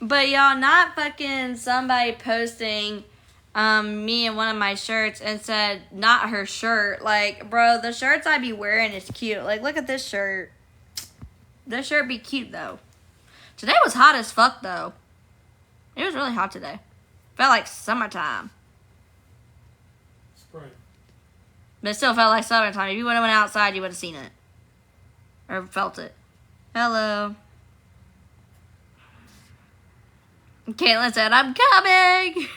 But y'all, not fucking somebody posting me in one of my shirts and said, not her shirt. Like, bro, the shirts I be wearing is cute. Like, look at this shirt. This shirt be cute, though. Today was hot as fuck, though. It was really hot today. Felt like summertime. Spring. But it still felt like summertime. If you would have went outside, you would have seen it. Or felt it. Hello. Caitlin said, I'm coming!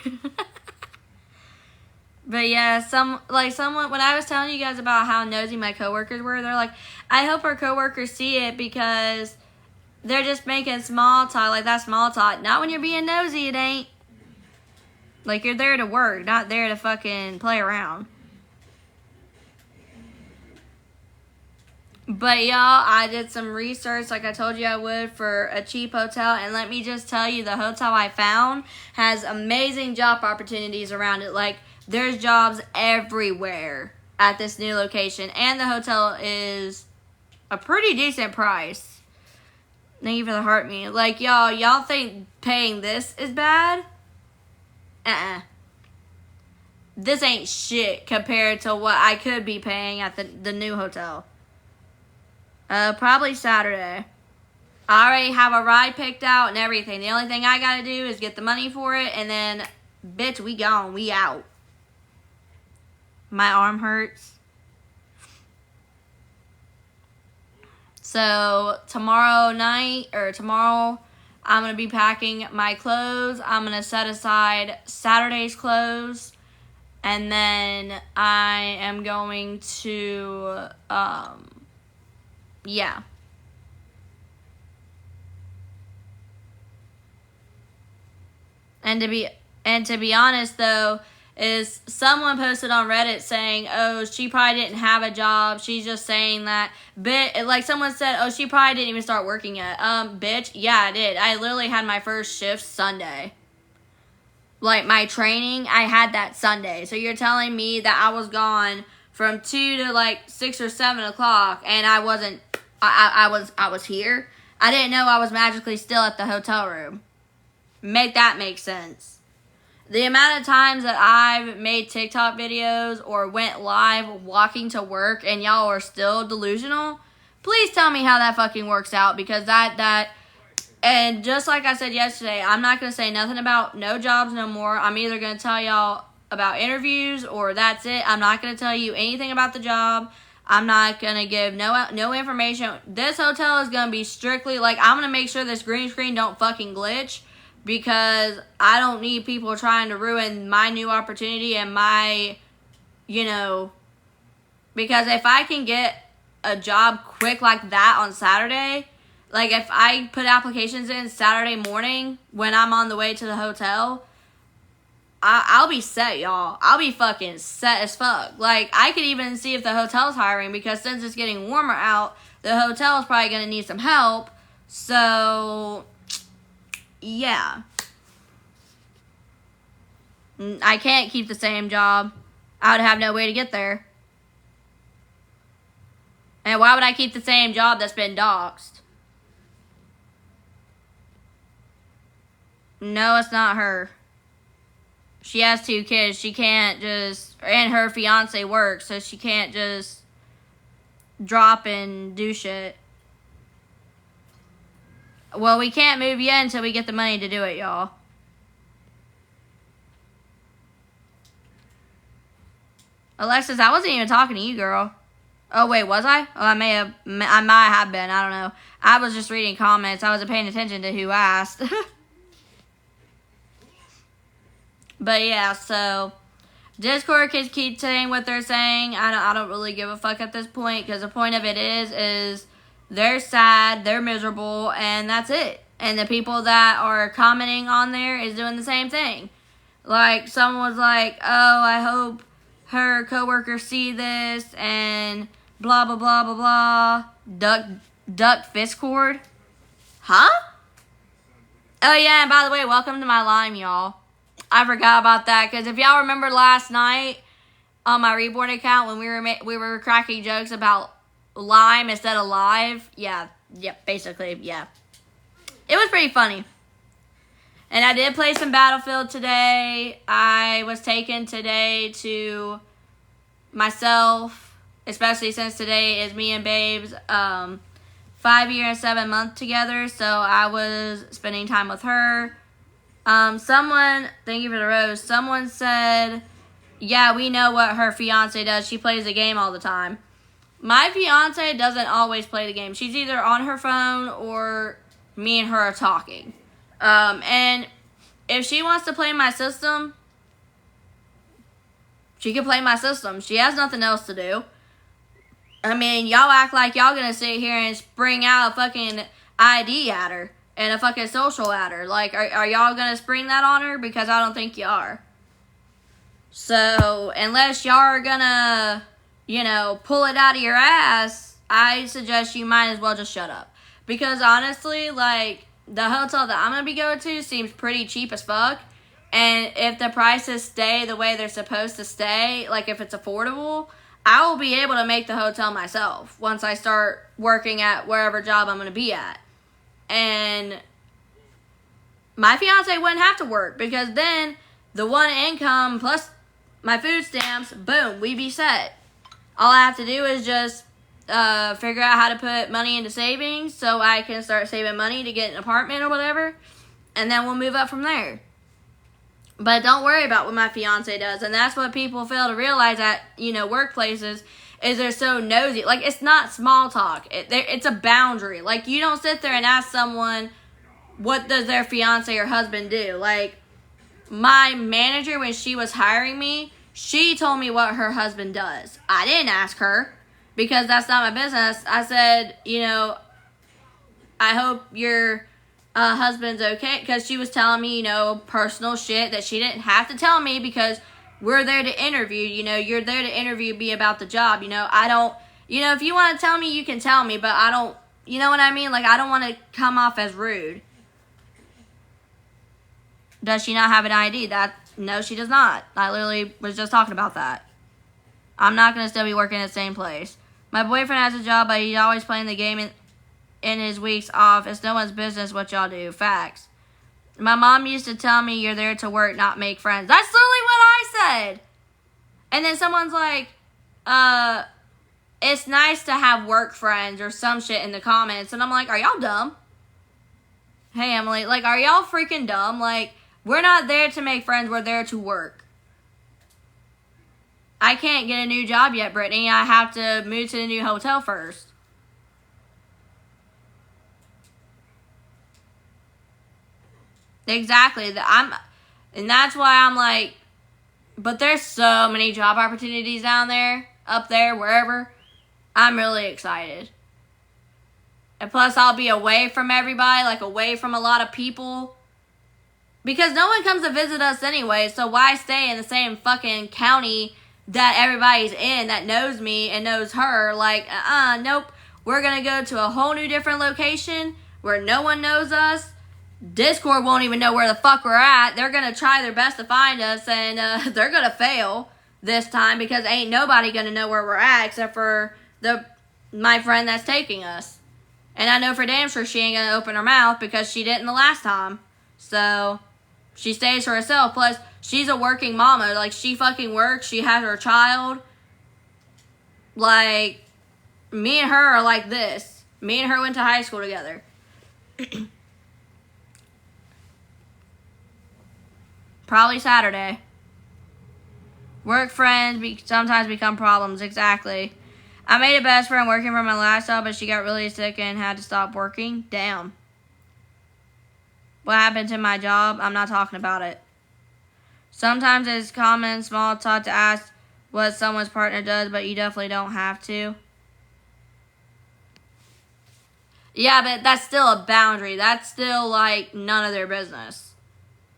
But yeah, someone, when I was telling you guys about how nosy my coworkers were, they're like, I hope our coworkers see it because they're just making small talk. Like, that's small talk. Not when you're being nosy, it ain't. Like, you're there to work, not there to fucking play around. But y'all, I did some research like I told you I would for a cheap hotel. And let me just tell you, the hotel I found has amazing job opportunities around it. Like, there's jobs everywhere at this new location. And the hotel is a pretty decent price. Thank you for the heart me. Like, y'all think paying this is bad? This ain't shit compared to what I could be paying at the new hotel. Probably Saturday. I already have a ride picked out and everything. The only thing I gotta do is get the money for it, and then, bitch, we gone. We out. My arm hurts. So, tomorrow, I'm gonna be packing my clothes. I'm gonna set aside Saturday's clothes. And then I am going to, yeah. And to be honest though, is someone posted on Reddit saying, oh, she probably didn't have a job. She's just saying that. Like someone said, oh, she probably didn't even start working yet. Bitch, yeah, I did. I literally had my first shift Sunday. Like my training, I had that Sunday. So you're telling me that I was gone from 2 to like 6 or 7 o'clock, and I wasn't. I was here. I didn't know I was magically still at the hotel room. Make that make sense. The amount of times that I've made TikTok videos or went live walking to work and y'all are still delusional, please tell me how that fucking works out, because and just like I said yesterday, I'm not going to say nothing about no jobs no more. I'm either going to tell y'all about interviews or that's it. I'm not going to tell you anything about the job. I'm not going to give no information. This hotel is going to be strictly, like, I'm going to make sure this green screen don't fucking glitch, because I don't need people trying to ruin my new opportunity and my, because if I can get a job quick like that on Saturday, like if I put applications in Saturday morning when I'm on the way to the hotel, I'll be set, y'all. I'll be fucking set as fuck. Like, I could even see if the hotel's hiring, because since it's getting warmer out, the hotel's probably going to need some help. So, yeah. I can't keep the same job. I would have no way to get there. And why would I keep the same job that's been doxxed? No, it's not her. She has 2 kids. She can't just... And her fiance works, so she can't just drop and do shit. Well, we can't move yet until we get the money to do it, y'all. Alexis, I wasn't even talking to you, girl. Oh, wait, was I? Oh, I might have been. I don't know. I was just reading comments. I wasn't paying attention to who asked. But yeah, so Discord kids keep saying what they're saying. I don't really give a fuck at this point, because the point of it is they're sad, they're miserable, and that's it. And the people that are commenting on there is doing the same thing. Like, someone was like, oh, I hope her coworkers see this, and blah, blah, blah, blah, blah. Duck Fistcord? Huh? Oh, yeah, and by the way, welcome to my Lime, y'all. I forgot about that, because if y'all remember last night on my Reborn account when we were cracking jokes about Lime instead of live, yeah, basically, yeah. It was pretty funny. And I did play some Battlefield today. I was taken today to myself, especially since today is me and Babe's 5-year and 7-month together. So I was spending time with her. Thank you for the rose. Someone said, yeah, we know what her fiance does. She plays the game all the time. My fiance doesn't always play the game. She's either on her phone or me and her are talking. And if she wants to play my system, she can play my system. She has nothing else to do. I mean, y'all act like y'all gonna sit here and spring out a fucking ID at her and a fucking social at her. Like, are y'all gonna spring that on her? Because I don't think you are. So, unless y'all are gonna, pull it out of your ass, I suggest you might as well just shut up. Because honestly, like, the hotel that I'm going to be going to seems pretty cheap as fuck. And if the prices stay the way they're supposed to stay, like if it's affordable, I will be able to make the hotel myself once I start working at wherever job I'm going to be at. And my fiance wouldn't have to work because then the one income plus my food stamps, boom, we be set. All I have to do is just figure out how to put money into savings so I can start saving money to get an apartment or whatever. And then we'll move up from there. But don't worry about what my fiance does. And that's what people fail to realize at, workplaces is they're so nosy. Like, it's not small talk. It's a boundary. Like, you don't sit there and ask someone, what does their fiance or husband do? Like, my manager, when she was hiring me, she told me what her husband does. I didn't ask her because that's not my business. I said, I hope your husband's okay, because she was telling me, personal shit that she didn't have to tell me because we're there to interview. You're there to interview, be about the job. I don't, if you want to tell me, you can tell me, but I don't, you know what I mean? Like, I don't want to come off as rude. Does she not have an ID? No, she does not. I literally was just talking about that. I'm not going to still be working at the same place. My boyfriend has a job, but he's always playing the game in his weeks off. It's no one's business what y'all do. Facts. My mom used to tell me you're there to work, not make friends. That's literally what I said. And then someone's like, it's nice to have work friends or some shit in the comments. And I'm like, are y'all dumb? Hey, Emily, like, are y'all freaking dumb? Like, we're not there to make friends. We're there to work. I can't get a new job yet, Brittany. I have to move to the new hotel first. Exactly. And that's why I'm like, but there's so many job opportunities down there, up there, wherever. I'm really excited. And plus, I'll be away from everybody, like away from a lot of people. Because no one comes to visit us anyway, so why stay in the same fucking county that everybody's in that knows me and knows her? Like, nope. We're going to go to a whole new different location where no one knows us. Discord won't even know where the fuck we're at. They're going to try their best to find us, and they're going to fail this time because ain't nobody going to know where we're at except for my friend that's taking us. And I know for damn sure she ain't going to open her mouth because she didn't the last time. So she stays for herself. Plus, she's a working mama. Like, she fucking works. She has her child. Like, me and her are like this. Me and her went to high school together. Probably Saturday. Work friends sometimes become problems. Exactly. I made a best friend working for my last job, but she got really sick and had to stop working. Damn. What happened to my job? I'm not talking about it. Sometimes it's common small talk to ask what someone's partner does, but you definitely don't have to. Yeah, but that's still a boundary. That's still, like, none of their business.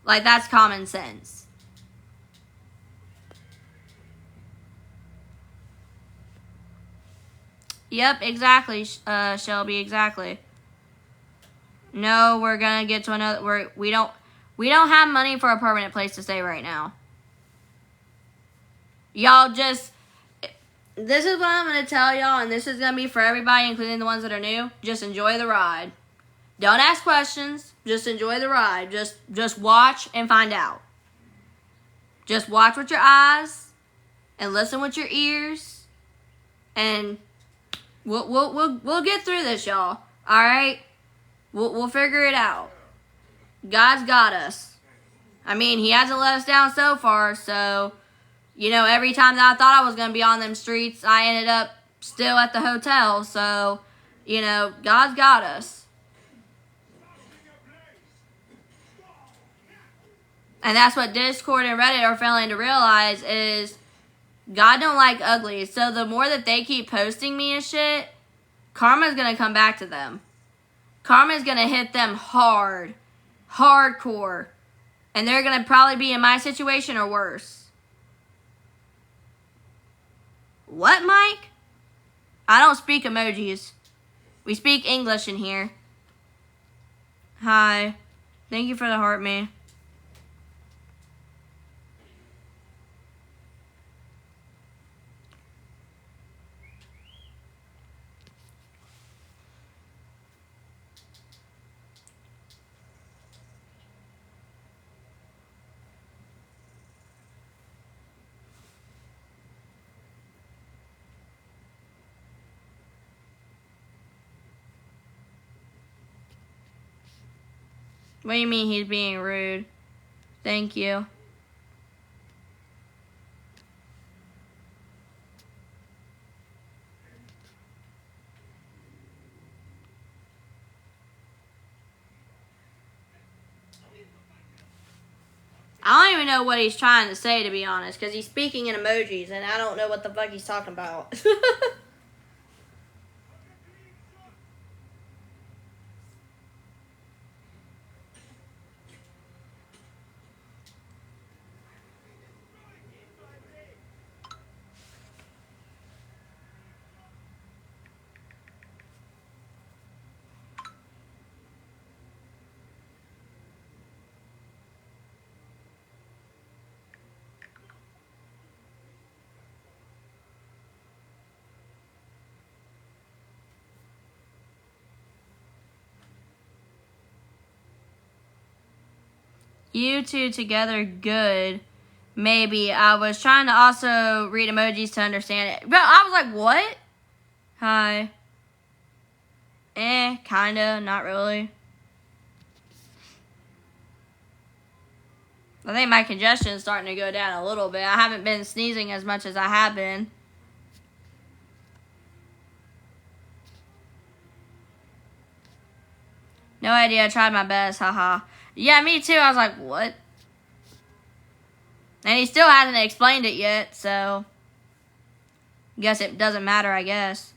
Like, that's common sense. Yep, exactly, Shelby, exactly. No, we're gonna get to another. We don't have money for a permanent place to stay right now. Y'all just. This is what I'm gonna tell y'all, and this is gonna be for everybody, including the ones that are new. Just enjoy the ride. Don't ask questions. Just enjoy the ride. Just watch and find out. Just watch with your eyes and listen with your ears, and we'll get through this, y'all. All right, we'll figure it out. God's got us. I mean, He hasn't let us down so far. So, you know, every time that I thought I was gonna be on them streets, I ended up still at the hotel. So, you know, God's got us. And that's what Discord and Reddit are failing to realize is God don't like ugly. So the more that they keep posting me and shit, karma's going to come back to them. Karma's going to hit them hard. Hardcore. And they're going to probably be in my situation or worse. What, Mike? I don't speak emojis. We speak English in here. Hi. Thank you for the heart, me. What do you mean he's being rude? Thank you. I don't even know what he's trying to say, to be honest, because he's speaking in emojis, and I don't know what the fuck he's talking about. You two together, good. Maybe. I was trying to also read emojis to understand it. But I was like, what? Hi. Kinda. Not really. I think my congestion is starting to go down a little bit. I haven't been sneezing as much as I have been. No idea. I tried my best. Haha. Yeah, me too. I was like, what? And he still hasn't explained it yet, so guess it doesn't matter, I guess.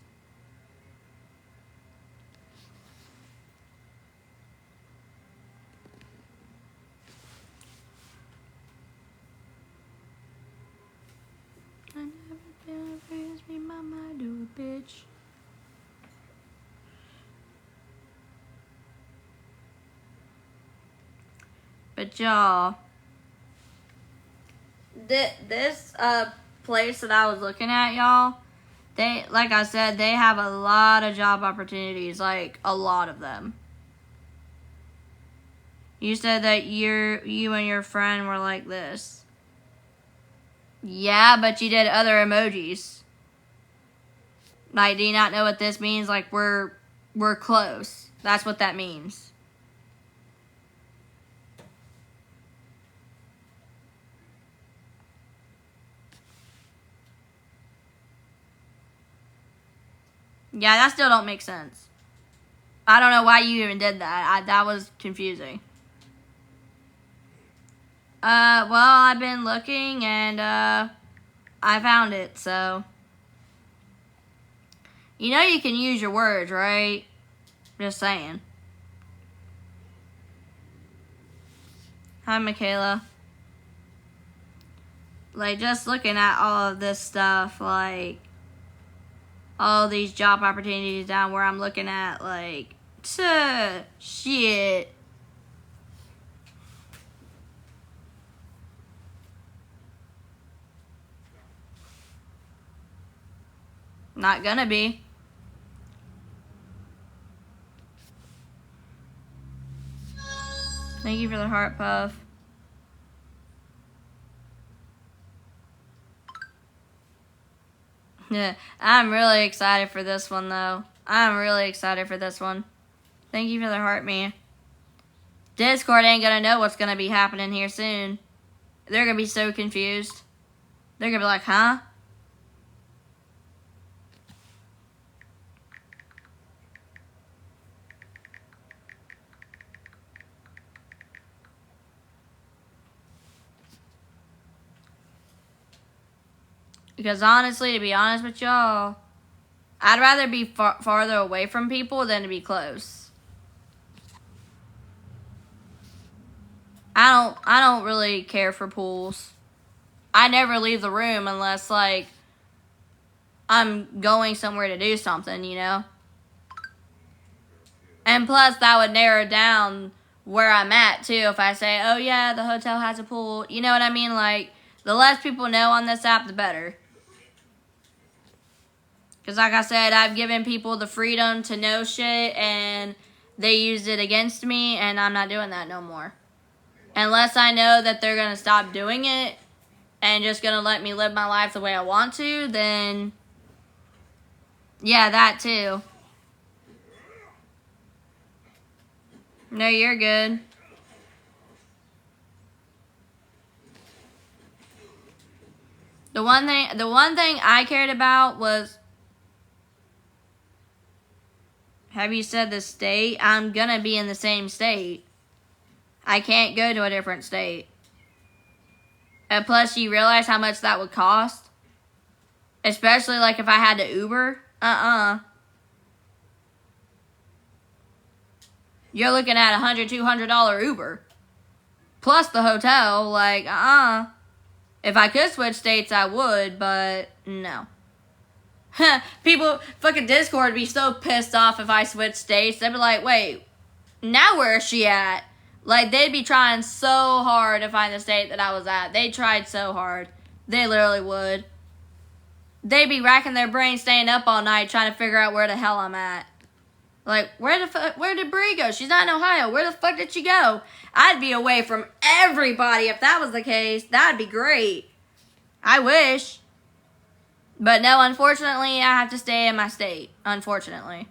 I never feel freeze me, mama, do a bitch. But y'all, this place that I was looking at, y'all, they, like I said, they have a lot of job opportunities, like a lot of them. You said that you and your friend were like this. Yeah, but you did other emojis. Like, do you not know what this means? Like, we're close. That's what that means. Yeah, that still don't make sense. I don't know why you even did that. That was confusing. Well, I've been looking and, I found it, so. You know you can use your words, right? Just saying. Hi, Michaela. Like, just looking at all of this stuff, like, all these job opportunities down where I'm looking at, like, shit. Not gonna be. Thank you for the heart puff. Yeah, I'm really excited for this one, though. I'm really excited for this one. Thank you for the heart, me. Discord ain't gonna know what's gonna be happening here soon. They're gonna be so confused. They're gonna be like, huh? Because honestly, to be honest with y'all, I'd rather be farther away from people than to be close. I don't really care for pools. I never leave the room unless, like, I'm going somewhere to do something, you know? And plus, that would narrow down where I'm at, too. If I say, oh, yeah, the hotel has a pool. You know what I mean? Like, the less people know on this app, the better. Because like I said, I've given people the freedom to know shit, and they used it against me, and I'm not doing that no more. Unless I know that they're going to stop doing it and just going to let me live my life the way I want to, then yeah, that too. No, you're good. The one thing I cared about was, have you said the state? I'm gonna be in the same state. I can't go to a different state. And plus, you realize how much that would cost? Especially, like, if I had to Uber? You're looking at $100, $200 Uber. Plus the hotel, like, If I could switch states, I would, but no. People, fucking Discord would be so pissed off if I switched states. They'd be like, wait, now where is she at? Like, they'd be trying so hard to find the state that I was at. They tried so hard. They literally would. They'd be racking their brains staying up all night trying to figure out where the hell I'm at. Like, where did Bri go? She's not in Ohio. Where the fuck did she go? I'd be away from everybody if that was the case. That'd be great. I wish. But no, unfortunately, I have to stay in my state. Unfortunately.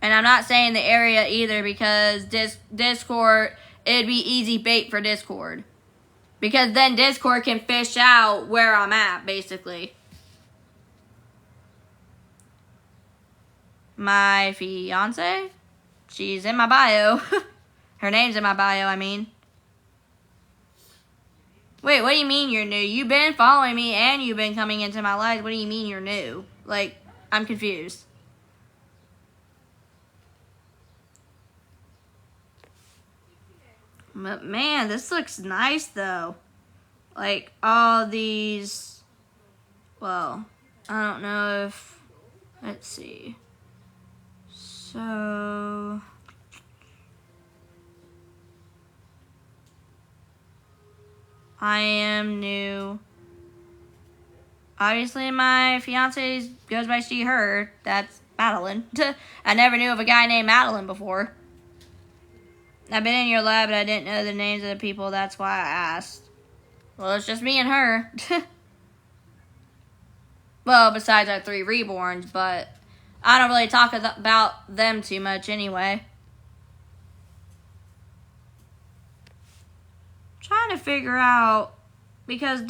And I'm not saying the area either, because Discord, it'd be easy bait for Discord. Because then Discord can fish out where I'm at, basically. My fiance? She's in my bio. Her name's in my bio, I mean. Wait, what do you mean you're new? You've been following me and you've been coming into my life. What do you mean you're new? Like, I'm confused. But man, this looks nice though. Like, all these... Well, I don't know if... Let's see. So... I am new. Obviously, my fiance goes by she, her. That's Madeline. I never knew of a guy named Madeline before. I've been in your lab, but I didn't know the names of the people. That's why I asked. Well, it's just me and her. Well, besides our 3 reborns, but I don't really talk about them too much anyway. Trying to figure out, because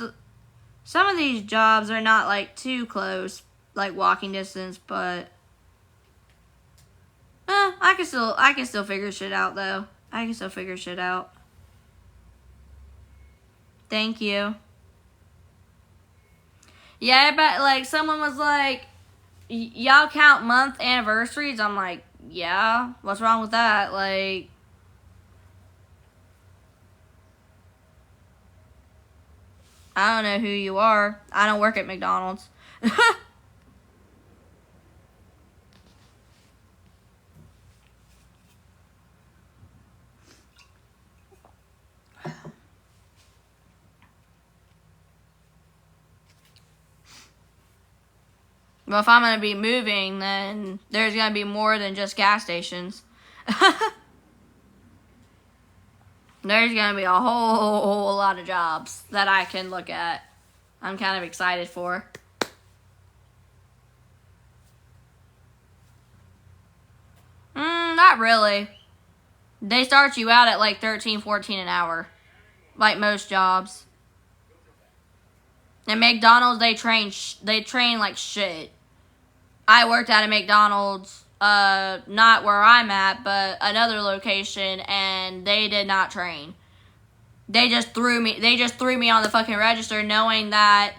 some of these jobs are not like too close, like walking distance, but I can still figure shit out though. I can still figure shit out. Thank you. Yeah, but like someone was like, y'all count month anniversaries? I'm like, yeah. What's wrong with that? Like, I don't know who you are. I don't work at McDonald's. Well, if I'm going to be moving, then there's going to be more than just gas stations. There's going to be a whole lot of jobs that I can look at. I'm kind of excited for. Not really. They start you out at like $13, $14 an hour. Like most jobs. And McDonald's, they train like shit. I worked at a McDonald's, not where I'm at, but another location, and they did not train. They just threw me on the fucking register knowing that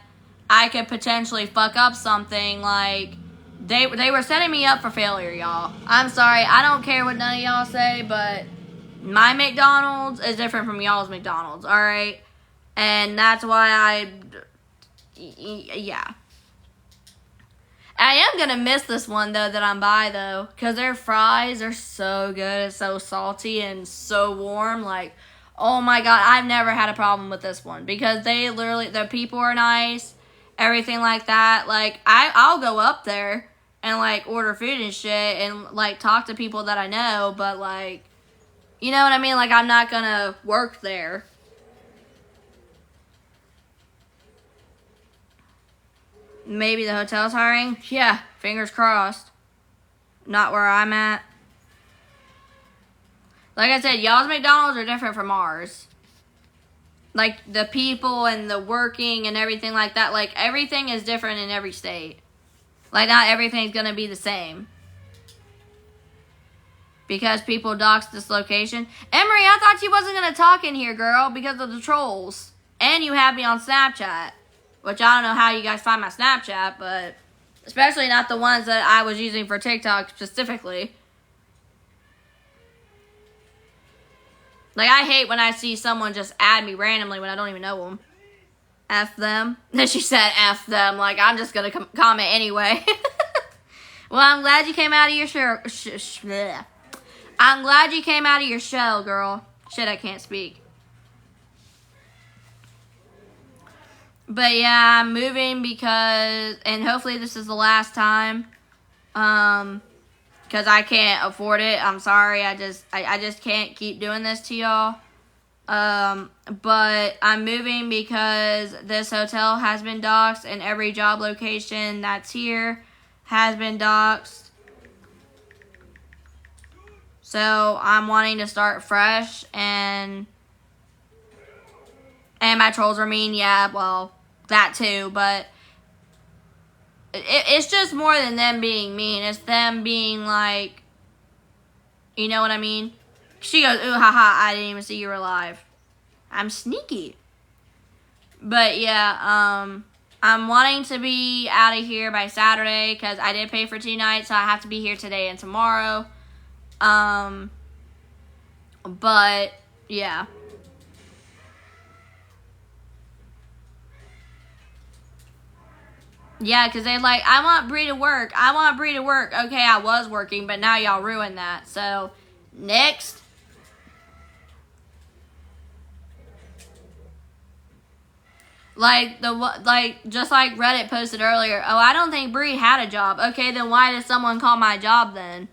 I could potentially fuck up something. Like, they were setting me up for failure, y'all. I'm sorry, I don't care what none of y'all say, but my McDonald's is different from y'all's McDonald's, alright? And that's why yeah. I am gonna miss this one, though, that I'm by, though, because their fries are so good. It's so salty and so warm. Like, oh my god, I've never had a problem with this one, because they literally, the people are nice, everything like that. Like, I'll go up there and, like, order food and shit and, like, talk to people that I know, but, like, you know what I mean? Like, I'm not gonna work there. Maybe the hotel's hiring? Yeah, fingers crossed. Not where I'm at. Like I said, y'all's McDonald's are different from ours. Like, the people and the working and everything like that. Like, everything is different in every state. Like, not everything's gonna be the same. Because people doxed this location. Emery, I thought you wasn't gonna talk in here, girl, because of the trolls. And you have me on Snapchat. Which I don't know how you guys find my Snapchat, but especially not the ones that I was using for TikTok specifically. Like, I hate when I see someone just add me randomly when I don't even know them. F them. Then she said F them. Like, I'm just going to comment anyway. Well, I'm glad you came out of your I'm glad you came out of your shell, girl. Shit, I can't speak. But yeah, I'm moving because, and hopefully this is the last time, because I can't afford it. I'm sorry, I just can't keep doing this to y'all. But I'm moving because this hotel has been doxxed, and every job location that's here has been doxxed. So I'm wanting to start fresh, and my trolls are mean, yeah, well, that too, but it's just more than them being mean. It's them being like, you know what I mean? She goes, ooh, haha, I didn't even see you were alive. I'm sneaky. But yeah, I'm wanting to be out of here by Saturday, because I did pay for 2 nights, so I have to be here today and tomorrow. But yeah. Yeah, because they're like, I want Bri to work. I want Bri to work. Okay, I was working, but now y'all ruined that. So, next. Just like Reddit posted earlier. Oh, I don't think Bri had a job. Okay, then why did someone call my job then?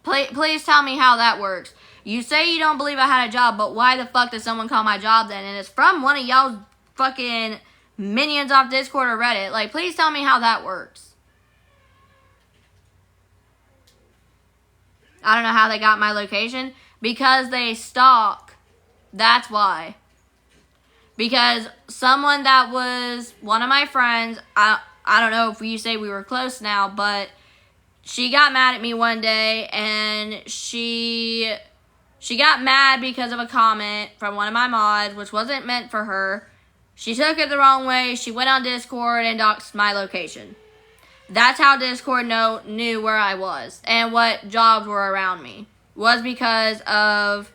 Please tell me how that works. You say you don't believe I had a job, but why the fuck did someone call my job then? And it's from one of y'all fucking minions off Discord or Reddit. Like, please tell me how that works. I don't know how they got my location. Because they stalk. That's why. Because someone that was one of my friends, I don't know if you say we were close now, but she got mad at me one day, and she got mad because of a comment from one of my mods, which wasn't meant for her. She took it the wrong way. She went on Discord and doxed my location. That's how Discord knew where I was and what jobs were around me. Was because of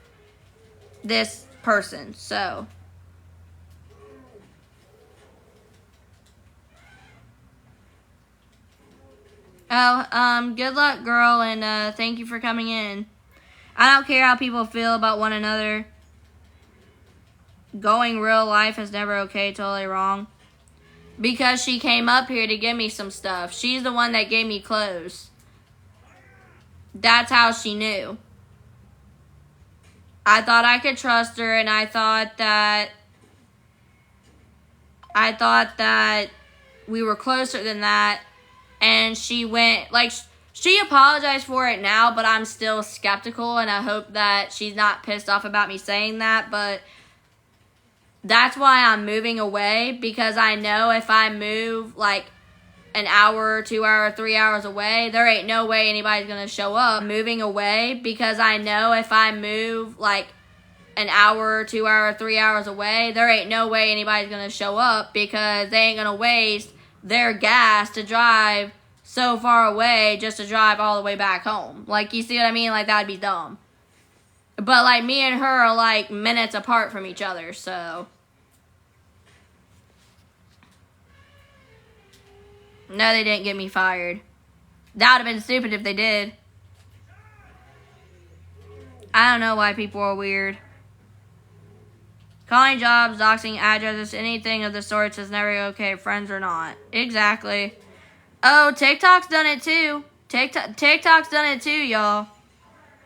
this person. So. Oh, good luck, girl, and thank you for coming in. I don't care how people feel about one another. Going real life is never okay, totally wrong. because she came up here to give me some stuff. She's the one that gave me clothes. That's how she knew. I thought I could trust her, and I thought that we were closer than that. And she went, like, she apologized for it now, but I'm still skeptical, and I hope that she's not pissed off about me saying that. But that's why I'm moving away, because I know if I move, like, an hour, 2 hours, 3 hours away, there ain't no way anybody's going to show up. I'm moving away because I know if I move, like, an hour, 2 hours, 3 hours away, there ain't no way anybody's going to show up, because they ain't going to waste their gas to drive so far away just to drive all the way back home. Like, you see what I mean? Like, that'd be dumb. But, like, me and her are, like, minutes apart from each other, so. No, they didn't get me fired. That would have been stupid if they did. I don't know why people are weird. Calling jobs, doxing addresses, anything of the sorts is never okay, friends or not. Exactly. Oh, TikTok's done it too. TikTok's done it too, y'all.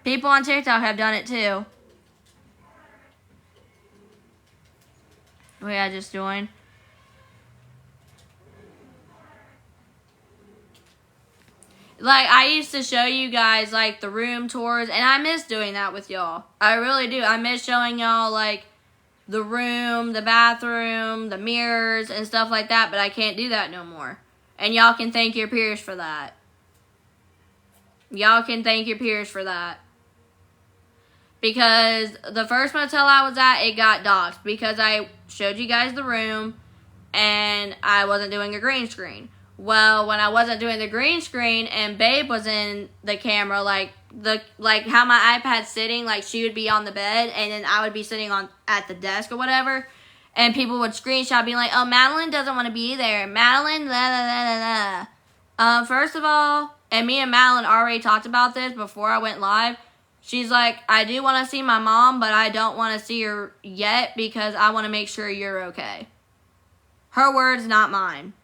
People on TikTok have done it too. Wait, I just joined. Like, I used to show you guys, like, the room tours, and I miss doing that with y'all. I really do. I miss showing y'all, like, the room, the bathroom, the mirrors, and stuff like that, but I can't do that no more. And y'all can thank your peers for that. Y'all can thank your peers for that. Because the first motel I was at, it got doxed, because I showed you guys the room, and I wasn't doing a green screen. Well, when I wasn't doing the green screen and Babe was in the camera, like how my iPad's sitting, like she would be on the bed and then I would be sitting at the desk or whatever, and people would screenshot being like, "Oh, Madeline doesn't want to be there. Madeline, la la la la la." First of all, and me and Madeline already talked about this before I went live. She's like, "I do want to see my mom, but I don't want to see her yet because I want to make sure you're okay." Her words, not mine.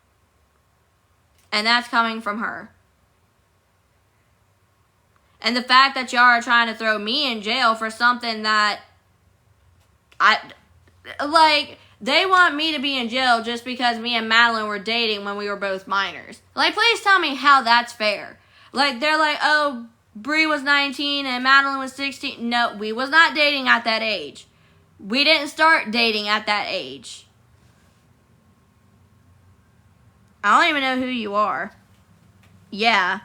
And that's coming from her. And the fact that y'all are trying to throw me in jail for something that they want me to be in jail just because me and Madeline were dating when we were both minors. Like, please tell me how that's fair. Like, they're like, "Oh, Bri was 19 and Madeline was 16. No, we was not dating at that age. We didn't start dating at that age. I don't even know who you are. Yeah.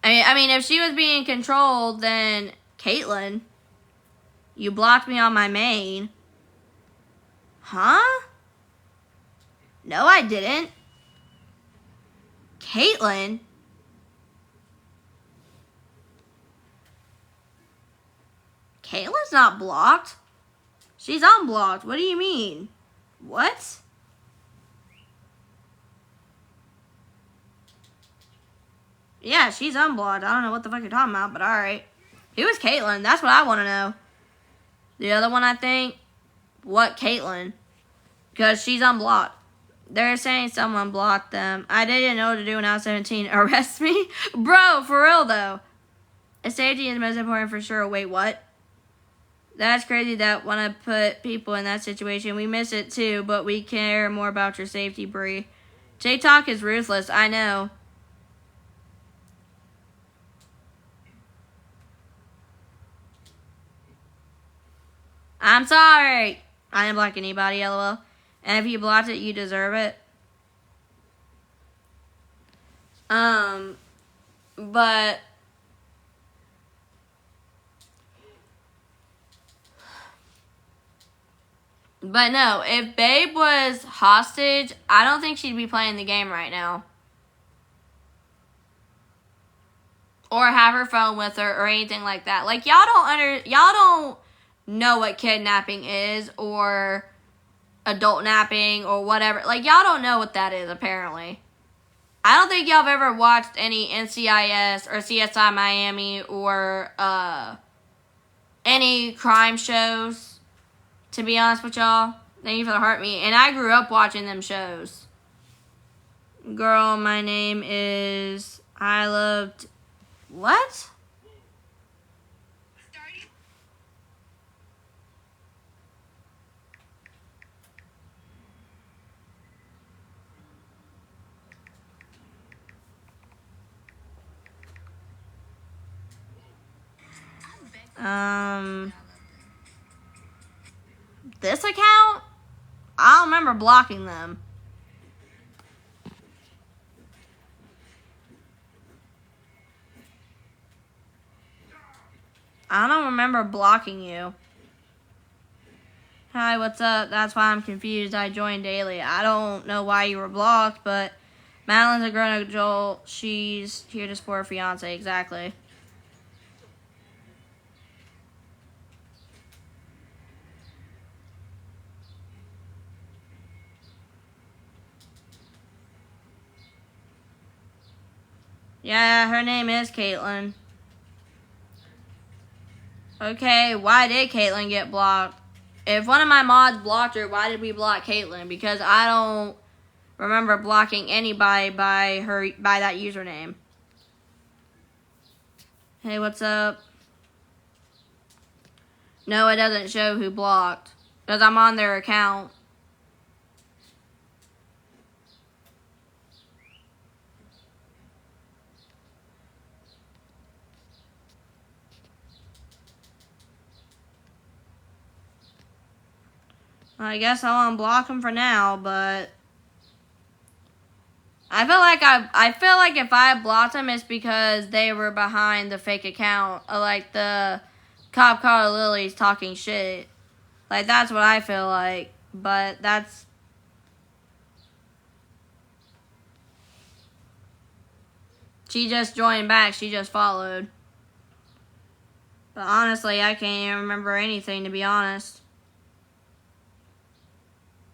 I mean, if she was being controlled, then Caitlin, you blocked me on my main. Huh? No, I didn't. Caitlin? Caitlin's not blocked. She's unblocked. What do you mean? What? Yeah, she's unblocked. I don't know what the fuck you're talking about, but alright. Who is Caitlin? That's what I want to know. The other one, I think. What Caitlin? Because she's unblocked. They're saying someone blocked them. I didn't know what to do when I was 17. Arrest me? Bro, for real though. Safety is most important for sure. Wait, what? That's crazy that when I put people in that situation, we miss it too, but we care more about your safety, Bri. TikTok is ruthless, I know. I'm sorry. I didn't block anybody, LOL. And if you blocked it, you deserve it. But no, if Babe was hostage, I don't think she'd be playing the game right now. Or have her phone with her or anything like that. Like, y'all don't know what kidnapping is or adult napping or whatever. Like, y'all don't know what that is, apparently. I don't think y'all have ever watched any NCIS or CSI Miami or any crime shows, to be honest with y'all. Thank you for the heart me. And I grew up watching them shows. Girl, my name is... I loved... What? This account? I don't remember blocking them. I don't remember blocking you. Hi, what's up? That's why I'm confused. I joined daily. I don't know why you were blocked, but Madeline's a grown adult. She's here to support her fiance. Exactly. Yeah, her name is Caitlin. Okay, why did Caitlin get blocked? If one of my mods blocked her, why did we block Caitlin? Because I don't remember blocking anybody by that username. Hey, what's up? No, it doesn't show who blocked. Because I'm on their account. I guess I'll unblock them for now, but I feel like if I blocked them, it's because they were behind the fake account, like the cop car Lily's talking shit. Like that's what I feel like, but that's. She just joined back. She just followed. But honestly, I can't even remember anything, to be honest.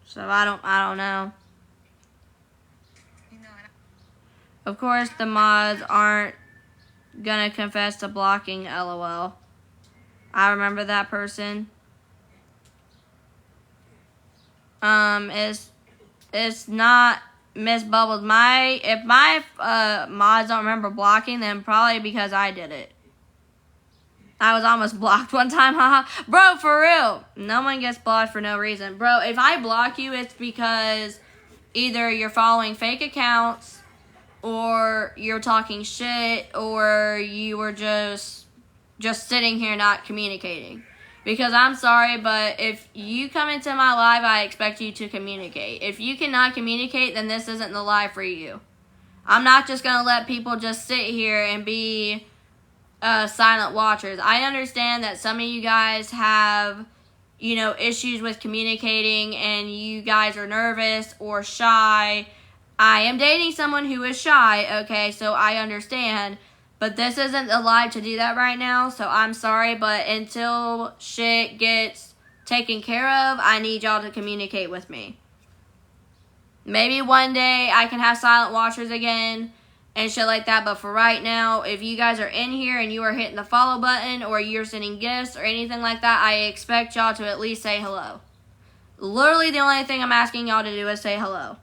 So I don't know. Of course, the mods aren't gonna confess to blocking, LOL. I remember that person. It's not Miss Bubbles. If my mods don't remember blocking, then probably because I did it. I was almost blocked one time, haha. Bro, for real. No one gets blocked for no reason. Bro, if I block you, it's because either you're following fake accounts, or you're talking shit, or you were just sitting here not communicating. Because I'm sorry, but if you come into my live, I expect you to communicate. If you cannot communicate, then this isn't the live for you. I'm not just going to let people just sit here and be silent watchers. I understand that some of you guys have, issues with communicating and you guys are nervous or shy. I am dating someone who is shy, okay, so I understand. But this isn't the live to do that right now, so I'm sorry. But until shit gets taken care of, I need y'all to communicate with me. Maybe one day I can have silent watchers again and shit like that. But for right now, if you guys are in here and you are hitting the follow button or you're sending gifts or anything like that, I expect y'all to at least say hello. Literally the only thing I'm asking y'all to do is say hello.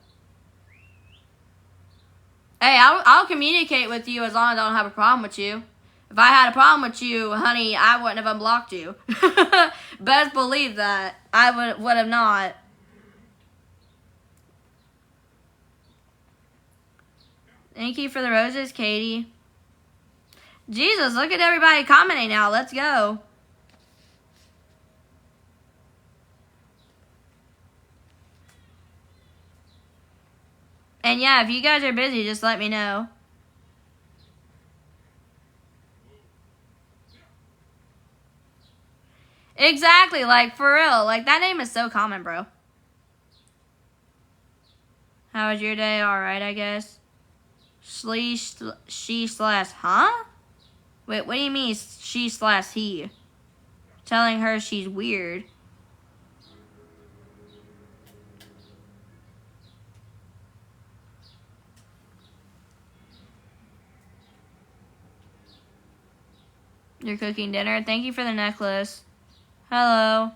Hey, I'll communicate with you as long as I don't have a problem with you. If I had a problem with you, honey, I wouldn't have unblocked you. Best believe that. I would have not. Thank you for the roses, Katie. Jesus, look at everybody commenting now. Let's go. And yeah, if you guys are busy, just let me know. Exactly, like for real. Like that name is so common, bro. How was your day? Alright, I guess. She slash, huh? Wait, what do you mean she slash he? Telling her she's weird. You're cooking dinner? Thank you for the necklace. Hello.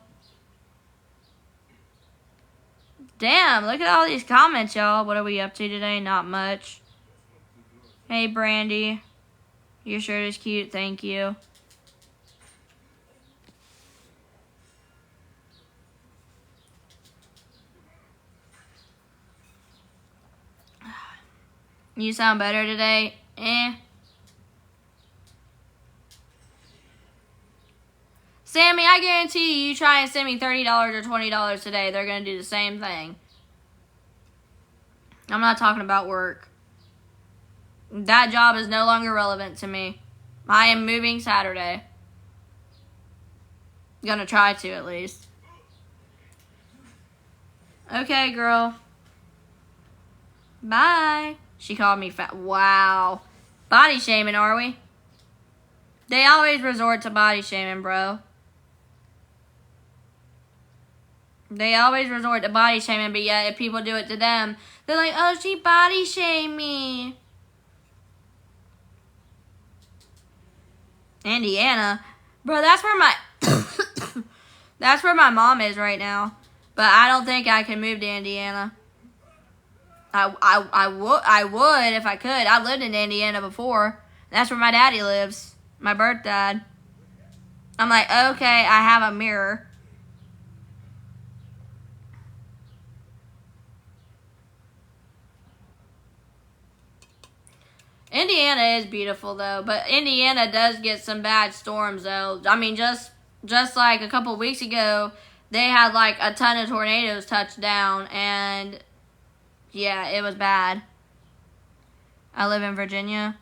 Damn, look at all these comments, y'all. What are we up to today? Not much. Hey, Brandy. Your shirt is cute. Thank you. You sound better today? Sammy, I guarantee you try and send me $30 or $20 today, they're going to do the same thing. I'm not talking about work. That job is no longer relevant to me. I am moving Saturday. Gonna try to, at least. Okay, girl. Bye. She called me fat. Wow. Body shaming, are we? They always resort to body shaming, bro. They always resort to body shaming, but yet if people do it to them, they're like, oh, she body shamed me. Indiana. Bro, that's where my that's where my mom is right now. But I don't think I can move to Indiana. I would if I could. I've lived in Indiana before. That's where my daddy lives. My birth dad. I'm like, okay, I have a mirror. Indiana is beautiful though, but Indiana does get some bad storms though. I mean, just like a couple weeks ago, they had like a ton of tornadoes touch down, and yeah, it was bad. I live in Virginia.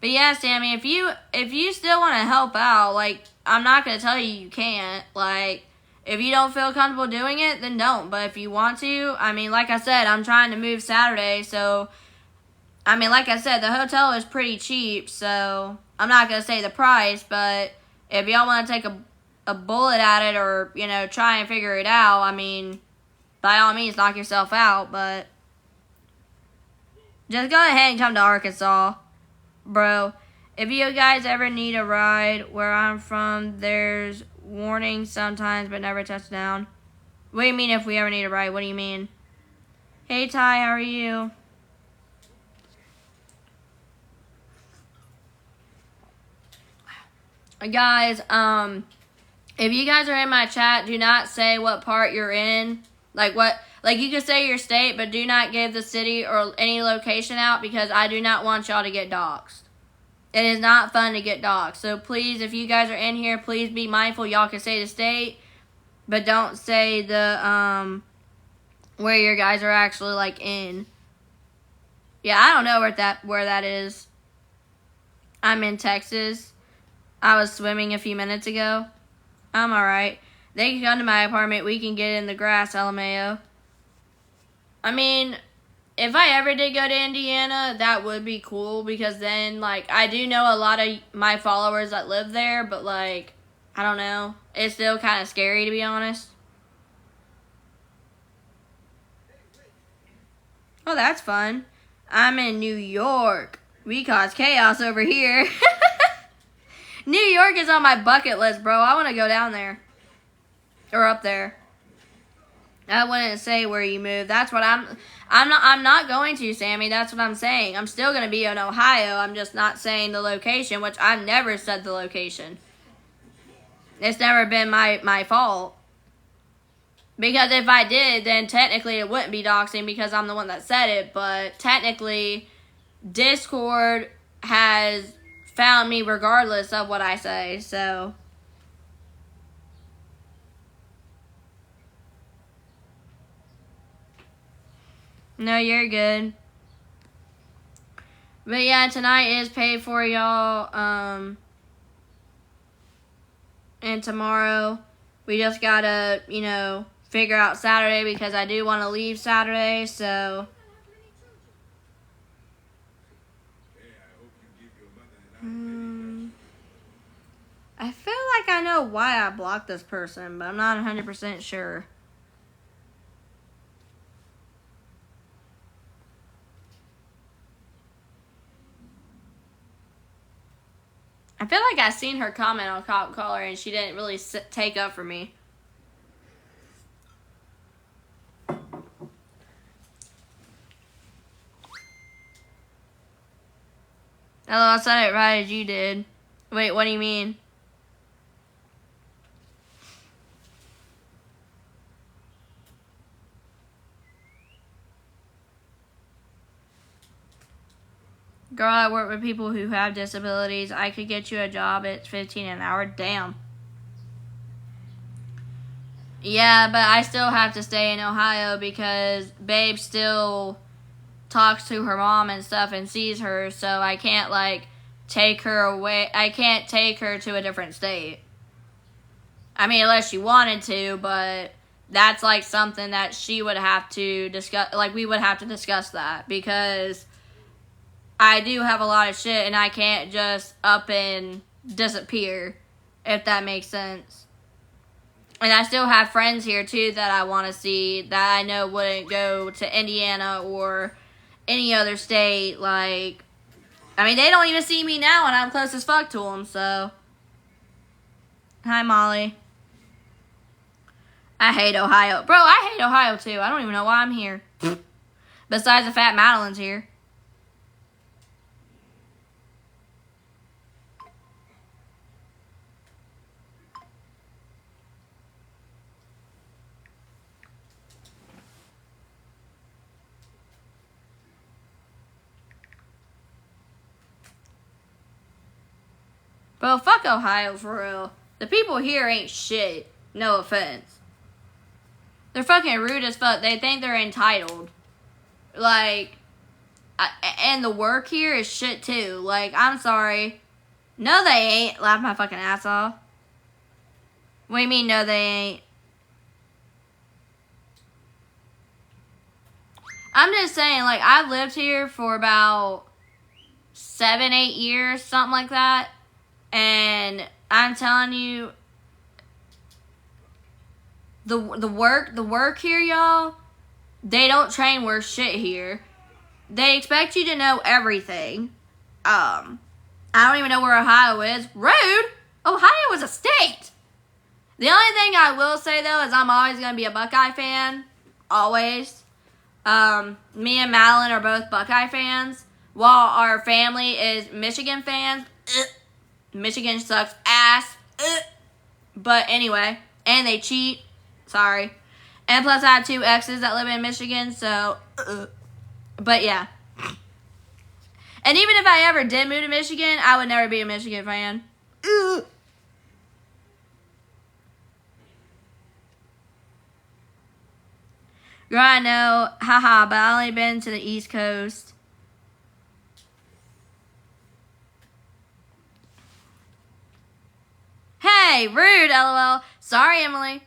But yeah, Sammy, if you still want to help out, like, I'm not going to tell you can't. Like, if you don't feel comfortable doing it, then don't. But if you want to, I mean, like I said, I'm trying to move Saturday, so, I mean, like I said, the hotel is pretty cheap, so I'm not going to say the price, but if y'all want to take a bullet at it or, you know, try and figure it out, I mean, by all means, knock yourself out, but just go ahead and come to Arkansas. Bro, if you guys ever need a ride, where I'm from, there's warnings sometimes, but never touchdown. What do you mean if we ever need a ride? What do you mean? Hey, Ty, how are you? Guys, if you guys are in my chat, do not say what part you're in. Like, you can say your state, but do not give the city or any location out, because I do not want y'all to get doxxed. It is not fun to get doxxed. So please, if you guys are in here, please be mindful. Y'all can say the state, but don't say the, where your guys are actually, like, in. Yeah, I don't know where that is. I'm in Texas. I was swimming a few minutes ago. I'm alright. They can come to my apartment. We can get in the grass, LMAO. I mean, if I ever did go to Indiana, that would be cool, because then, like, I do know a lot of my followers that live there, but, like, I don't know. It's still kind of scary, to be honest. Oh, that's fun. I'm in New York. We cause chaos over here. New York is on my bucket list, bro. I want to go down there. Or up there. I wouldn't say where you moved. That's what I'm not going to, Sammy. That's what I'm saying. I'm still going to be in Ohio. I'm just not saying the location, which I've never said the location. It's never been my fault. Because if I did, then technically it wouldn't be doxing, because I'm the one that said it. But technically, Discord has found me regardless of what I say, so. No, you're good. But yeah, tonight is paid for, y'all. And tomorrow, we just gotta, you know, figure out Saturday, because I do want to leave Saturday, so. I feel like I know why I blocked this person, but I'm not 100% sure. I feel like I seen her comment on Cop Caller, and she didn't really take up for me. Hello, I said it right as you did. Wait, what do you mean? Girl, I work with people who have disabilities. I could get you a job at $15 an hour. Damn. Yeah, but I still have to stay in Ohio because Babe still talks to her mom and stuff and sees her, so I can't, like, take her away. I can't take her to a different state. I mean, unless she wanted to, but that's, like, something that she would have to discuss. Like, we would have to discuss that because I do have a lot of shit and I can't just up and disappear, if that makes sense. And I still have friends here, too, that I want to see that I know wouldn't go to Indiana or any other state. Like, I mean, they don't even see me now, and I'm close as fuck to them, so. Hi, Molly. I hate Ohio. Bro, I hate Ohio, too. I don't even know why I'm here. Besides the fact Madeline's here. Bro, fuck Ohio for real. The people here ain't shit. No offense. They're fucking rude as fuck. They think they're entitled. Like, and the work here is shit too. Like, I'm sorry. No, they ain't. Laugh my fucking ass off. What do you mean, no, they ain't? I'm just saying, like, I've lived here for about 7, 8 years, something like that. And I'm telling you, the work here, y'all, they don't train worth shit here. They expect you to know everything. I don't even know where Ohio is. Rude! Ohio is a state! The only thing I will say, though, is I'm always going to be a Buckeye fan. Always. Me and Madeline are both Buckeye fans, while our family is Michigan fans. Michigan sucks ass. But anyway, and they cheat. Sorry. And plus I have 2 exes that live in Michigan, so. But yeah. And even if I ever did move to Michigan, I would never be a Michigan fan. Girl, I know. Haha, but I only been to the East Coast. Hey, rude, LOL. Sorry, Emily.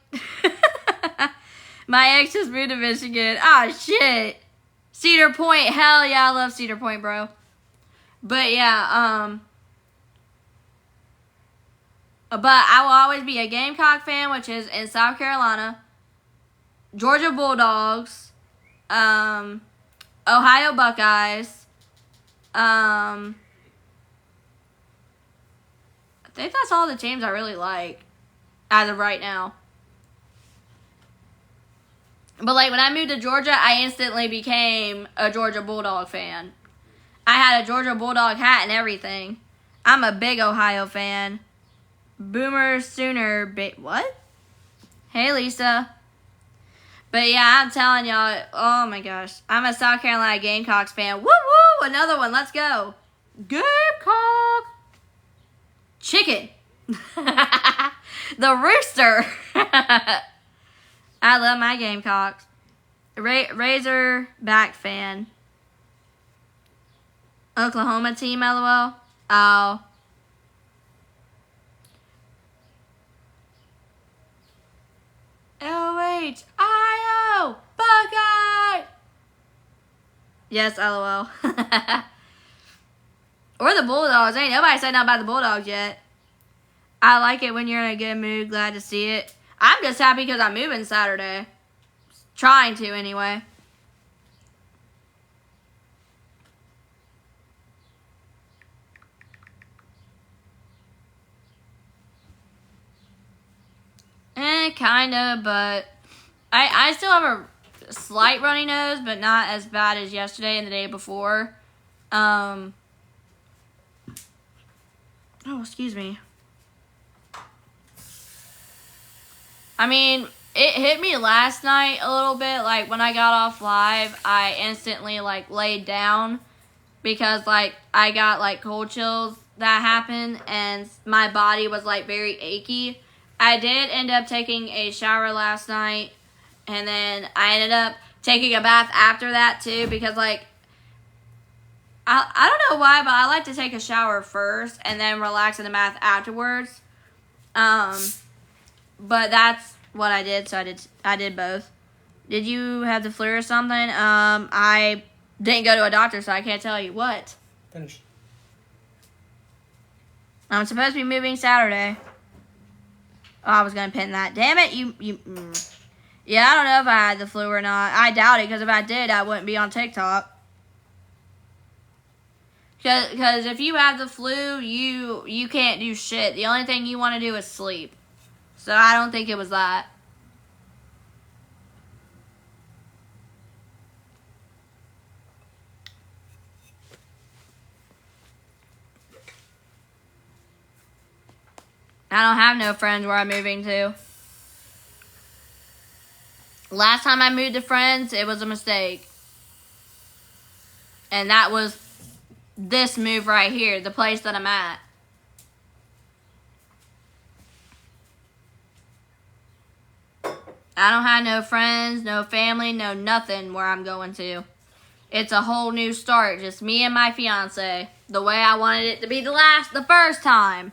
My ex just moved to Michigan. Ah, shit. Cedar Point. Hell yeah, I love Cedar Point, bro. But yeah, but I will always be a Gamecock fan, which is in South Carolina. Georgia Bulldogs. Ohio Buckeyes. I think that's all the teams I really like as of right now. But like when I moved to Georgia, I instantly became a Georgia Bulldog fan. I had a Georgia Bulldog hat and everything. I'm a big Ohio fan. Boomer Sooner. What? Hey, Lisa. But yeah, I'm telling y'all. Oh my gosh. I'm a South Carolina Gamecocks fan. Woo woo! Another one. Let's go. Gamecock. Chicken. The rooster. I love my Gamecocks. Razorback fan. Oklahoma team, LOL. Oh. Ohio Buckeye. Yes, LOL. Or the Bulldogs. Ain't nobody said nothing about the Bulldogs yet. I like it when you're in a good mood. Glad to see it. I'm just happy because I'm moving Saturday. Trying to, anyway. Kind of, but I still have a slight runny nose, but not as bad as yesterday and the day before. Oh, excuse me. I mean, it hit me last night a little bit. Like, when I got off live, I instantly, like, laid down. Because, like, I got, like, cold chills that happened. And my body was, like, very achy. I did end up taking a shower last night. And then I ended up taking a bath after that, too. Because, like, I don't know why, but I like to take a shower first and then relax in the bath afterwards. But that's what I did, so I did both. Did you have the flu or something? I didn't go to a doctor, so I can't tell you. What? Finish. I'm supposed to be moving Saturday. Oh, I was gonna pin that. Damn it, you. Yeah, I don't know if I had the flu or not. I doubt it, because if I did, I wouldn't be on TikTok. Because if you have the flu, you can't do shit. The only thing you want to do is sleep. So I don't think it was that. I don't have no friends where I'm moving to. Last time I moved to friends, it was a mistake. And that was this move right here, the place that I'm at. I don't have no friends, no family, no nothing where I'm going to. It's a whole new start, just me and my fiance. The way I wanted it to be the first time.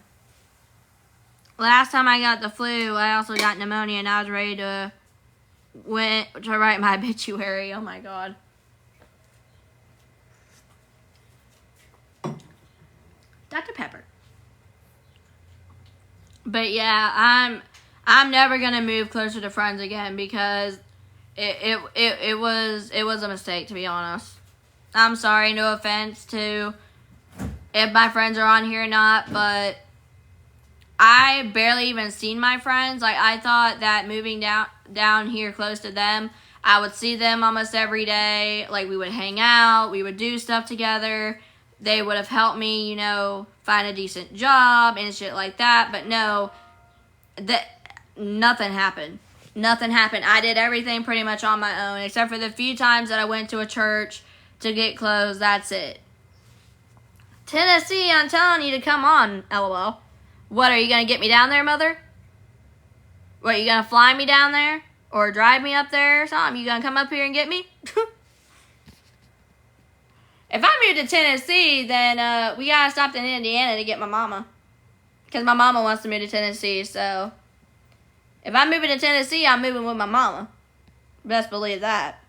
Last time I got the flu, I also got pneumonia and I was ready to write my obituary. Oh my God. Dr. Pepper. But yeah, I'm never gonna move closer to friends again because it was a mistake, to be honest. I'm sorry, no offense to if my friends are on here or not, but I barely even seen my friends. Like, I thought that moving down here close to them, I would see them almost every day. Like, we would hang out, we would do stuff together. They would have helped me, you know, find a decent job and shit like that. But no, nothing happened. Nothing happened. I did everything pretty much on my own, except for the few times that I went to a church to get clothes. That's it. Tennessee, I'm telling you to come on, LOL. What, are you going to get me down there, mother? What, you going to fly me down there? Or drive me up there or something? You going to come up here and get me? If I move to Tennessee, then we got to stop in Indiana to get my mama. Because my mama wants to move to Tennessee, so if I'm moving to Tennessee, I'm moving with my mama. Best believe that.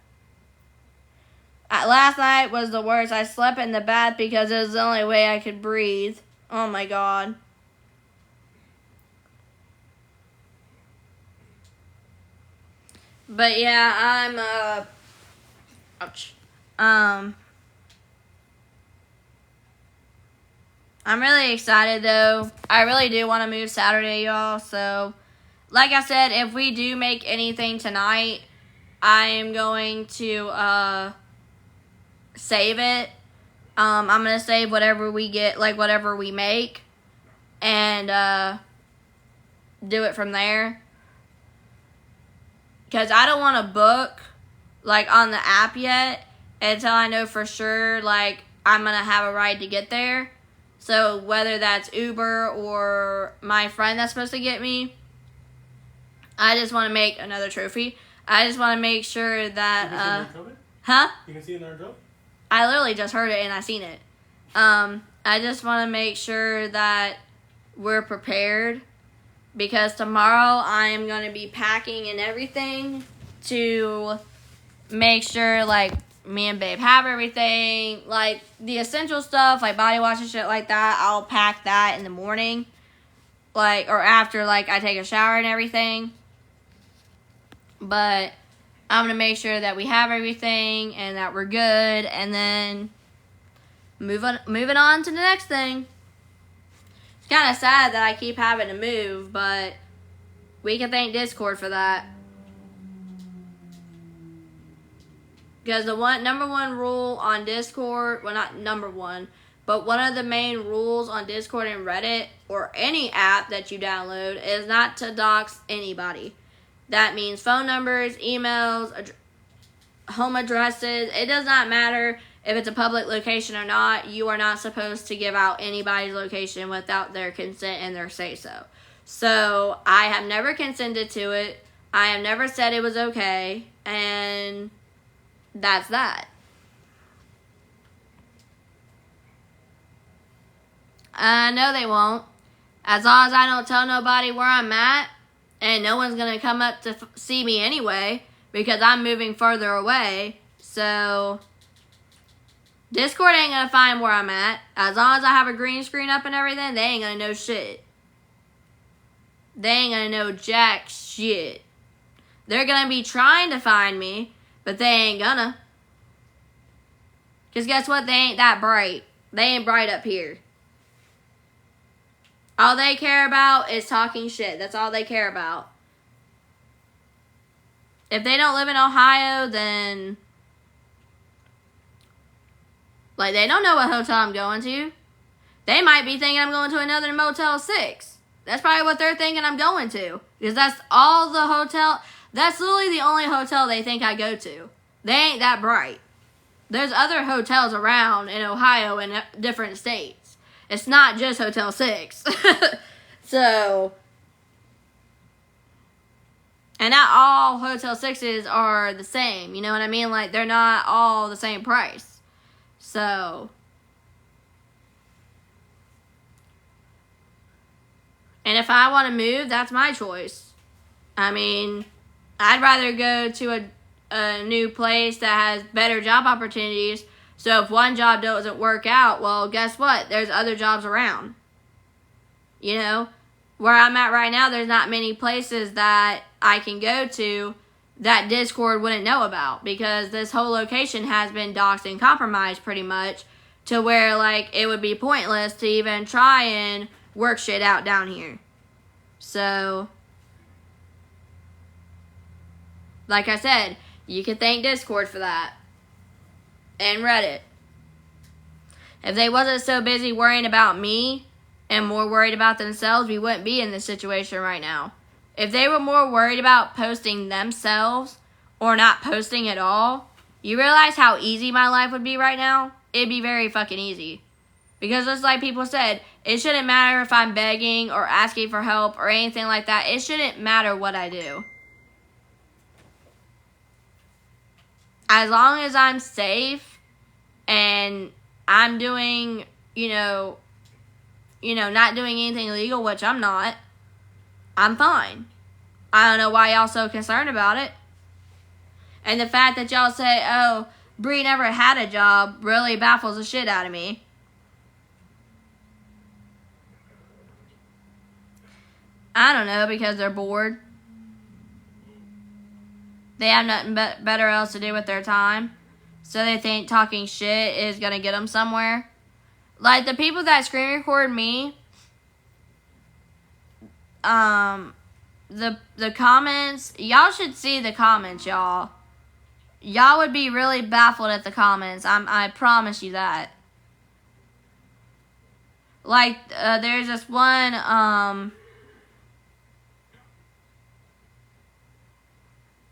Last night was the worst. I slept in the bath because it was the only way I could breathe. Oh my God. But yeah, ouch. I'm really excited though. I really do want to move Saturday, y'all. So, like I said, if we do make anything tonight, I am going to save it. I'm going to save whatever we get, like whatever we make, and do it from there. Because I don't want to book, like, on the app yet until I know for sure, like, I'm going to have a ride to get there. So, whether that's Uber or my friend that's supposed to get me, I just want to make another trophy. I just want to make sure that, huh? You can see it in our trophy? I literally just heard it and I seen it. I just want to make sure that we're prepared. Because tomorrow I am going to be packing and everything to make sure, like, me and Babe have everything. Like, the essential stuff, like body wash and shit like that, I'll pack that in the morning. Like, or after, like, I take a shower and everything. But I'm going to make sure that we have everything and that we're good. And then moving on to the next thing. It's kind of sad that I keep having to move, but we can thank Discord for that. Because the number one rule on Discord, well, not number one, But one of the main rules on Discord and Reddit, or any app that you download, is not to dox anybody. That means phone numbers, emails, home addresses. It does not matter if it's a public location or not. You are not supposed to give out anybody's location without their consent and their say-so. So, I have never consented to it. I have never said it was okay. And that's that. No, they won't. As long as I don't tell nobody where I'm at, and no one's going to come up to see me anyway, because I'm moving further away. So, Discord ain't going to find where I'm at. As long as I have a green screen up and everything, they ain't going to know shit. They ain't going to know jack shit. They're going to be trying to find me, but they ain't gonna. Because guess what? They ain't that bright. They ain't bright up here. All they care about is talking shit. That's all they care about. If they don't live in Ohio, then... like, they don't know what hotel I'm going to. They might be thinking I'm going to another Motel 6. That's probably what they're thinking I'm going to. Because that's all the hotel... that's literally the only hotel they think I go to. They ain't that bright. There's other hotels around in Ohio and different states. It's not just Hotel 6. So, and not all Hotel 6s are the same. You know what I mean? Like, they're not all the same price. So, and if I want to move, that's my choice. I mean, I'd rather go to a new place that has better job opportunities. So if one job doesn't work out, well, guess what? There's other jobs around. You know, where I'm at right now, there's not many places that I can go to that Discord wouldn't know about, because this whole location has been doxed and compromised pretty much to where, like, it would be pointless to even try and work shit out down here. So, like I said, you can thank Discord for that. And Reddit. If they wasn't so busy worrying about me and more worried about themselves, we wouldn't be in this situation right now. If they were more worried about posting themselves or not posting at all, you realize how easy my life would be right now? It'd be very fucking easy. Because just like people said, it shouldn't matter if I'm begging or asking for help or anything like that. It shouldn't matter what I do. As long as I'm safe and I'm doing, not doing anything illegal, which I'm not, I'm fine. I don't know why y'all so concerned about it. And the fact that y'all say, oh, Bri never had a job really baffles the shit out of me. I don't know, because they're bored. They have nothing better else to do with their time. So they think talking shit is going to get them somewhere. Like, the people that screen record me, the comments, y'all should see the comments, y'all. Y'all would be really baffled at the comments. I promise you that. Like, there's this one,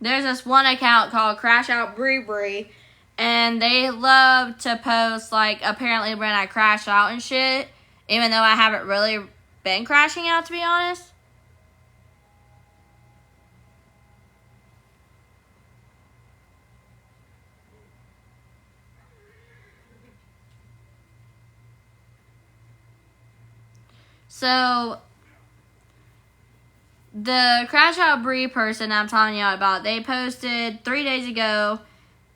there's this one account called Crash Out Bri, and they love to post, like, apparently when I crash out and shit, even though I haven't really been crashing out, to be honest. So, the Crash Out Bri person I'm telling y'all about, they posted 3 days ago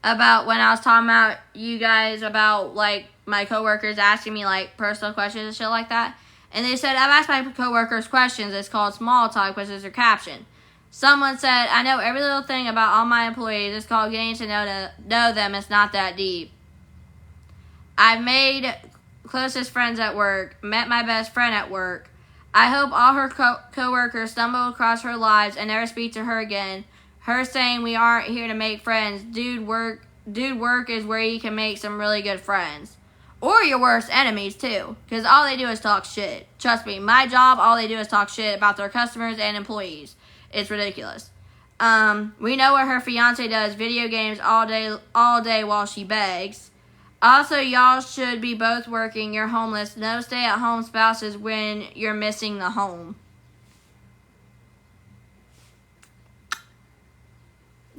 about when I was talking about you guys about, like, my coworkers asking me, like, personal questions and shit like that. And they said, I've asked my coworkers questions. It's called small talk, which is their caption. Someone said, I know every little thing about all my employees. It's called getting to know them. It's not that deep. I've made closest friends at work, met my best friend at work. I hope all her co-workers stumble across her lives and never speak to her again. Her saying we aren't here to make friends. Dude, work is where you can make some really good friends. or your worst enemies too, because all they do is talk shit. Trust me, my job, all they do is talk shit about their customers and employees. It's ridiculous. We know what her fiance does, video games all day while she begs. Also, y'all should be both working. You're homeless. No stay-at-home spouses when you're missing the home.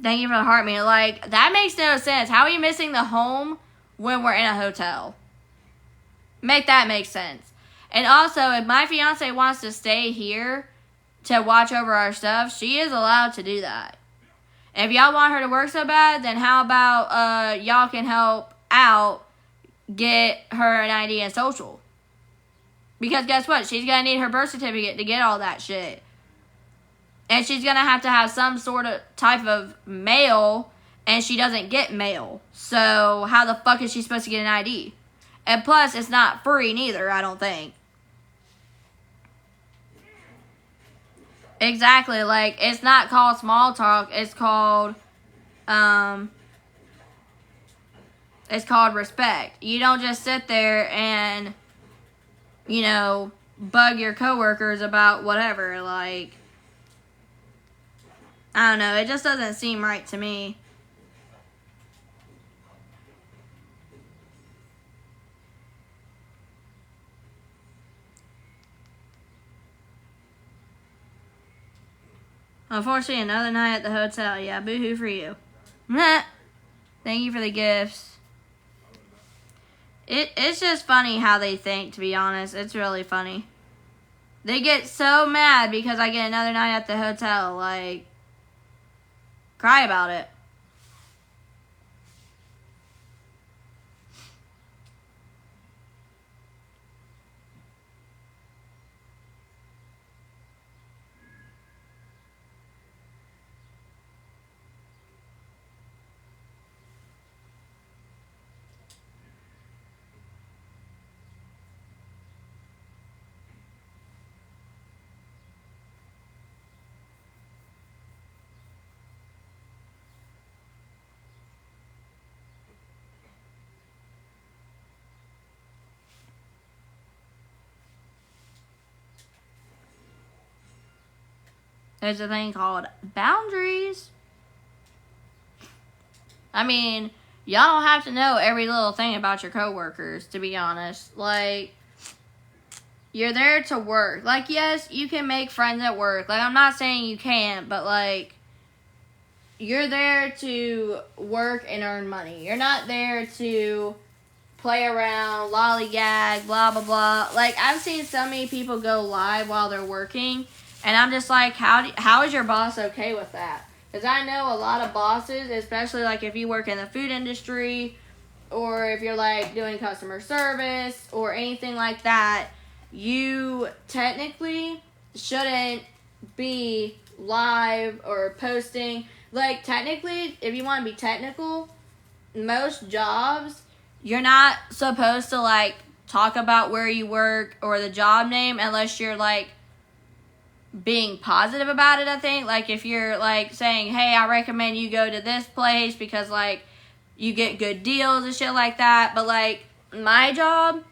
Thank you for the heart meter. Like, that makes no sense. How are you missing the home when we're in a hotel? Make that make sense. And also, if my fiance wants to stay here to watch over our stuff, she is allowed to do that. And if y'all want her to work so bad, then how about y'all can help out get her an ID and social? Because guess what? She's going to need her birth certificate to get all that shit. And she's going to have some sort of type of mail, and she doesn't get mail. So how the fuck is she supposed to get an ID? And plus, it's not free neither, I don't think. Exactly, like, it's not called small talk, it's called respect. You don't just sit there and, you know, bug your coworkers about whatever, like, I don't know, it just doesn't seem right to me. Unfortunately, another night at the hotel. Yeah, boo-hoo for you. Thank you for the gifts. It's just funny how they think, to be honest. It's really funny. They get so mad because I get another night at the hotel. Like, cry about it. There's a thing called boundaries. I mean, y'all don't have to know every little thing about your coworkers, to be honest. Like, you're there to work. Like, yes, you can make friends at work. Like, I'm not saying you can't, but, like, you're there to work and earn money. You're not there to play around, lollygag, blah, blah, blah. Like, I've seen so many people go live while they're working, and I'm just like, how is your boss okay with that? Because I know a lot of bosses, especially, like, if you work in the food industry, or if you're, like, doing customer service, or anything like that, you technically shouldn't be live or posting. Like, technically, if you want to be technical, most jobs, you're not supposed to, like, talk about where you work or the job name unless you're, like, being positive about it, I think. Like, if you're, like, saying, hey, I recommend you go to this place because, like, you get good deals and shit like that. But, like, my job,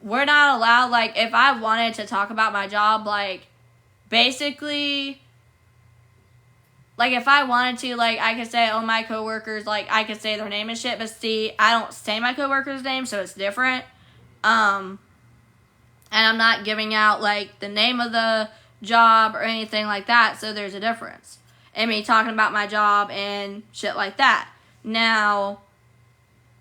we're not allowed, like, if I wanted to talk about my job, like, basically, like, if I wanted to, like, I could say, oh, my coworkers, like, I could say their name and shit, but see, I don't say my coworkers' name, so it's different. And I'm not giving out, like, the name of the job or anything like that, so there's a difference in me talking about my job and shit like that. Now,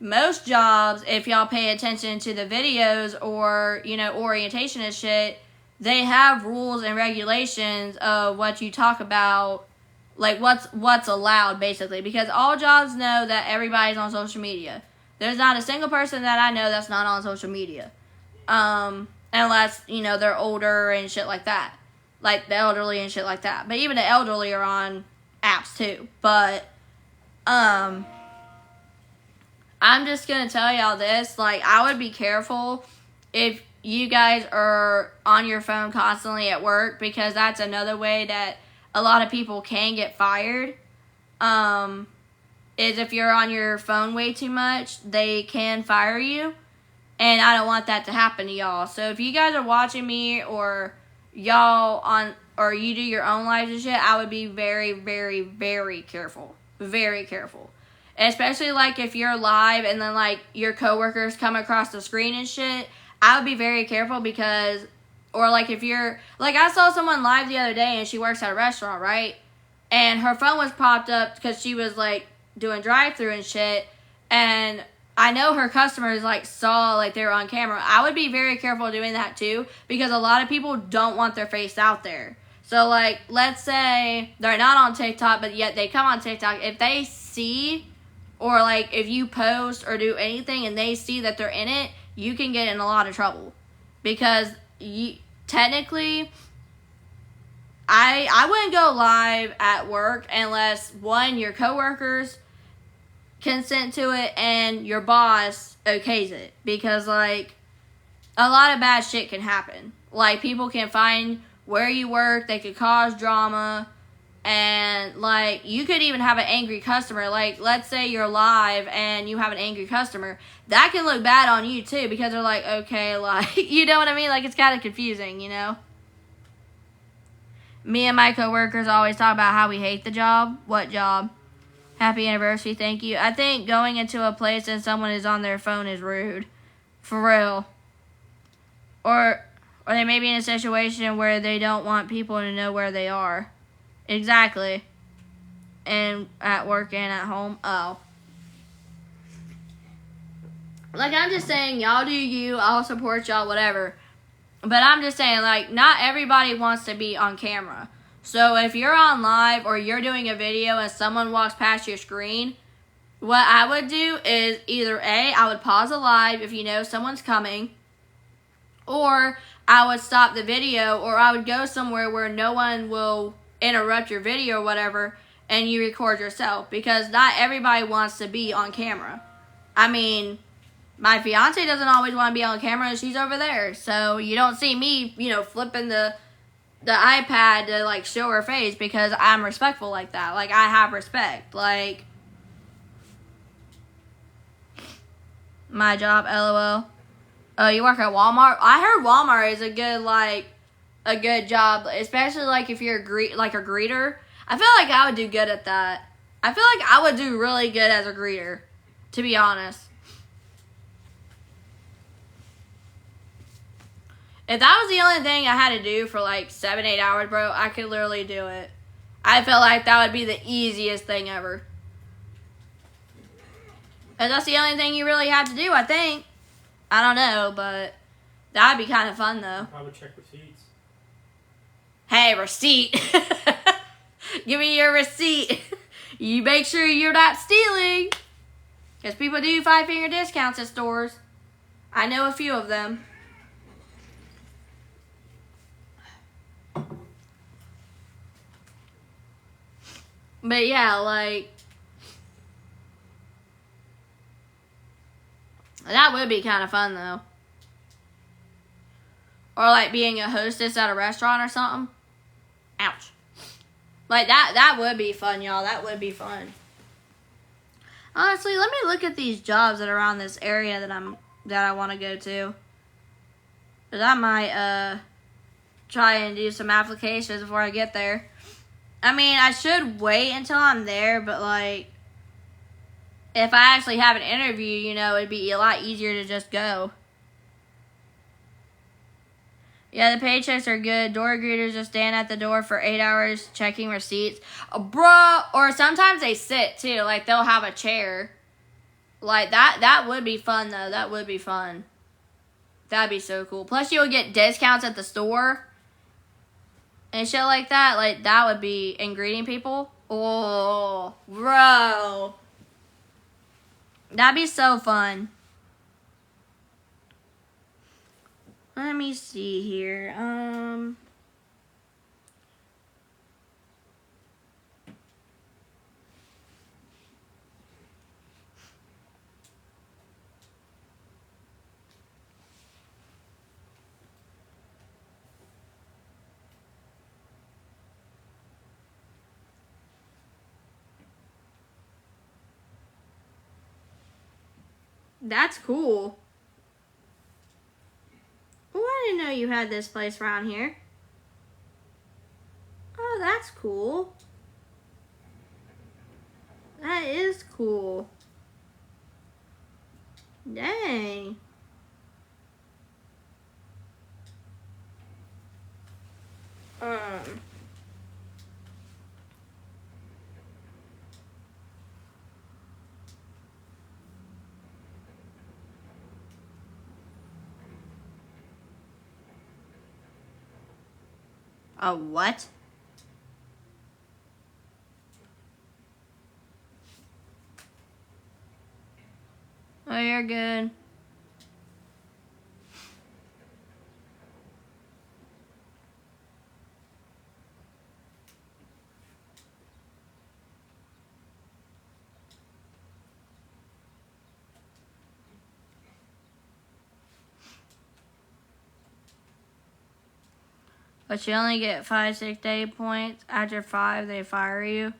most jobs, if y'all pay attention to the videos or, you know, orientation and shit, they have rules and regulations of what you talk about, like what's allowed, basically, because all jobs know that everybody's on social media. There's not a single person that I know that's not on social media, unless, you know, they're older and shit like that, like the elderly and shit like that. But even the elderly are on apps too. But I'm just gonna tell y'all this, like, I would be careful if you guys are on your phone constantly at work, because that's another way that a lot of people can get fired. Is if you're on your phone way too much, they can fire you. And I don't want that to happen to y'all. So if you guys are watching me or y'all or you do your own lives and shit, I would be very, very, very careful. Very careful. Especially like if you're live and then like your coworkers come across the screen and shit, I would be very careful because, or like if you're, like I saw someone live the other day and she works at a restaurant, right? And her phone was popped up because she was like doing drive-thru and shit. And I know her customers like saw like they were on camera. I would be very careful doing that too because a lot of people don't want their face out there. So like let's say they're not on TikTok but yet they come on TikTok. If they see or like if you post or do anything and they see that they're in it, you can get in a lot of trouble because technically I wouldn't go live at work unless one, your coworkers consent to it and your boss okays it, because like a lot of bad shit can happen. Like people can find where you work, they could cause drama, and like you could even have an angry customer. Like let's say you're live and you have an angry customer, that can look bad on you too because they're like, okay, like you know what I mean, like it's kind of confusing, you know. Me and my coworkers always talk about how we hate the job. What job? Happy anniversary, thank you. I think going into a place and someone is on their phone is rude. For real. Or they may be in a situation where they don't want people to know where they are. Exactly. And at work and at home. Oh. Like, I'm just saying, y'all do you. I'll support y'all, whatever. But I'm just saying, like, not everybody wants to be on camera. So if you're on live or you're doing a video and someone walks past your screen, what I would do is either A, I would pause the live if you know someone's coming, or I would stop the video, or I would go somewhere where no one will interrupt your video or whatever, and you record yourself, because not everybody wants to be on camera. I mean, my fiance doesn't always want to be on camera, and she's over there, so you don't see me, you know, flipping the iPad to, like, show her face, because I'm respectful like that. Like, I have respect. Like, my job, LOL. Oh, you work at Walmart? I heard Walmart is a good job, especially, like, if you're a greeter. I feel like I would do good at that. I feel like I would do really good as a greeter, to be honest. If that was the only thing I had to do for like 7-8 hours, bro, I could literally do it. I feel like that would be the easiest thing ever. And that's the only thing you really have to do, I think. I don't know, but that would be kind of fun, though. Probably check receipts. Hey, receipt. Give me your receipt. You make sure you're not stealing. Because people do 5-finger discounts at stores. I know a few of them. But yeah, like, that would be kind of fun, though. Or, like, being a hostess at a restaurant or something. Ouch. Like, that would be fun, y'all. That would be fun. Honestly, let me look at these jobs that are around this area that I want to go to. Because I might, try and do some applications before I get there. I mean, I should wait until I'm there, but, like, if I actually have an interview, you know, it'd be a lot easier to just go. Yeah, the paychecks are good. Door greeters just stand at the door for 8 hours checking receipts. Bruh, or sometimes they sit, too. Like, they'll have a chair. Like, that would be fun, though. That would be fun. That'd be so cool. Plus, you'll get discounts at the store. And shit like that, like, that would be, and greeting people. Oh, bro. That'd be so fun. Let me see here. That's cool. didn't know you had this place around here. Oh, that's cool. That is cool. Dang. A what? Oh, you're good. But you only get 5 sick day points. After 5, they fire you.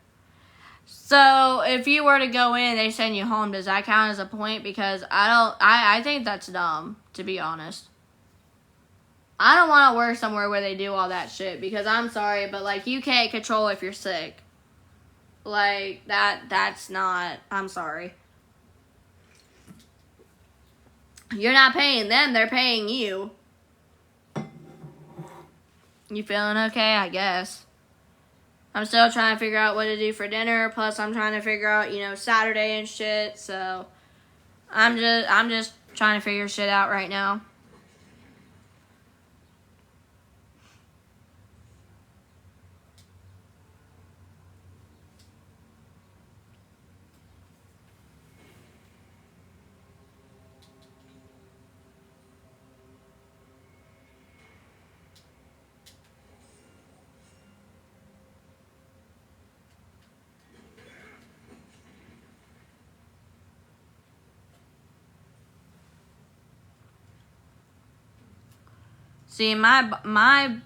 So if you were to go in, they send you home. Does that count as a point? Because I think that's dumb, to be honest. I don't want to work somewhere where they do all that shit. Because I'm sorry, but like you can't control if you're sick. Like that's not. I'm sorry. You're not paying them. They're paying you. You feeling okay? I guess. I'm still trying to figure out what to do for dinner. Plus, I'm trying to figure out, Saturday and shit. So, I'm just trying to figure shit out right now. See, my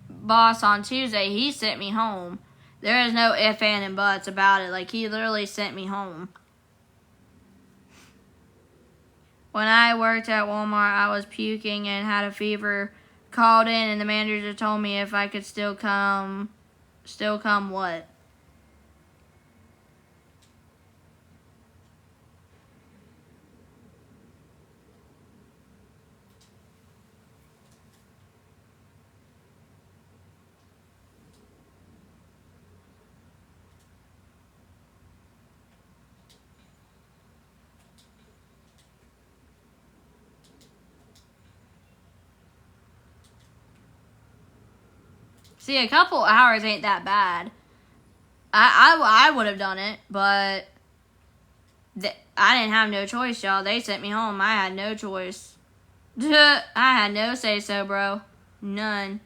boss on Tuesday, he sent me home. There is no ifs, ands, and buts about it. Like, he literally sent me home. When I worked at Walmart, I was puking and had a fever. Called in, and the manager told me if I could still come. Still come what? See, a couple hours ain't that bad. I would have done it, but I didn't have no choice, y'all. They sent me home. I had no choice. I had no say-so, bro. None.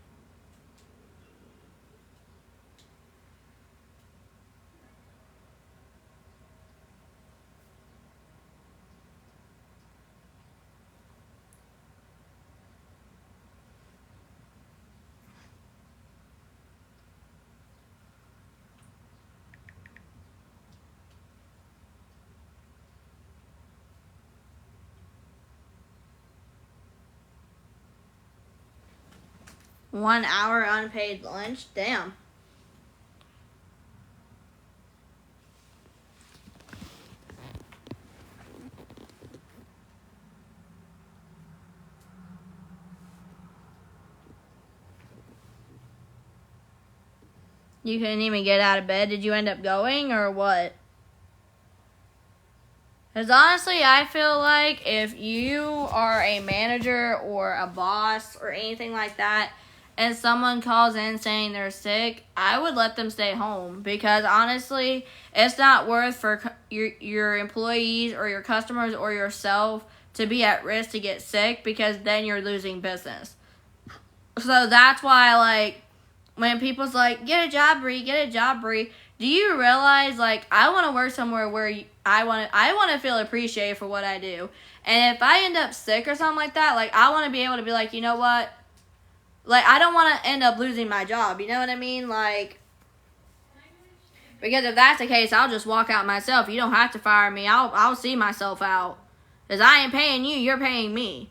One hour unpaid lunch? Damn. You couldn't even get out of bed. Did you end up going or what? Because honestly, I feel like if you are a manager or a boss or anything like that, and someone calls in saying they're sick, I would let them stay home. Because honestly, it's not worth for your employees or your customers or yourself to be at risk to get sick, because then you're losing business. So that's why, like, when people's like, get a job, Bri, get a job, Bri, do you realize, like, I want to work somewhere where I want to feel appreciated for what I do. And if I end up sick or something like that, like, I want to be able to be like, you know what? Like, I don't want to end up losing my job. You know what I mean? Like, because if that's the case, I'll just walk out myself. You don't have to fire me. I'll see myself out. Because I ain't paying you. You're paying me.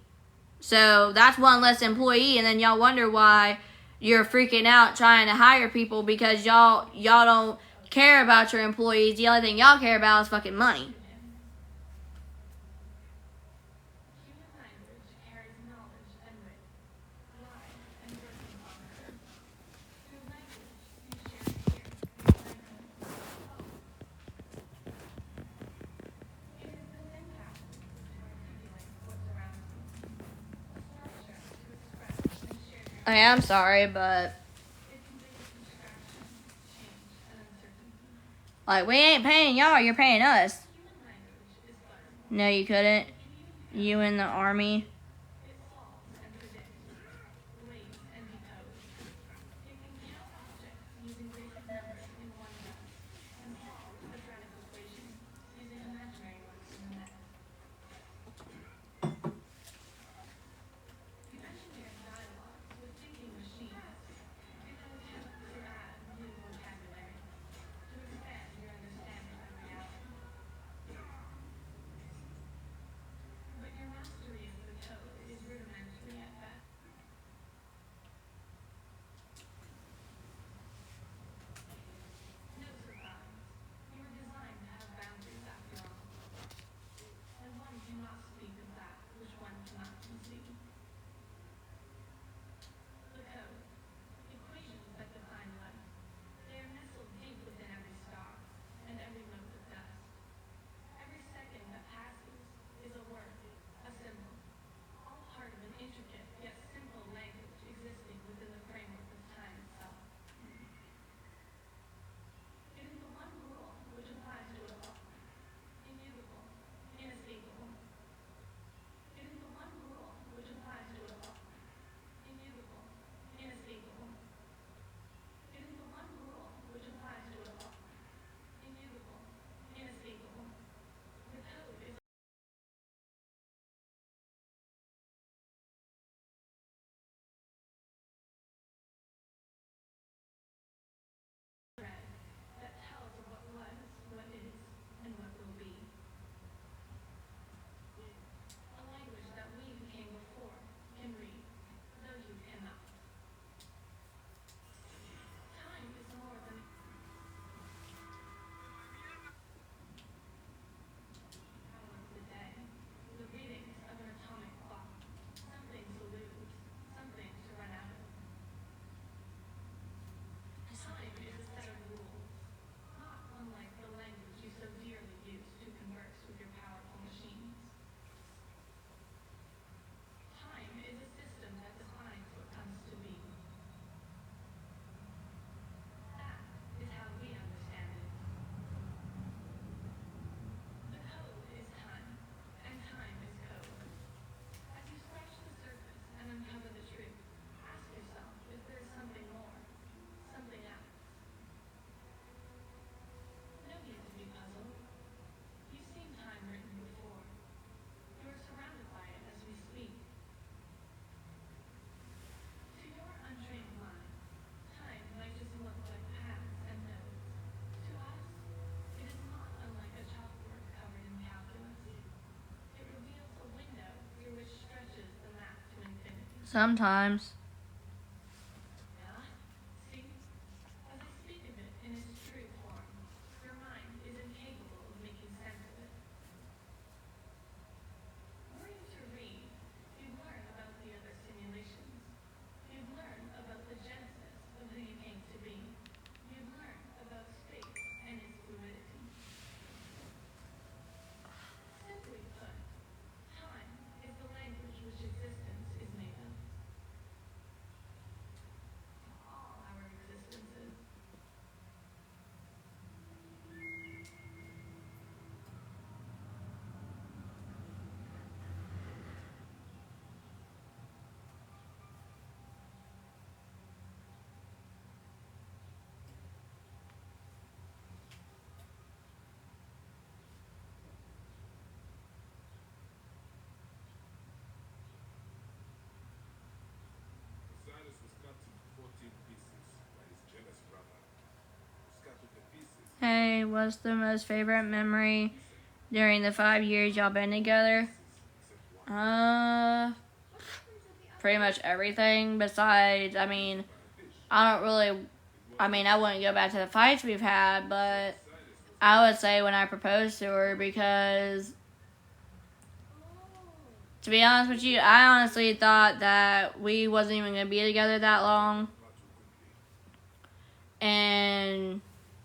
So that's one less employee, and then y'all wonder why you're freaking out trying to hire people because y'all don't care about your employees. The only thing y'all care about is fucking money. I am sorry, but like, we ain't paying y'all, you're paying us. No, you couldn't. You in the army. Sometimes. Hey, what's the most favorite memory during the 5 years y'all been together? pretty much everything besides, I wouldn't go back to the fights we've had, but I would say when I proposed to her, because to be honest with you, I honestly thought that we wasn't even going to be together that long. And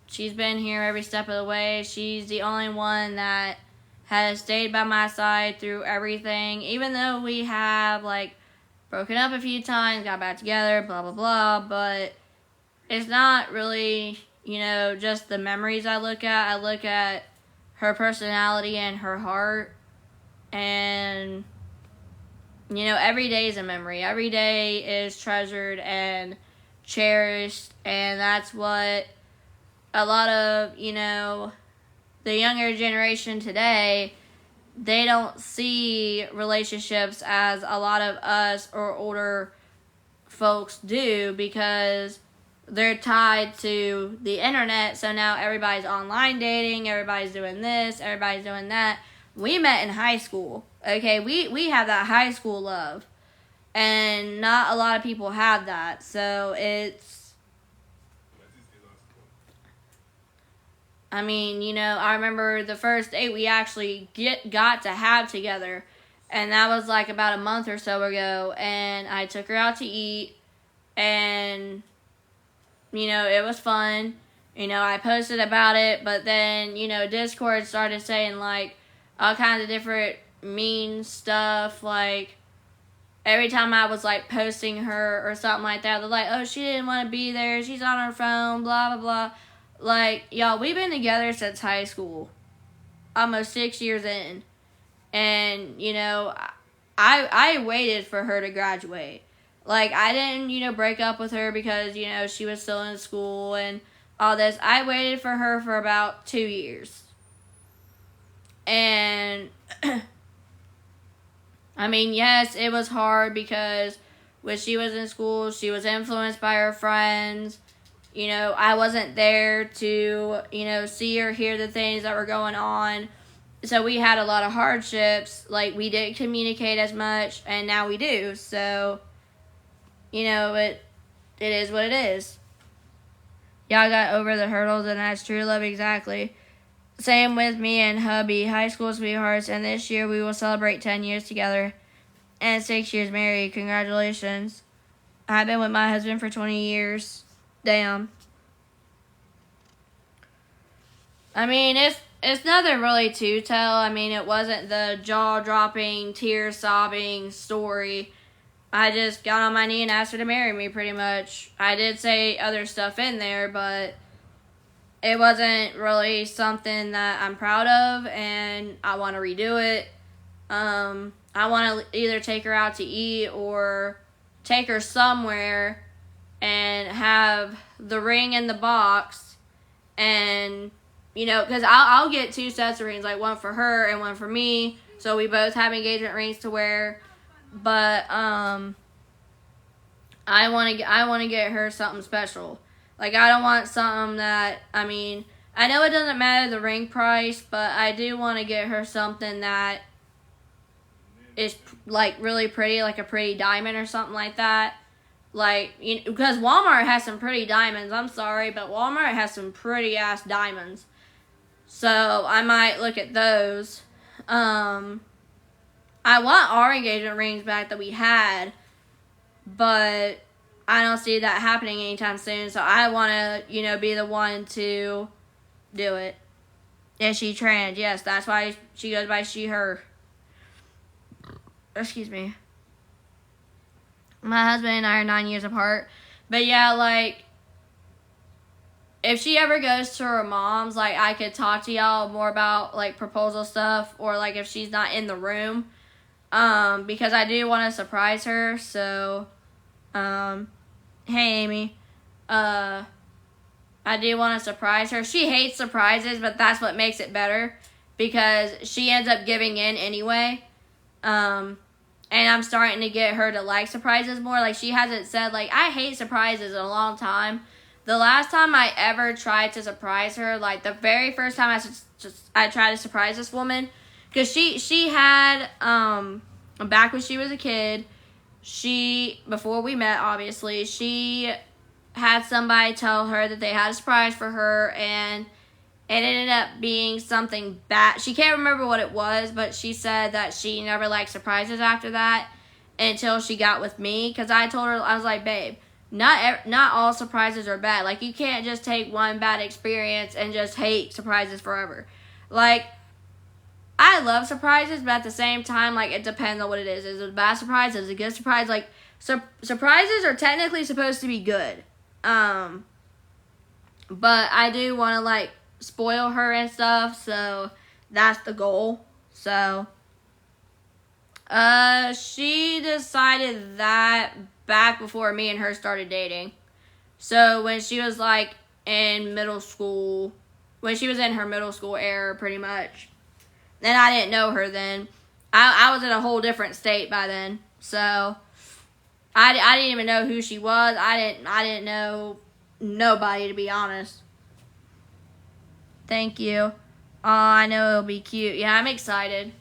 she's been here every step of the way. She's the only one that has stayed by my side through everything. Even though we have, like, broken up a few times, got back together, blah, blah, blah. But it's not really, just the memories I look at. I look at her personality and her heart. And every day is a memory. Every day is treasured and cherished, and that's what a lot of, the younger generation today, they don't see relationships as a lot of us or older folks do, because they're tied to the internet. So now everybody's online dating, everybody's doing this, everybody's doing that. We met in high school. Okay, we have that high school love, and not a lot of people have that. So I remember the first date we actually got to have together, and that was like about a month or so ago, and I took her out to eat, and it was fun. I posted about it, but then Discord started saying like all kinds of different mean stuff, like every time I was like posting her or something like that, they're like, oh, she didn't want to be there, she's on her phone, blah blah blah. Like, y'all, we've been together since high school, almost 6 years in, and I waited for her to graduate. Like, I didn't break up with her because she was still in school and all this. I waited for her for about 2 years. And yes, it was hard because when she was in school, she was influenced by her friends. I wasn't there to, see or hear the things that were going on. So we had a lot of hardships. Like, we didn't communicate as much, and now we do. So, it is what it is. Y'all got over the hurdles, and that's true love, exactly. Same with me and hubby, high school sweethearts, and this year we will celebrate 10 years together and 6 years married. Congratulations. I've been with my husband for 20 years. Damn. It's nothing really to tell. It wasn't the jaw-dropping, tear-sobbing story. I just got on my knee and asked her to marry me, pretty much. I did say other stuff in there, but it wasn't really something that I'm proud of, and I want to redo it. I want to either take her out to eat or take her somewhere and have the ring in the box, and because I'll get 2 sets of rings, like one for her and one for me, so we both have engagement rings to wear. But I want to get her something special. Like, I don't want something that, I know it doesn't matter the ring price, but I do want to get her something that is like really pretty, like a pretty diamond or something like that. Like, because Walmart has some pretty diamonds. I'm sorry, but Walmart has some pretty ass diamonds. So I might look at those. I want our engagement rings back that we had, but I don't see that happening anytime soon. So I want to, be the one to do it. Is she trans? Yes, that's why she goes by she, her. Excuse me. My husband and I are 9 years apart. But yeah, like, if she ever goes to her mom's, like, I could talk to y'all more about, like, proposal stuff, or, like, if she's not in the room, because I do want to surprise her. So, hey, Amy, I do want to surprise her. She hates surprises, but that's what makes it better, because she ends up giving in anyway. And I'm starting to get her to like surprises more. Like, she hasn't said, like, I hate surprises in a long time. The last time I ever tried to surprise her, like, the very first time I tried to surprise this woman, because she had, back when she was a kid, before we met, obviously, she had somebody tell her that they had a surprise for her, and it ended up being something bad. She can't remember what it was, but she said that she never liked surprises after that until she got with me. Because I told her, I was like, babe, not all surprises are bad. Like, you can't just take one bad experience and just hate surprises forever. Like, I love surprises, but at the same time, like, it depends on what it is. Is it a bad surprise? Is it a good surprise? Like, surprises are technically supposed to be good. But I do want to, like, spoil her and stuff, so that's the goal. So, she decided that back before me and her started dating. So, when she was, like, in middle school, when she was in her middle school era, pretty much. And I didn't know her then. I was in a whole different state by then. So, I didn't even know who she was. I didn't know nobody, to be honest. Thank you. Oh, I know it'll be cute. Yeah, I'm excited.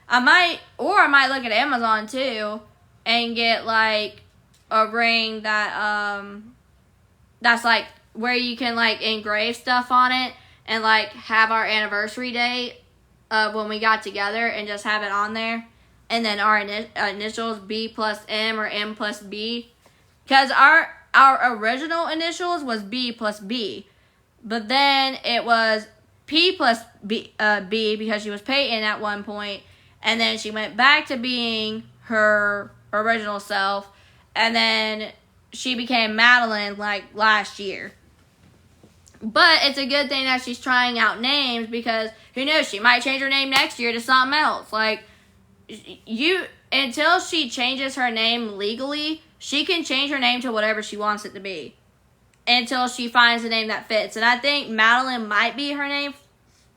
I might look at Amazon too and get like a ring that that's like where you can like engrave stuff on it and like have our anniversary date of when we got together and just have it on there, and then our initials B plus M or M plus B, because our original initials was B plus B, but then it was P plus B because she was Peyton at one point, and then she went back to being her original self, and then she became Madeline like last year. But it's a good thing that she's trying out names, because who knows, she might change her name next year to something else. Like, until she changes her name legally, she can change her name to whatever she wants it to be until she finds a name that fits. And I think Madeline might be her name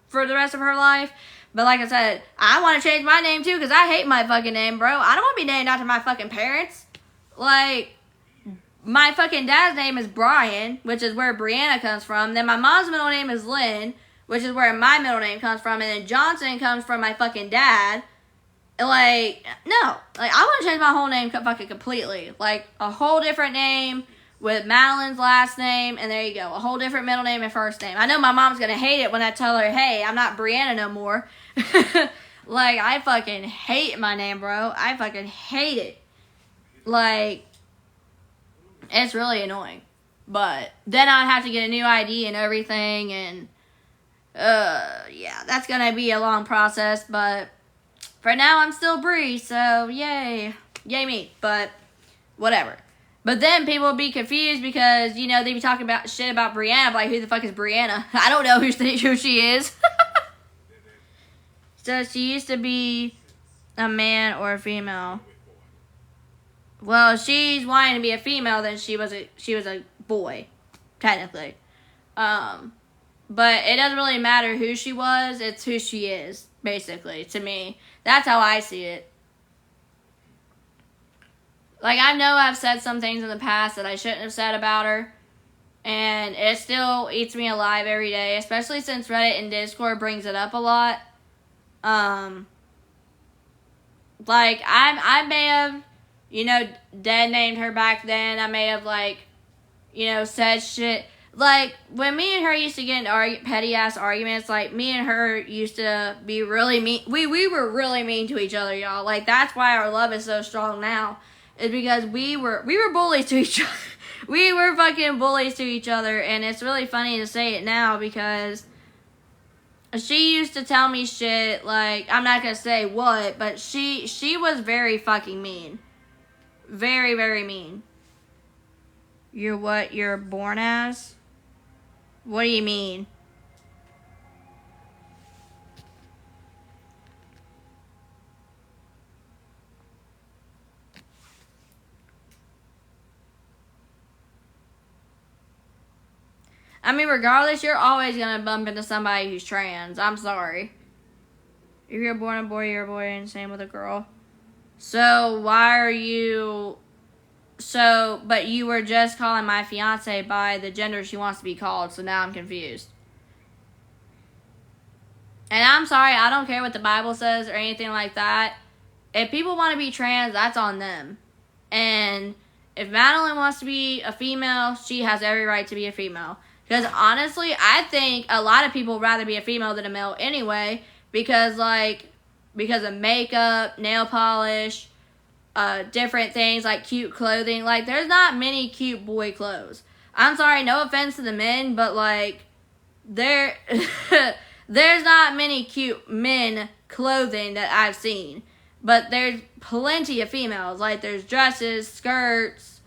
for the rest of her life. But like I said, I want to change my name too, because I hate my fucking name, bro. I don't want to be named after my fucking parents. Like, my fucking dad's name is Brian, which is where Brianna comes from. Then my mom's middle name is Lynn, which is where my middle name comes from. And then Johnson comes from my fucking dad. Like, no. Like, I want to change my whole name fucking completely. Like, a whole different name with Madeline's last name, and there you go. A whole different middle name and first name. I know my mom's going to hate it when I tell her, hey, I'm not Brianna no more. Like, I fucking hate my name, bro. I fucking hate it. Like, it's really annoying. But then I'd have to get a new ID and everything, and, yeah, that's going to be a long process, but for now, I'm still Bri, so yay. Yay me, but whatever. But then people will be confused because, you know, they be talking about shit about Brianna, like, who the fuck is Brianna? I don't know who she is. So she used to be a man or a female. Well, if she's wanting to be a female, then she was a boy, technically. But it doesn't really matter who she was, it's who she is, basically, to me. That's how I see it. Like, I know I've said some things in the past that I shouldn't have said about her, and it still eats me alive every day, especially since Reddit and Discord brings it up a lot. Like, I may have, you know, dead named her back then. I may have, like, you know, said shit. Like, when me and her used to get in petty-ass arguments, like, me and her used to be really mean. We were really mean to each other, y'all. Like, that's why our love is so strong now. Is because we were bullies to each other. We were fucking bullies to each other, and it's really funny to say it now because she used to tell me shit, like, I'm not gonna say what, but she was very fucking mean. Very, very mean. You're what you're born as? What do you mean? I mean, regardless, you're always going to bump into somebody who's trans. I'm sorry. If you're born a boy, you're a boy, and same with a girl. So, why are you... So, but you were just calling my fiance by the gender she wants to be called, so now I'm confused. And I'm sorry, I don't care what the Bible says or anything like that. If people want to be trans, that's on them. And if Madeline wants to be a female, she has every right to be a female. Because honestly, I think a lot of people would rather be a female than a male anyway. Because of makeup, nail polish, different things like cute clothing. Like, there's not many cute boy clothes. I'm sorry, no offense to the men, but like, there's not many cute men clothing that I've seen. But there's plenty of females. Like, there's dresses, skirts,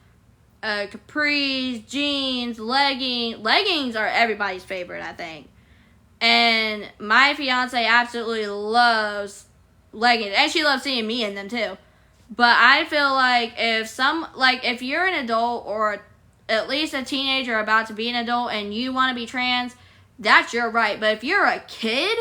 capris, jeans, leggings. Leggings are everybody's favorite, I think. And my fiance absolutely loves leggings. And she loves seeing me in them, too. But I feel like if you're an adult or at least a teenager about to be an adult and you want to be trans, that's your right. But if you're a kid,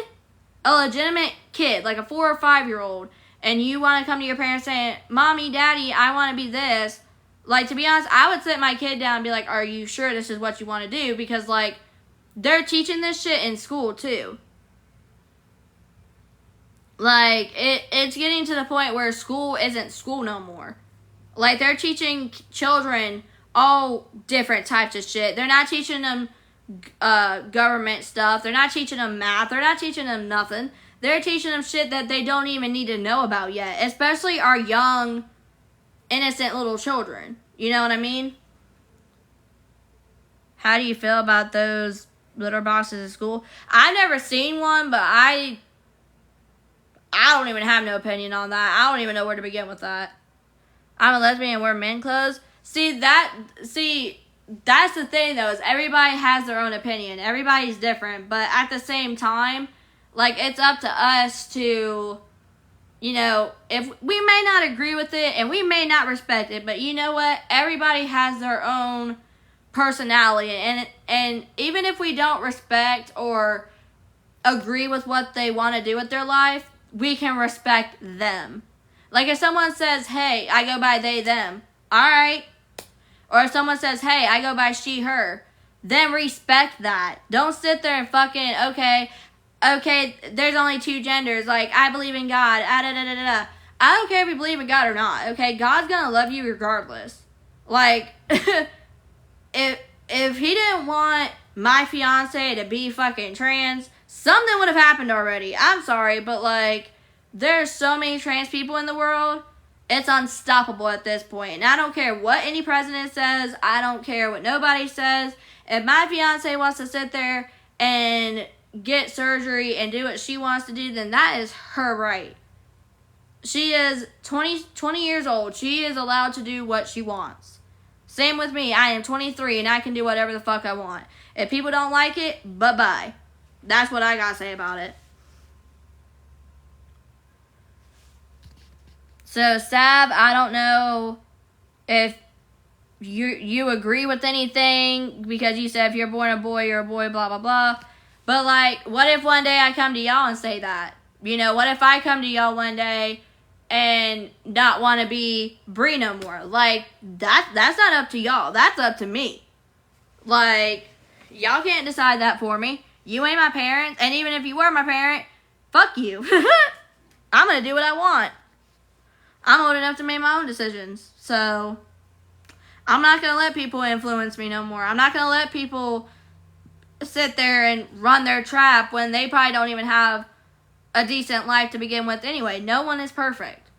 a legitimate kid, like a 4 or 5 year old, and you want to come to your parents saying, Mommy, Daddy, I want to be this. Like, to be honest, I would sit my kid down and be like, are you sure this is what you want to do? Because, like, they're teaching this shit in school, too. Like, it's getting to the point where school isn't school no more. Like, they're teaching children all different types of shit. They're not teaching them government stuff. They're not teaching them math. They're not teaching them nothing. They're teaching them shit that they don't even need to know about yet. Especially our young, innocent little children. You know what I mean? How do you feel about those litter boxes at school? I've never seen one, but I don't even have no opinion on that. I don't even know where to begin with that. I'm a lesbian and wear men clothes. See, that's the thing, though, is everybody has their own opinion. Everybody's different. But at the same time, like, it's up to us to, you know, if we may not agree with it and we may not respect it, but you know what? Everybody has their own personality. And even if we don't respect or agree with what they want to do with their life, we can respect them. Like, if someone says, hey, I go by they, them, alright. Or if someone says, hey, I go by she, her, then respect that. Don't sit there and fucking, okay, there's only 2 genders. Like, I believe in God. I don't care if you believe in God or not, okay? God's gonna love you regardless. Like, if he didn't want my fiance to be fucking trans, something would have happened already. I'm sorry, but, like, there's so many trans people in the world. It's unstoppable at this point. And I don't care what any president says. I don't care what nobody says. If my fiance wants to sit there and get surgery and do what she wants to do, then that is her right. She is 20 years old. She is allowed to do what she wants. Same with me. I am 23 and I can do whatever the fuck I want. If people don't like it, bye-bye. That's what I gotta say about it. So, Sav, I don't know if you agree with anything, because you said if you're born a boy, you're a boy, blah, blah, blah. But, like, what if one day I come to y'all and say that? You know, what if I come to y'all one day and not want to be Bri no more? Like, that's not up to y'all. That's up to me. Like, y'all can't decide that for me. You ain't my parents, and even if you were my parent, fuck you. I'm going to do what I want. I'm old enough to make my own decisions. So, I'm not going to let people influence me no more. I'm not going to let people sit there and run their trap when they probably don't even have a decent life to begin with anyway. No one is perfect.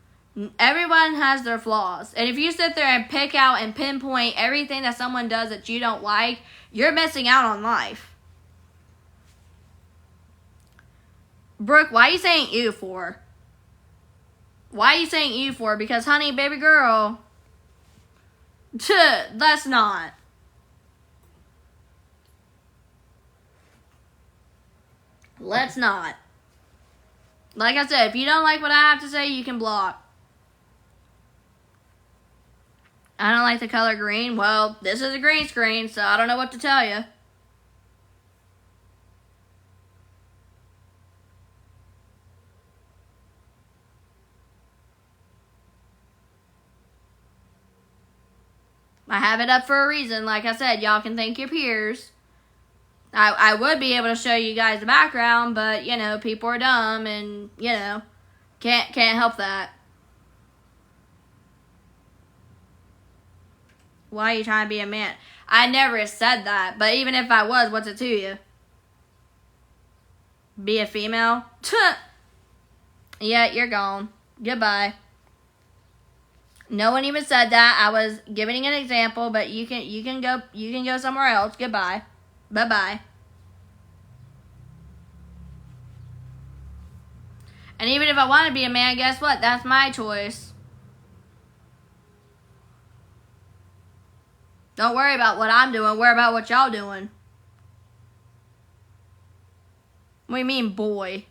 Everyone has their flaws. And if you sit there and pick out and pinpoint everything that someone does that you don't like, you're missing out on life. Brooke, why are you saying ew for? Why are you saying ew for? Because, honey, baby girl, that's not. Let's not. Like I said, if you don't like what I have to say, you can block. I don't like the color green. Well, this is a green screen, so I don't know what to tell you. I have it up for a reason. Like I said, y'all can thank your peers. I would be able to show you guys the background, but, you know, people are dumb and, you know, can't help that. Why are you trying to be a man? I never said that, but even if I was, what's it to you? Be a female? Yeah, you're gone. Goodbye. No one even said that. I was giving an example, but you can go somewhere else. Goodbye. Bye-bye. And even if I want to be a man, guess what? That's my choice. Don't worry about what I'm doing. Worry about what y'all doing. What do you mean, boy?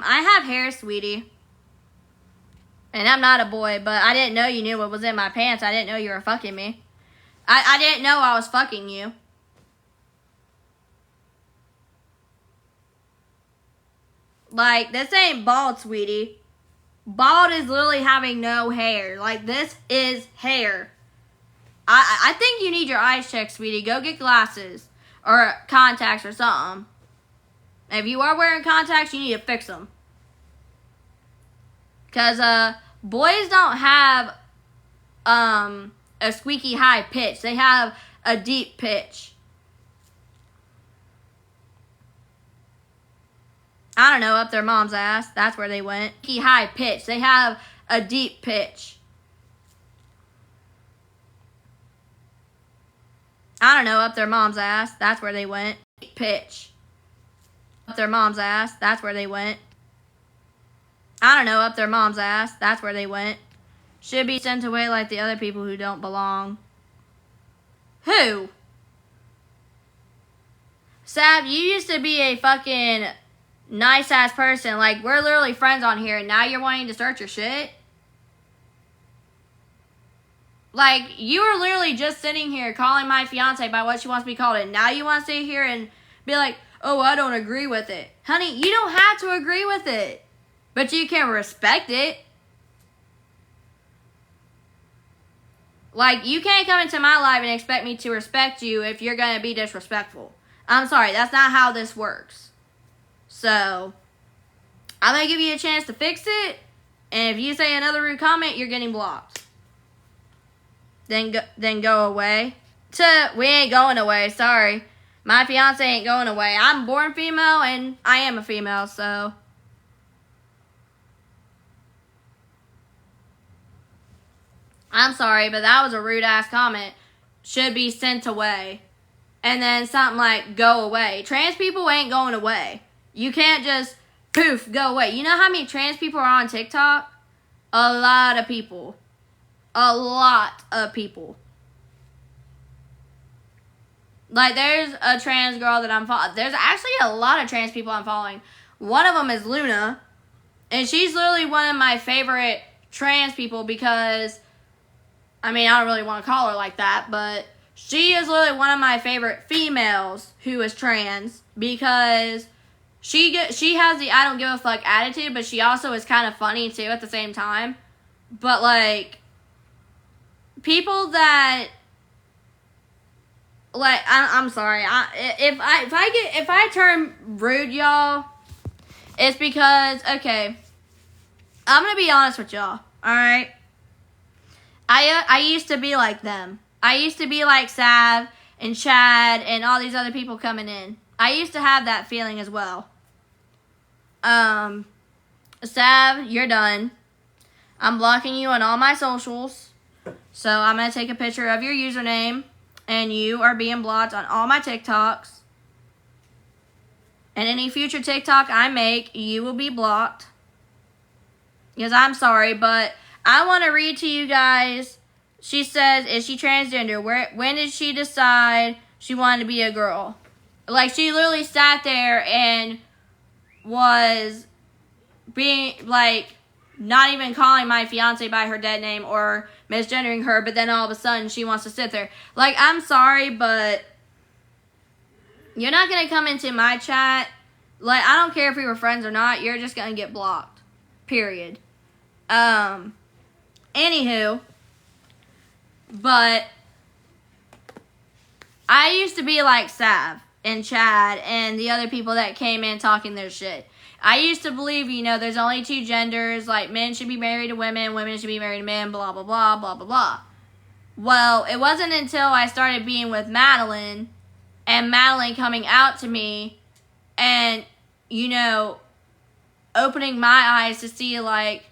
I have hair, sweetie. And I'm not a boy, but I didn't know you knew what was in my pants. I didn't know you were fucking me. I didn't know I was fucking you. Like, this ain't bald, sweetie. Bald is literally having no hair. Like, this is hair. I think you need your eyes checked, sweetie. Go get glasses. Or contacts or something. If you are wearing contacts, you need to fix them. Because, boys don't have, a squeaky high pitch. They have a deep pitch. I don't know, up their mom's ass. That's where they went. Squeaky high pitch. They have a deep pitch. I don't know, up their mom's ass. That's where they went. Deep pitch. Up their mom's ass. That's where they went. I don't know, up their mom's ass. That's where they went. Should be sent away like the other people who don't belong. Who? Sav, you used to be a fucking nice-ass person. Like, we're literally friends on here, and now you're wanting to start your shit? Like, you were literally just sitting here calling my fiance by what she wants to be called, and now you want to sit here and be like, oh, I don't agree with it. Honey, you don't have to agree with it. But you can respect it. Like, you can't come into my life and expect me to respect you if you're going to be disrespectful. I'm sorry, that's not how this works. So, I'm going to give you a chance to fix it. And if you say another rude comment, you're getting blocked. Then go away. We ain't going away, sorry. My fiance ain't going away. I'm born female and I am a female, so. I'm sorry, but that was a rude ass comment. Should be sent away. And then something like, go away. Trans people ain't going away. You can't just, poof, go away. You know how many trans people are on TikTok? A lot of people. A lot of people. Like, there's a trans girl that I'm following. There's actually a lot of trans people I'm following. One of them is Luna. And she's literally one of my favorite trans people because, I mean, I don't really want to call her like that, but she is literally one of my favorite females who is trans because she has the I don't give a fuck attitude, but she also is kind of funny too at the same time. But, like, people that, like, I'm sorry. If I turn rude, y'all, it's because, okay, I'm gonna be honest with y'all. All right. I used to be like them. I used to be like Sav and Chad and all these other people coming in. I used to have that feeling as well. Sav, you're done. I'm blocking you on all my socials. So I'm going to take a picture of your username. And you are being blocked on all my TikToks. And any future TikTok I make, you will be blocked. Because I'm sorry, but I want to read to you guys. She says, is she transgender? When did she decide she wanted to be a girl? Like, she literally sat there and was being, like, not even calling my fiance by her dead name or misgendering her, but then all of a sudden she wants to sit there. Like, I'm sorry, but you're not going to come into my chat. Like, I don't care if we were friends or not. You're just going to get blocked. Period. Anywho. But I used to be like Sav and Chad and the other people that came in talking their shit. I used to believe, you know, there's only two genders. Like, men should be married to women. Women should be married to men. Blah, blah, blah, blah, blah, blah. Well, it wasn't until I started being with Madeline and Madeline coming out to me and, you know, opening my eyes to see, like,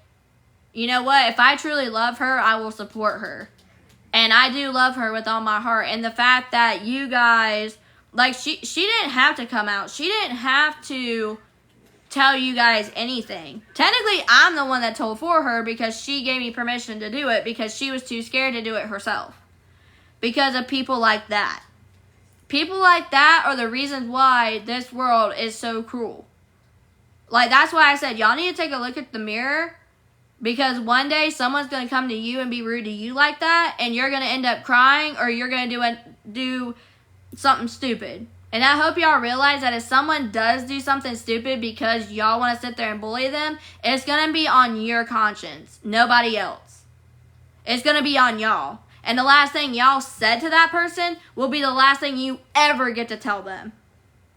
you know what? If I truly love her, I will support her. And I do love her with all my heart. And the fact that you guys, like, she didn't have to come out. She didn't have to tell you guys anything. Technically, I'm the one that told for her because she gave me permission to do it because she was too scared to do it herself. Because of people like that. People like that are the reasons why this world is so cruel. Like, that's why I said, y'all need to take a look at the mirror. Because one day, someone's going to come to you and be rude to you like that. And you're going to end up crying or you're going to do something stupid. And I hope y'all realize that if someone does do something stupid because y'all want to sit there and bully them, it's going to be on your conscience. Nobody else. It's going to be on y'all. And the last thing y'all said to that person will be the last thing you ever get to tell them.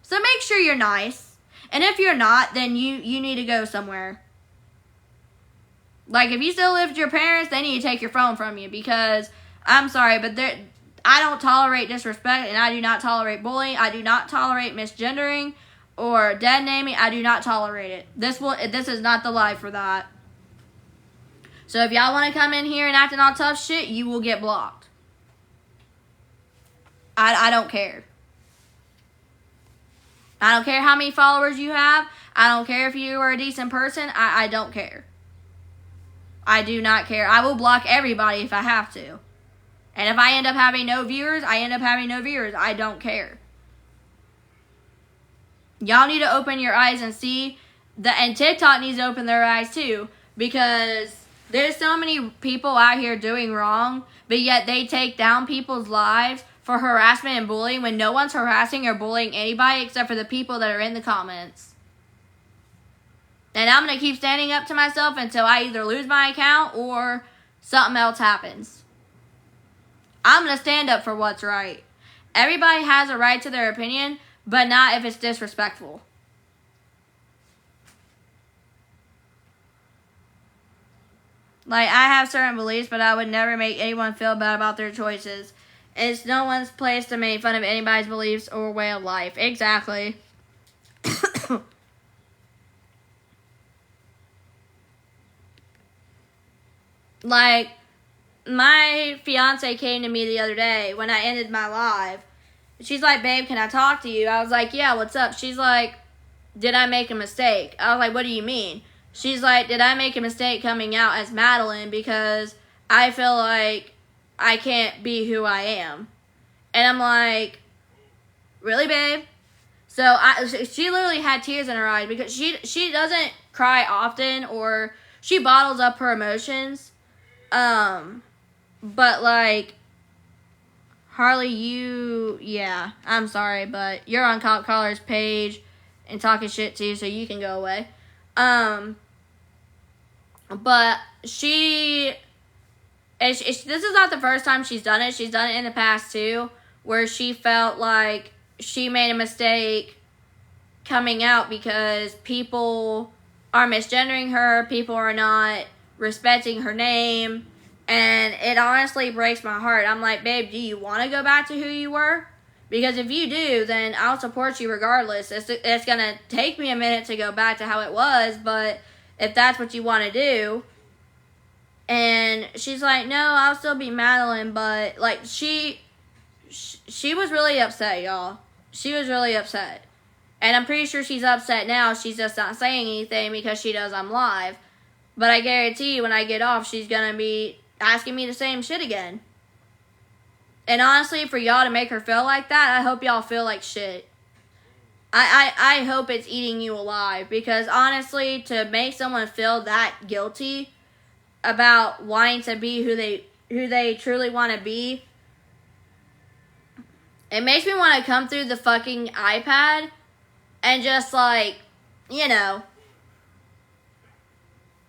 So make sure you're nice. And if you're not, then you need to go somewhere. Like, if you still live with your parents, they need to take your phone from you. Because, I'm sorry, but I don't tolerate disrespect. And I do not tolerate bullying. I do not tolerate misgendering or dead naming. I do not tolerate it. This is not the life for that. So if y'all want to come in here and acting all tough shit, you will get blocked. I don't care. I don't care how many followers you have. I don't care if you are a decent person. I don't care. I do not care. I will block everybody if I have to. And if I end up having no viewers, I end up having no viewers. I don't care. Y'all need to open your eyes and see. And TikTok needs to open their eyes too. Because there's so many people out here doing wrong, but yet they take down people's lives for harassment and bullying when no one's harassing or bullying anybody except for the people that are in the comments. And I'm going to keep standing up to myself until I either lose my account or something else happens. I'm going to stand up for what's right. Everybody has a right to their opinion, but not if it's disrespectful. Like, I have certain beliefs, but I would never make anyone feel bad about their choices. It's no one's place to make fun of anybody's beliefs or way of life. Exactly. Like, my fiance came to me the other day when I ended my live. She's like, babe, can I talk to you? I was like, yeah, what's up? She's like, did I make a mistake? I was like, what do you mean? She's like, did I make a mistake coming out as Madeline because I feel like I can't be who I am? And I'm like, really, babe? So she literally had tears in her eyes because she doesn't cry often or she bottles up her emotions. But like, Harley, yeah, I'm sorry, but you're on Cop Caller's page and talking shit to you, so you can go away. But this is not the first time she's done it. She's done it in the past too, where she felt like she made a mistake coming out because people are misgendering her, people are not respecting her name, and it honestly breaks my heart. I'm like, babe, do you want to go back to who you were? Because if you do, then I'll support you regardless. It's going to take me a minute to go back to how it was, but if that's what you want to do. And she's like, no, I'll still be Madeline, but like she was really upset, y'all. She was really upset. And I'm pretty sure she's upset now. She's just not saying anything because she knows I'm live. But I guarantee you when I get off, she's going to be asking me the same shit again. And honestly, for y'all to make her feel like that, I hope y'all feel like shit. I hope it's eating you alive. Because honestly, to make someone feel that guilty about wanting to be who they truly want to be, it makes me want to come through the fucking iPad and just like, you know,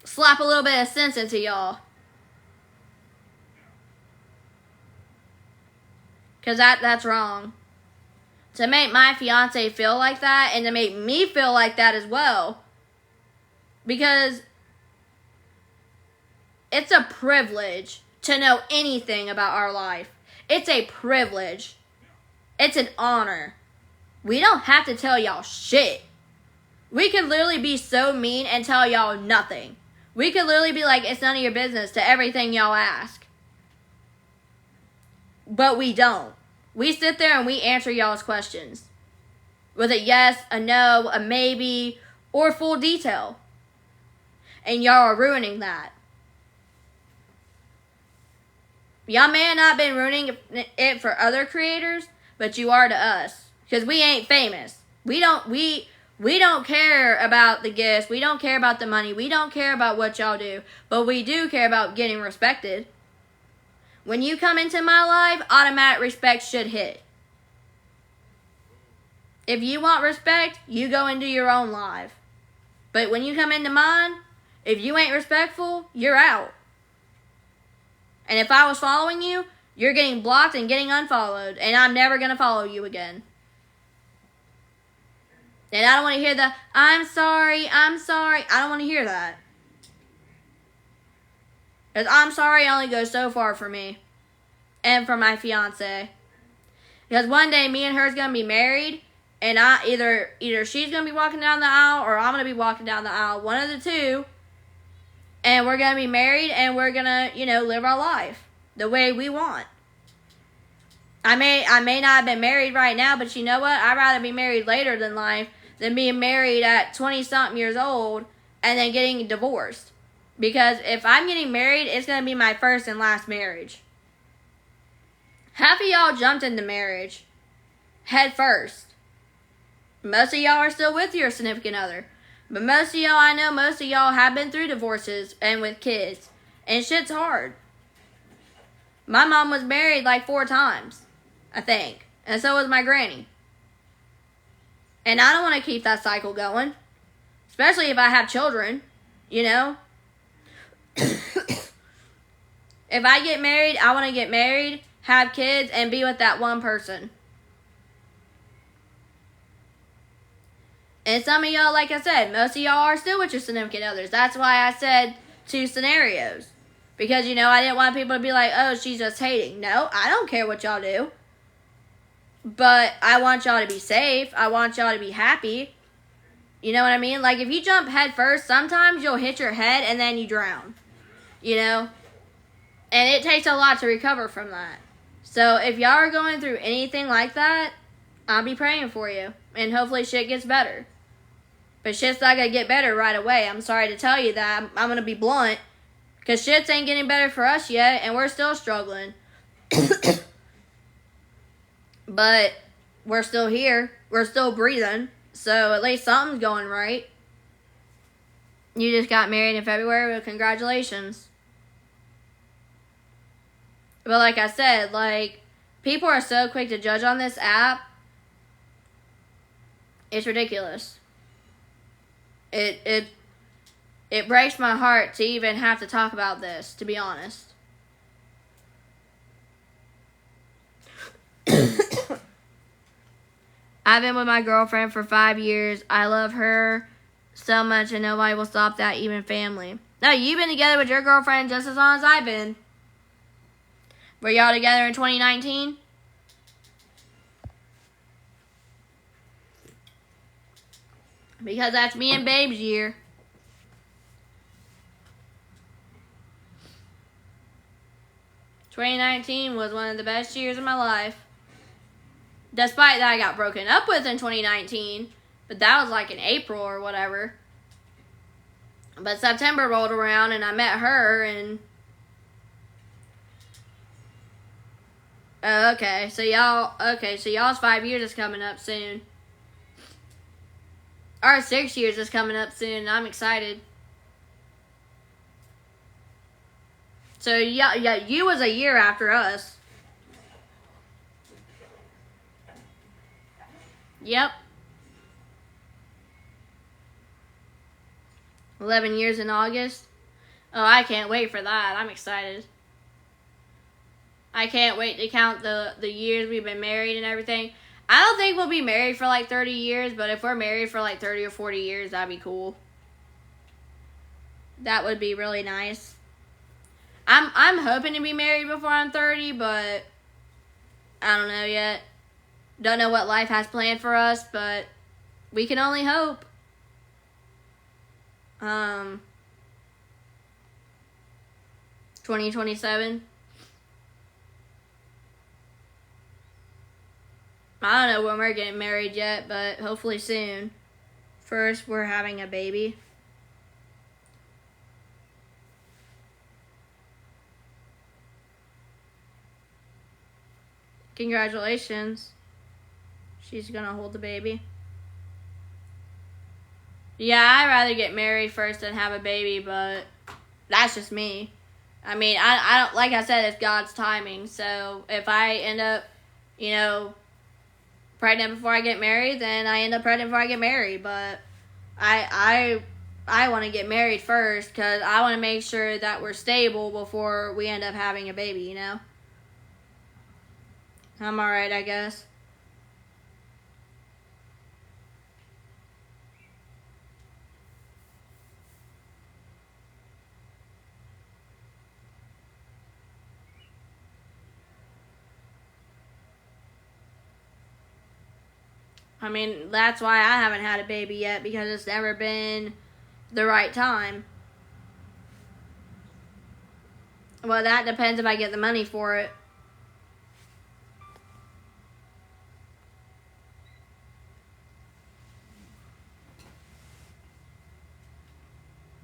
slap a little bit of sense into y'all. Because that's wrong. To make my fiance feel like that and to make me feel like that as well. Because it's a privilege to know anything about our life. It's a privilege. It's an honor. We don't have to tell y'all shit. We could literally be so mean and tell y'all nothing. We could literally be like, it's none of your business to everything y'all ask. But we don't. We sit there and we answer y'all's questions. With a yes, a no, a maybe, or full detail. And y'all are ruining that. Y'all may have not been ruining it for other creators, but you are to us. Because we ain't famous. We don't care about the gifts. We don't care about the money. We don't care about what y'all do. But we do care about getting respected. When you come into my life, automatic respect should hit. If you want respect, you go into your own life. But when you come into mine, if you ain't respectful, you're out. And if I was following you, you're getting blocked and getting unfollowed. And I'm never going to follow you again. And I don't want to hear the, I'm sorry. I don't want to hear that. Because I'm sorry only goes so far for me. And for my fiance. Because one day me and her's going to be married. And either she's going to be walking down the aisle or I'm going to be walking down the aisle. One of the two. And we're going to be married and we're going to, live our life the way we want. I may not have been married right now, but you know what? I'd rather be married later than life than being married at 20-something years old and then getting divorced. Because if I'm getting married, it's going to be my first and last marriage. Half of y'all jumped into marriage head first. Most of y'all are still with your significant other. But most of y'all, I know most of y'all have been through divorces and with kids. And shit's hard. My mom was married like 4 times, I think. And so was my granny. And I don't want to keep that cycle going. Especially if I have children, If I get married, I want to get married, have kids, and be with that one person. And some of y'all, like I said, most of y'all are still with your significant others. That's why I said 2 scenarios. Because, I didn't want people to be like, oh, she's just hating. No, I don't care what y'all do. But I want y'all to be safe. I want y'all to be happy. You know what I mean? Like, if you jump head first, sometimes you'll hit your head and then you drown. And it takes a lot to recover from that. So, if y'all are going through anything like that, I'll be praying for you. And hopefully shit gets better. But shit's not going to get better right away. I'm sorry to tell you that. I'm going to be blunt. Because shit's ain't getting better for us yet. And we're still struggling. But we're still here. We're still breathing. So at least something's going right. You just got married in February. Well, congratulations. But like I said, people are so quick to judge on this app. It's ridiculous. It breaks my heart to even have to talk about this, to be honest. I've been with my girlfriend for 5 years. I love her so much and nobody will stop that, even family. No, you've been together with your girlfriend just as long as I've been. Were y'all together in 2019? Because that's me and Babe's year. "2019 was one of the best years of my life. Despite that I got broken up with in 2019. But that was like in April or whatever. But September rolled around and I met her and... Okay, so y'all's 5 years is coming up soon. Our 6 years is coming up soon, and I'm excited. So, yeah, you was a year after us. Yep. 11 years in August. Oh, I can't wait for that. I'm excited. I can't wait to count the years we've been married and everything. I don't think we'll be married for like 30 years, but if we're married for like 30 or 40 years, that'd be cool. That would be really nice. I'm hoping to be married before I'm 30, but I don't know yet. Don't know what life has planned for us, but we can only hope. 2027. I don't know when we're getting married yet, but hopefully soon. First, we're having a baby. Congratulations. She's gonna hold the baby. Yeah, I'd rather get married first than have a baby, but that's just me. I mean, I don't, like I said, it's God's timing. So if I end up, pregnant before I get married, then I end up pregnant before I get married. But I want to get married first because I want to make sure that we're stable before we end up having a baby, you know? I'm alright, I guess. I mean, that's why I haven't had a baby yet, because it's never been the right time. Well, that depends if I get the money for it.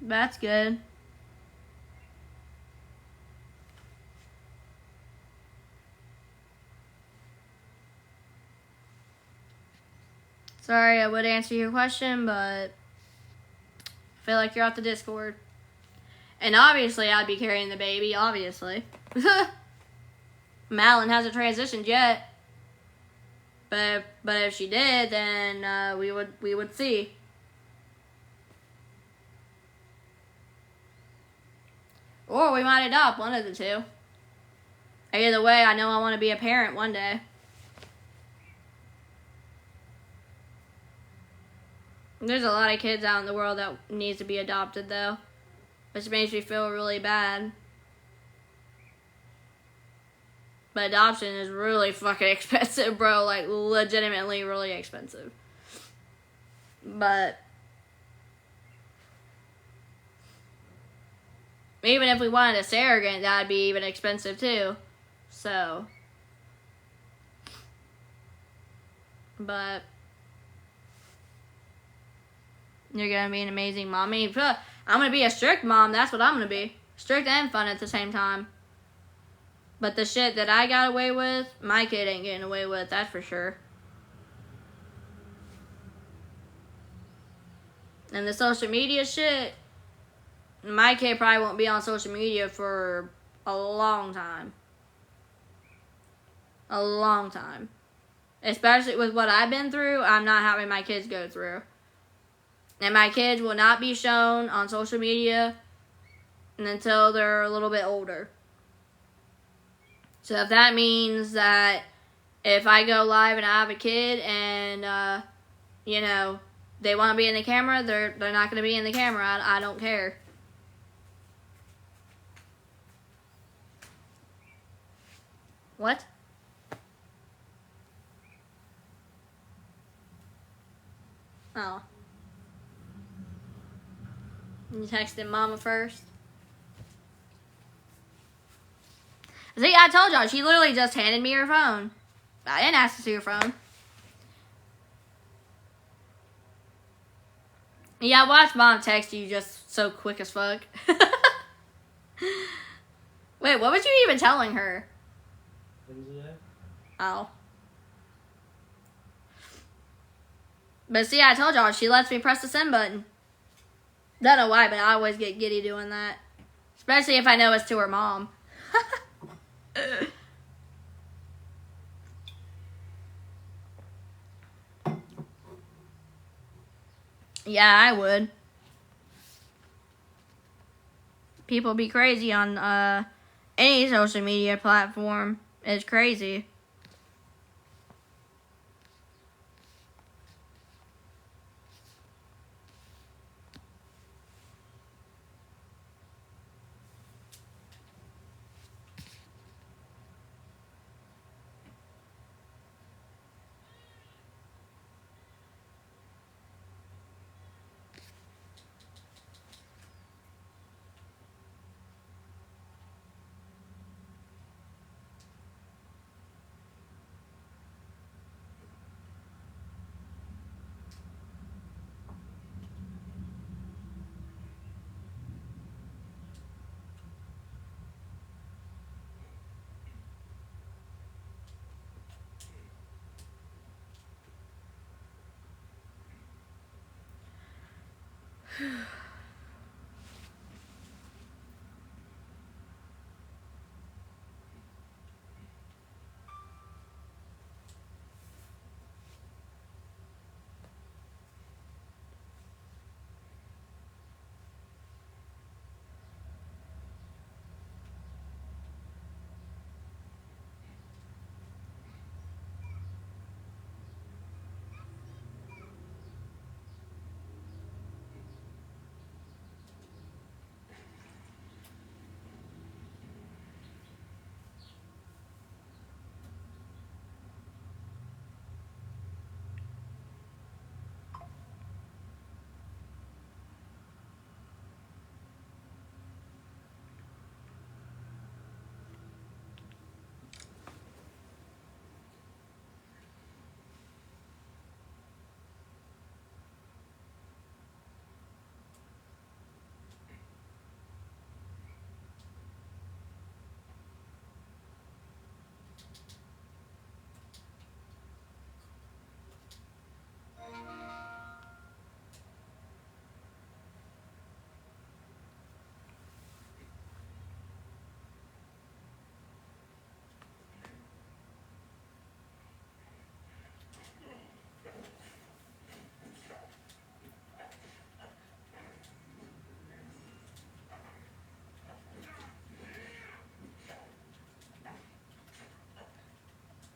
That's good. Sorry, I would answer your question, but I feel like you're off the Discord. And obviously, I'd be carrying the baby, obviously. Malin hasn't transitioned yet. But if she did, then we would see. Or we might adopt, one of the two. Either way, I know I want to be a parent one day. There's a lot of kids out in the world that needs to be adopted, though. Which makes me feel really bad. But adoption is really fucking expensive, bro. Like, legitimately really expensive. But even if we wanted a surrogate, that'd be even expensive, too. So. But you're gonna be an amazing mom. I mean, I'm gonna be a strict mom. That's what I'm gonna be. Strict and fun at the same time. But the shit that I got away with, my kid ain't getting away with. That's for sure. And the social media shit, my kid probably won't be on social media for a long time. A long time. Especially with what I've been through, I'm not having my kids go through. And my kids will not be shown on social media until they're a little bit older. So if that means that if I go live and I have a kid and, they want to be in the camera, they're not going to be in the camera. I don't care. What? Oh. You texted Mama first? See, I told y'all, she literally just handed me her phone. I didn't ask to see her phone. Yeah, watch Mom text you just so quick as fuck. Wait, what was you even telling her? Oh. But see, I told y'all, she lets me press the send button. Don't know why, but I always get giddy doing that. Especially if I know it's to her mom. Yeah, I would. People be crazy on any social media platform. It's crazy.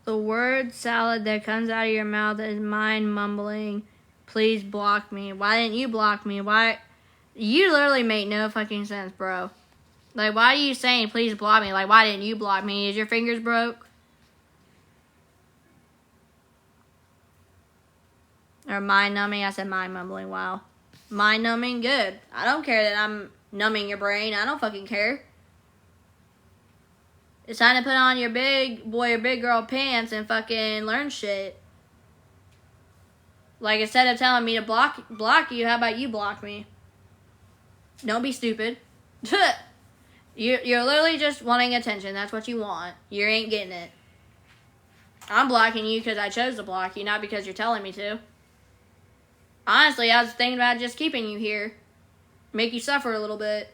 The word salad that comes out of your mouth is mind mumbling. Please block me. Why didn't you block me? Why? You literally make no fucking sense, bro. Like, why are you saying please block me? Like, why didn't you block me? Is your fingers broke? Or mind numbing? I said mind mumbling. Wow. Mind numbing? Good. I don't care that I'm numbing your brain. I don't fucking care. It's time to put on your big boy or big girl pants and fucking learn shit. Like, instead of telling me to block you, how about you block me? Don't be stupid. You're literally just wanting attention. That's what you want. You ain't getting it. I'm blocking you because I chose to block you, not because you're telling me to. Honestly, I was thinking about just keeping you here. Make you suffer a little bit.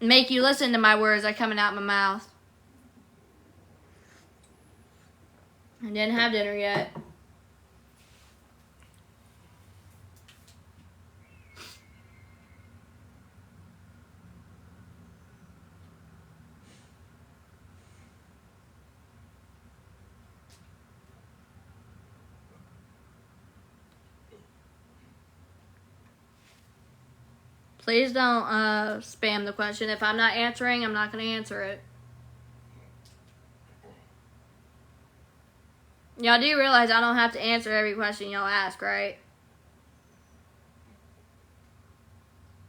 Make you listen to my words that are coming out my mouth. I didn't have dinner yet. Please don't spam the question. If I'm not answering, I'm not going to answer it. Y'all do realize I don't have to answer every question y'all ask, right?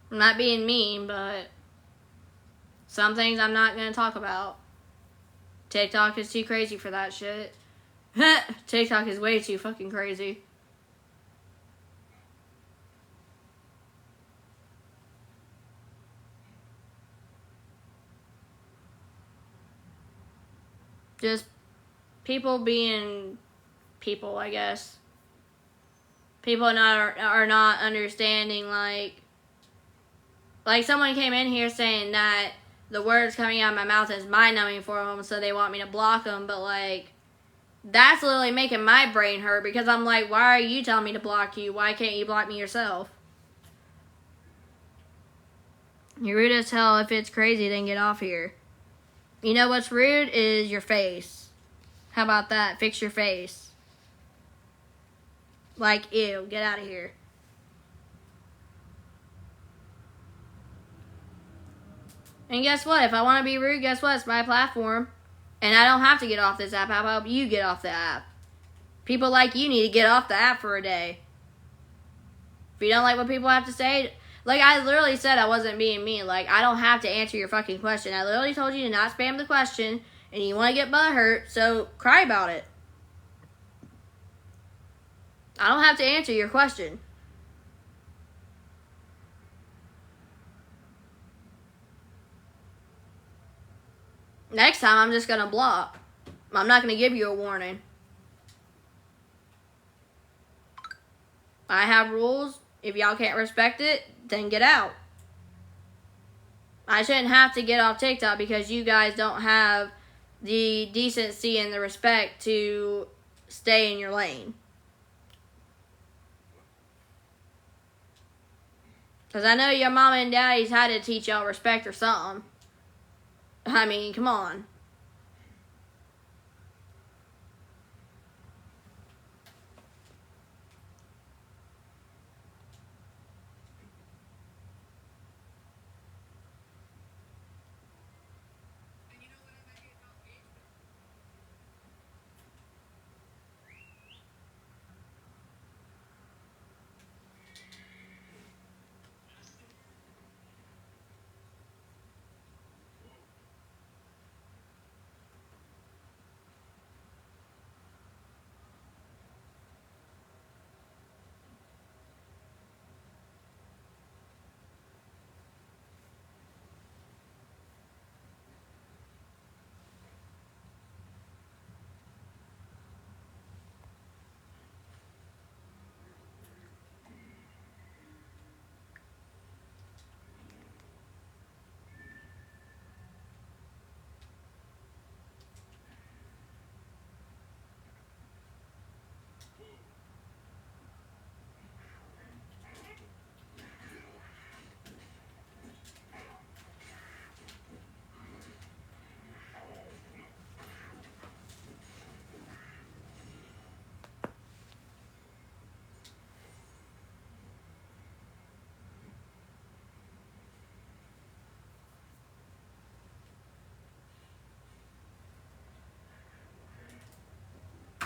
I'm not being mean, but some things I'm not going to talk about. TikTok is too crazy for that shit. TikTok is way too fucking crazy. Just people being people, I guess. People are not understanding, like someone came in here saying that the words coming out of my mouth is mind-numbing for them, so they want me to block them, but, like, that's literally making my brain hurt, because I'm like, why are you telling me to block you? Why can't you block me yourself? You're rude as hell. If it's crazy, then get off here. You know what's rude is your face. How about that? Fix your face. Like, ew, get out of here. And guess what? If I want to be rude, guess what? It's my platform. And I don't have to get off this app. How about you get off the app? People like you need to get off the app for a day. If you don't like what people have to say, like I literally said I wasn't being mean. Like, I don't have to answer your fucking question. I literally told you to not spam the question, and you want to get butthurt, so cry about it. I don't have to answer your question. Next time, I'm just going to block. I'm not going to give you a warning. I have rules. If y'all can't respect it, then get out. I shouldn't have to get off TikTok because you guys don't have the decency and the respect to stay in your lane. Because I know your mama and daddy's had to teach y'all respect or something. I mean, come on.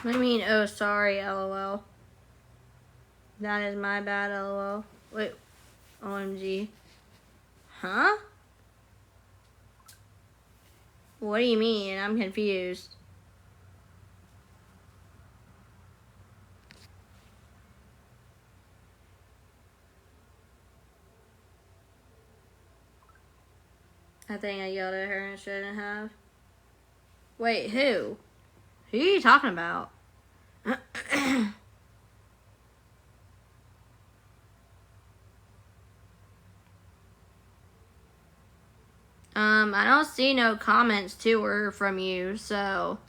What do you mean, oh, sorry, LOL? That is my bad, LOL. Wait, OMG. Huh? What do you mean? I'm confused. I think I yelled at her and shouldn't have. Wait, who? Who are you talking about? I don't see no comments to her from you, so.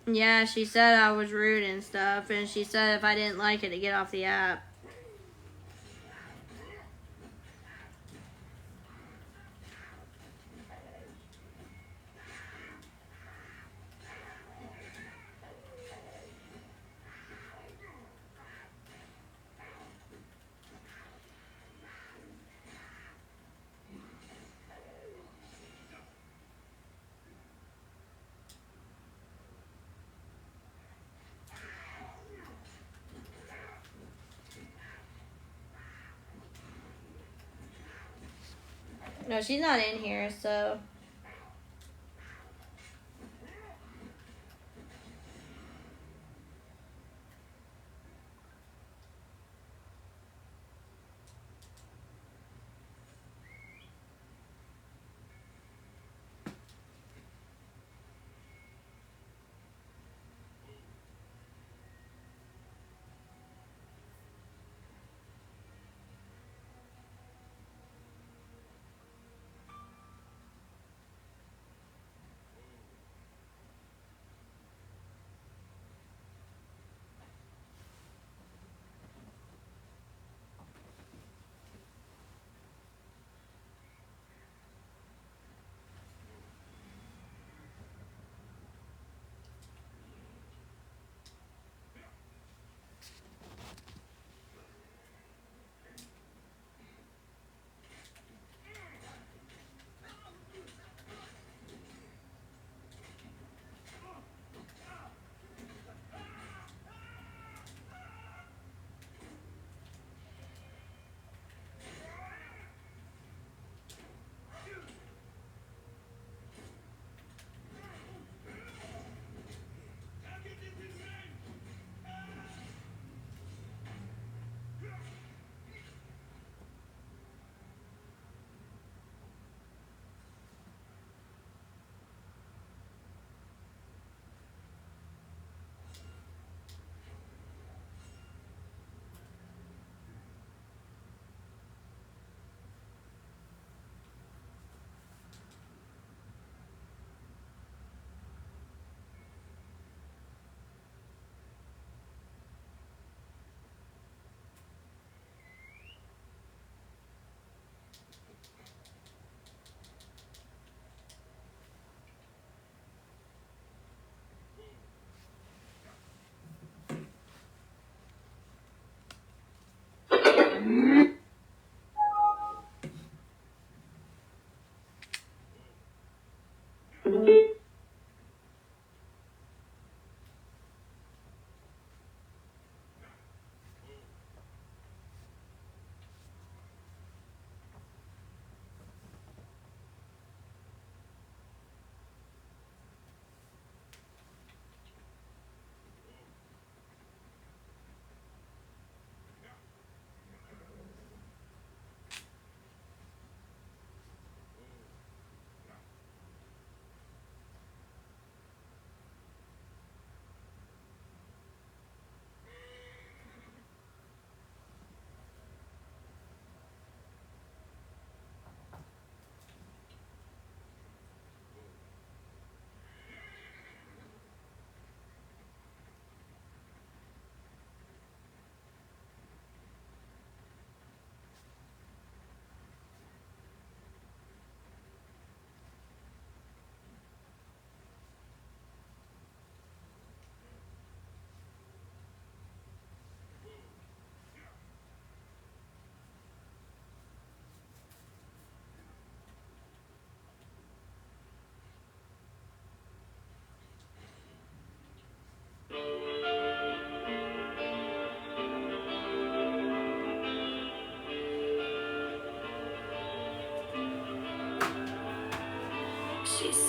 Yeah, she said I was rude and stuff, and she said if I didn't like it to get off the app. No, she's not in here, so.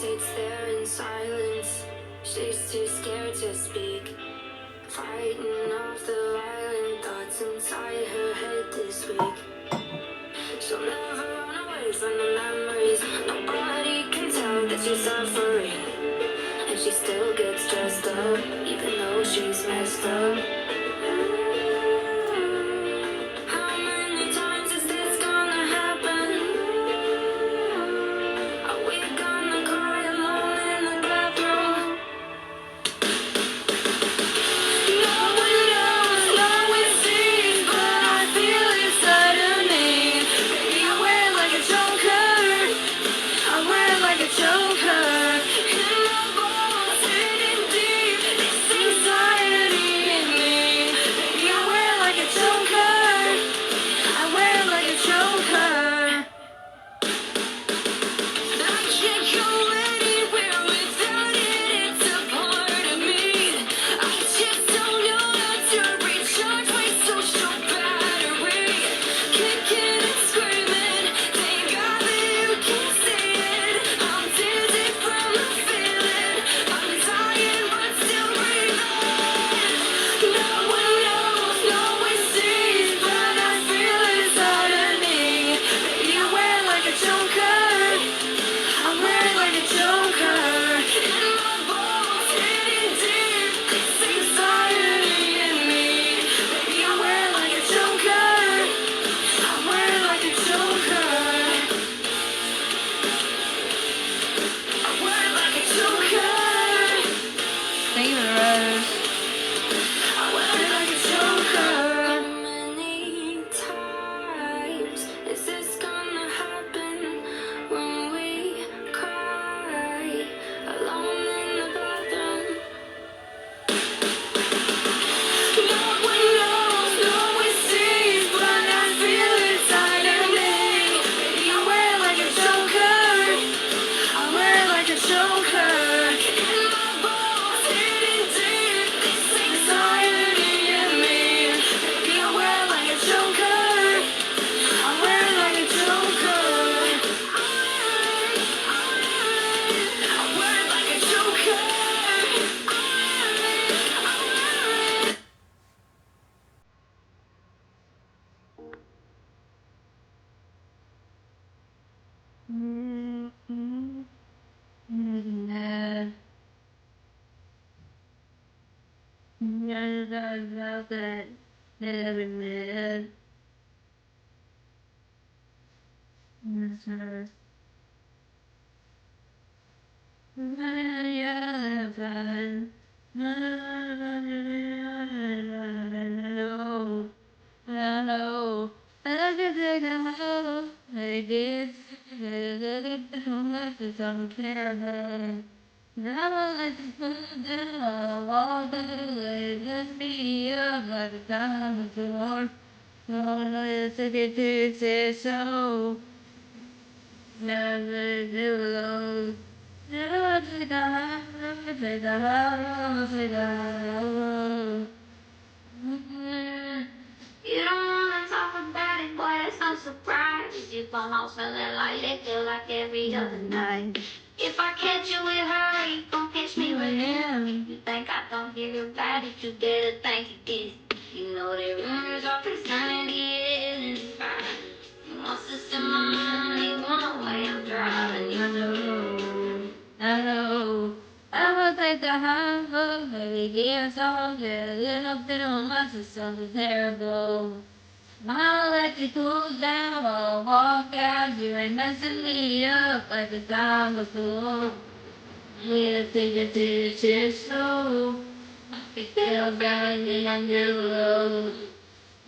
sits there in silence. She's too scared to speak, fighting off the violent thoughts inside her head this week. She'll never run away from the memories. Nobody can tell that she's suffering, and she still gets dressed up, even though she's messed up. How many times is this gonna happen? Are we gonna cry alone in the bathroom? No one knows, no one sees, but I feel inside of me. Baby, I wear like a choker. I wear like a choker. In my bones, hidden deep, this anxiety in me. Baby, I wear like a choker. I wear like a choker. I can't go anywhere without it, it's a part of me. I just don't know how to recharge my social battery. Kicking and screaming, thank God that you can see it. I'm dizzy from the feeling, I'm dying but still breathing. No one knows, no one sees, but I feel inside of me. Baby, I wear like a choker. I wear like a choker. In my bones, hidden deep, this anxiety in me. Baby, I wear like a choker. I wear like a choker. I wear like a choker. Thank you for the rose. I wear like a choker. How many times is this gonna happen when we cry alone in the bathroom? No one knows, no one sees, but I feel inside of me. Baby, I wear like a choker. I wear like a choker. In my bones, hidden deep, this anxiety in me. Baby, I wear like a choker. I wear like a choker. I wear like a choker. Hello. So never do never take a You don't wanna talk about it, boy, that's no surprise. You come home smelling like liquor like every other night. If I catch you with her, you gon' catch me with him. You think I don't give a bad, you better think you did. You know the rumors are concerning the is fine. He wants to send my money, one way I'm driving, you know. Hello. I will take the humble, maybe give so good, little bit of much is something terrible. I'll let you cool down, I'll walk out, you ain't messing me up like the time before. We'll take it to the chest, so we feel down in the road.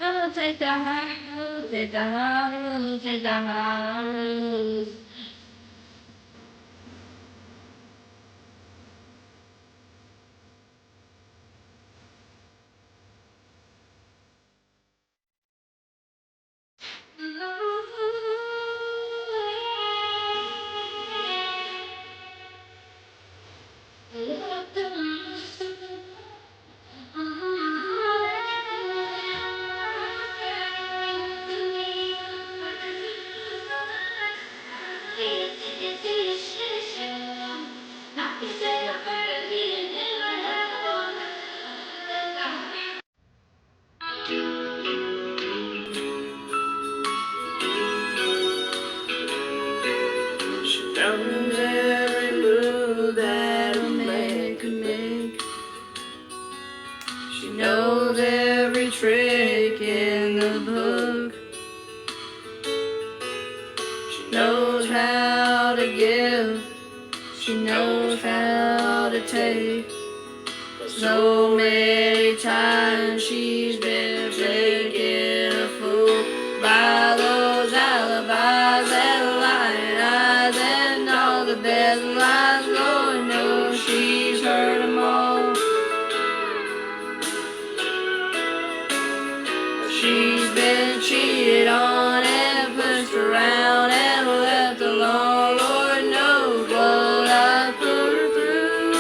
I'll take the house, take the house, take the house. to give. She knows how to take. So many times she's been taken a fool by those alibis and lying eyes and all the best lies. Lord knows she's heard them all. She's been cheated on and pushed around and left alone. Lord knows what I put her through.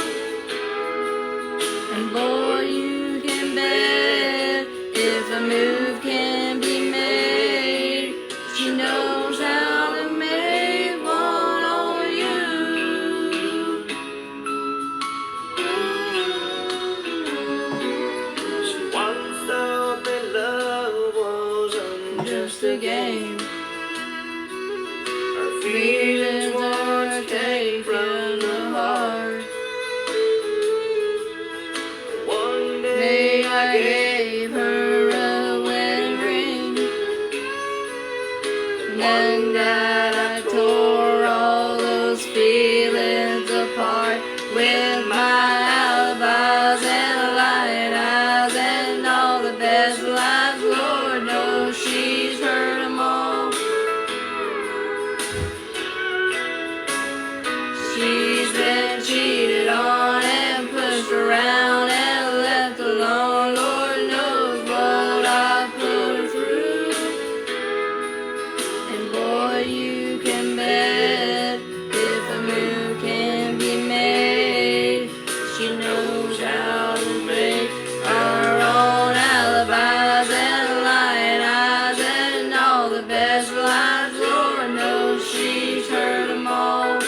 And boy, you can bet if a move can be made, she knows how to make one on you. She once thought that love wasn't Just a game. her Feelings are taken from the heart. One Day day I gave her a wedding ring, and then that I tore all those feelings apart with my alibis and lying eyes and all the best lies. Lord knows she's heard them all. She's been cheated on and pushed around and left alone. Lord knows what I put her through. And boy, you can bet if a move can be made, she knows how to make her own alibis and lying eyes and all the best lies. Lord knows she's heard them all.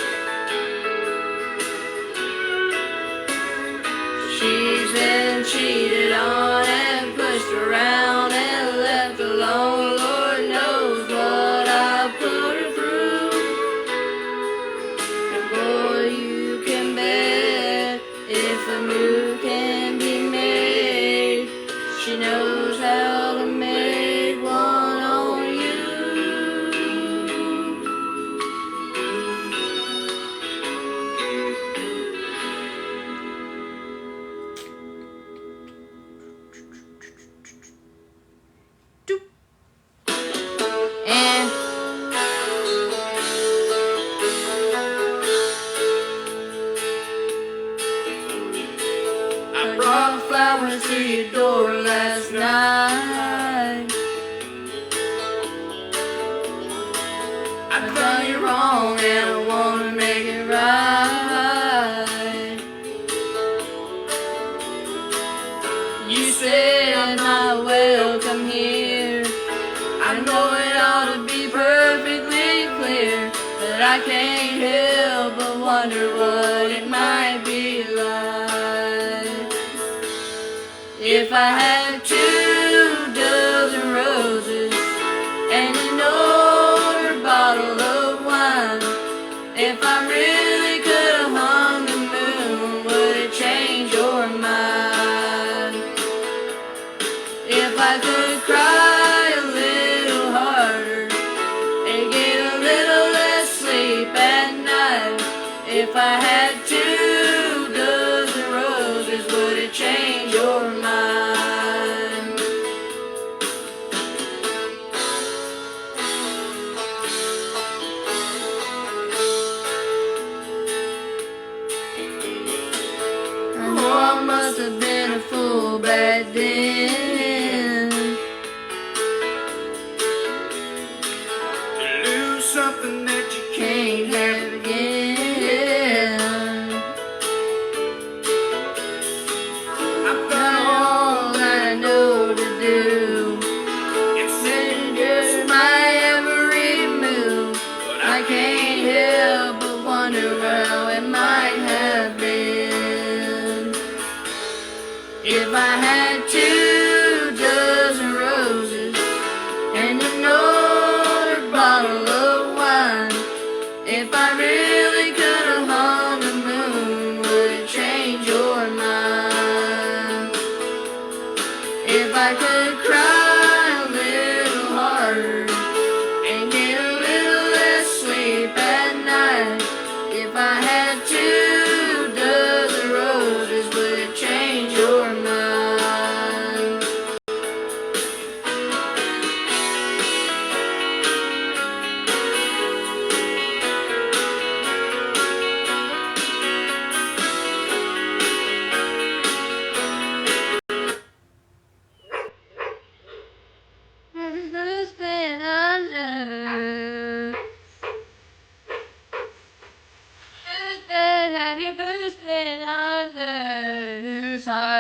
She's been cheated on and pushed around and left alone. Lord knows what I put her through. And boy, you can bet if a move can be made, she knows how to make one on you. And I brought flowers to your door last night. I've done you wrong and I wanna make it right. You said I'm not welcome here. I know it ought to be perfectly clear, but I can't help but wonder what it might be like if I had 2 dozen roses and an older bottle of wine. If I really could have hung the moon, would it change your mind? If I could cry a little harder and get a little less sleep at night. If I had 2 dozen roses, would it change your mind? I know I must have been a fool back then to lose something that you can't have again. I've Done done all all that I know to do. it's Been just my every move. but I can't help but wonder how it might have been if I had 2 dozen roses and an older bottle of wine. If I really could have hung the moon, would it change your mind? If I could cry a little harder and get a little less sleep at night.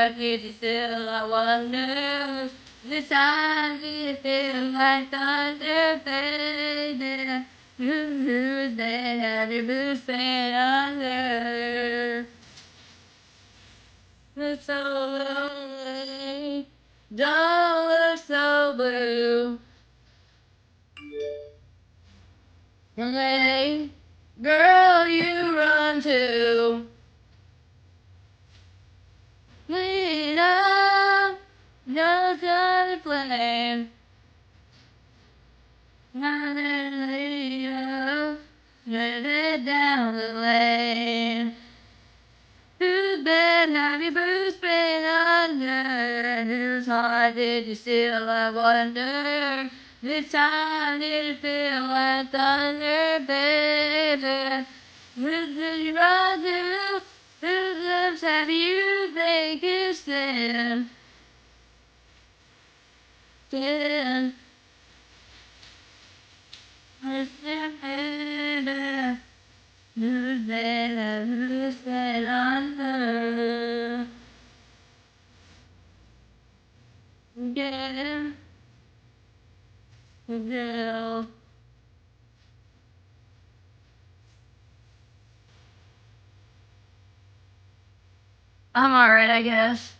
time did you still, I wonder. This time did you feel like thunder faded? Who's there? Have your boots been under? It's so lonely. Don't look so blue. Hey, girl, you run to. Lean up, no time to plan. Lean up, headed down the lane. Whose bed have you bruised been under? Whose heart did you steal, I wonder? This time did it feel like thunder, baby? Who did you run to? Whose lips have you think you stand? Stand. Who's there? Who's there? Who's been under? Yeah. Yeah. I'm alright, I guess.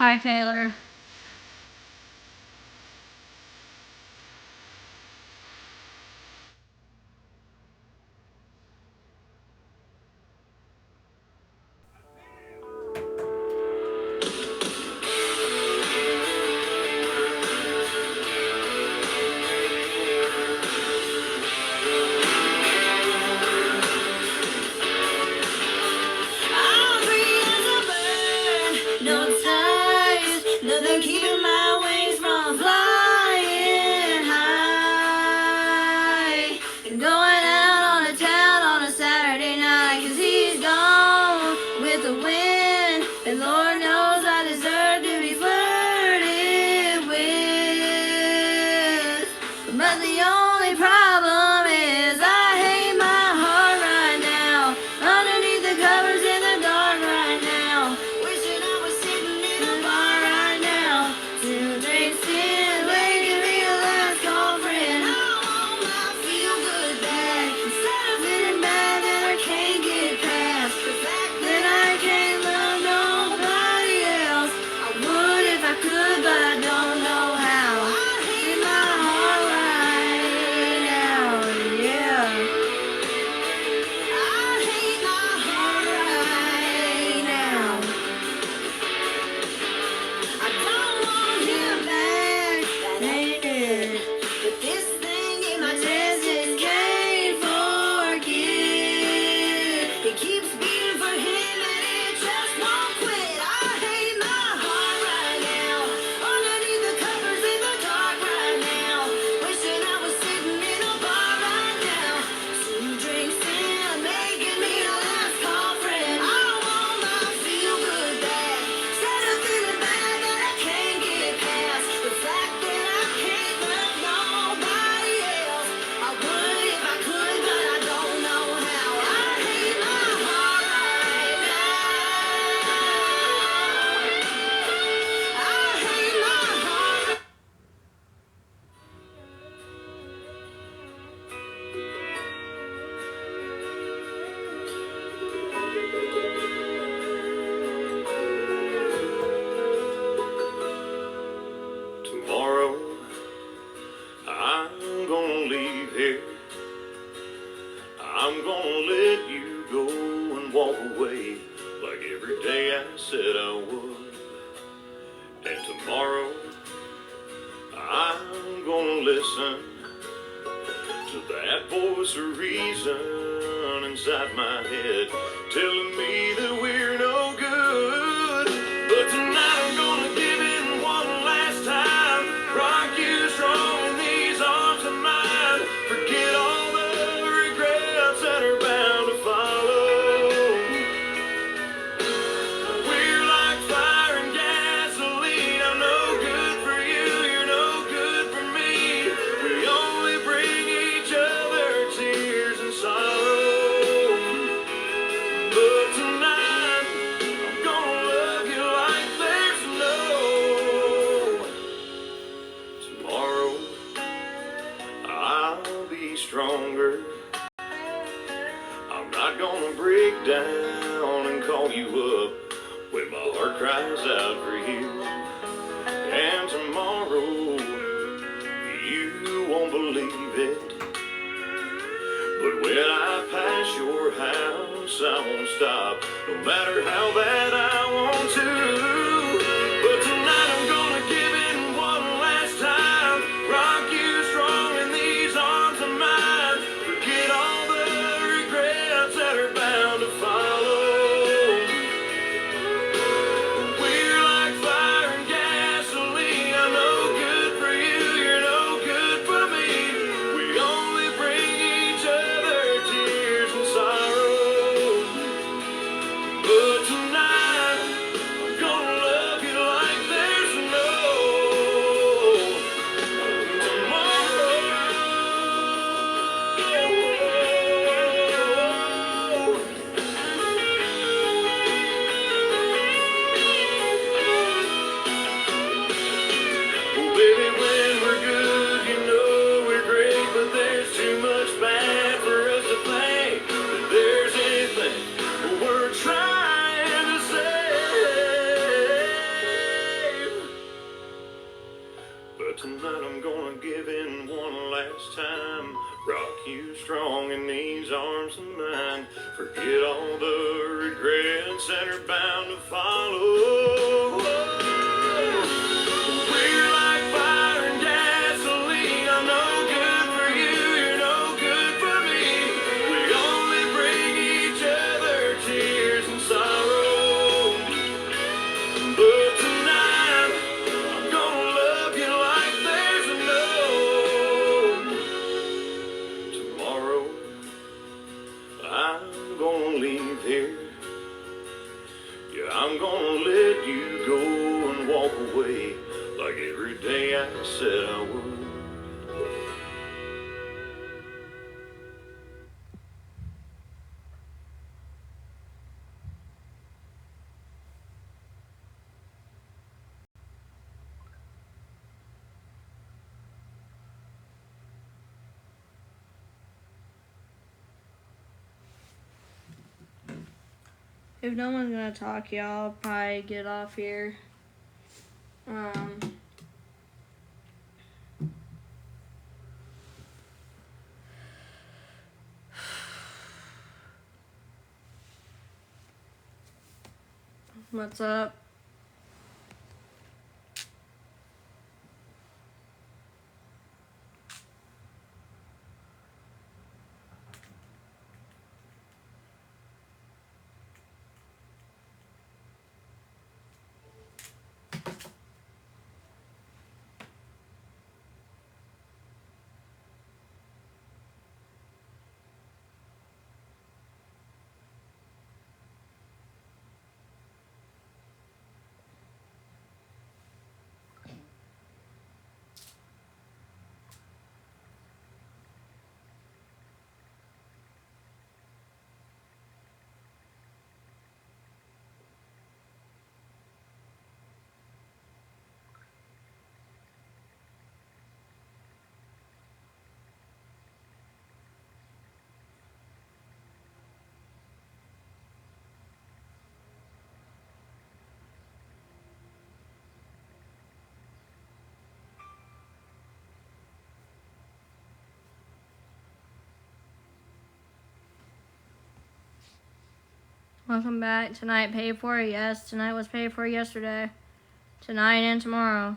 Hi, Taylor. I'm free as a bird, no ties, no would. And tomorrow, I'm gonna listen to that voice of reason inside my head, telling me that we're no good. But tonight I'm gonna give in one last time, rock you strong in these arms of mine, forget all the regrets that are bound to follow. We're like fire and gasoline, I'm no good for you, you're no good for me. We only bring each other tears and sorrow. But tonight, I'm gonna love you like there's no tomorrow. I'll be stronger. I'm not gonna break down and call you up when my heart cries out for you. And tomorrow, you won't believe it, but when I pass your house, I won't stop, no matter how bad I want to. But tonight I'm gonna give in one last time, rock you strong in these arms of mine, forget all the regrets that are bound to follow. We're like fire and gasoline, I'm no good for you, you're no good for me. We only bring each other tears and sorrow. But tonight, I'm gonna love you like there's no tomorrow. Oh, baby, when we're good, you know we're great, but there's too much bad for us to think that there's anything we're trying to save. But tonight I'm gonna give in one last time, rock you strong in these arms of mine, forget all the regrets that are bound to follow. We're like fire and gasoline, I'm no good for you, you're no good for me. We only bring each other tears and sorrow. But tonight, I'm gonna love you like there's no tomorrow. I'm gonna leave here. Yeah, I'm gonna let you go and walk away like every day I said I would. If no one's gonna talk, y'all, I'll probably get off here. What's up? Welcome back. Tonight paid for? Yes, tonight was paid for yesterday. Tonight and tomorrow.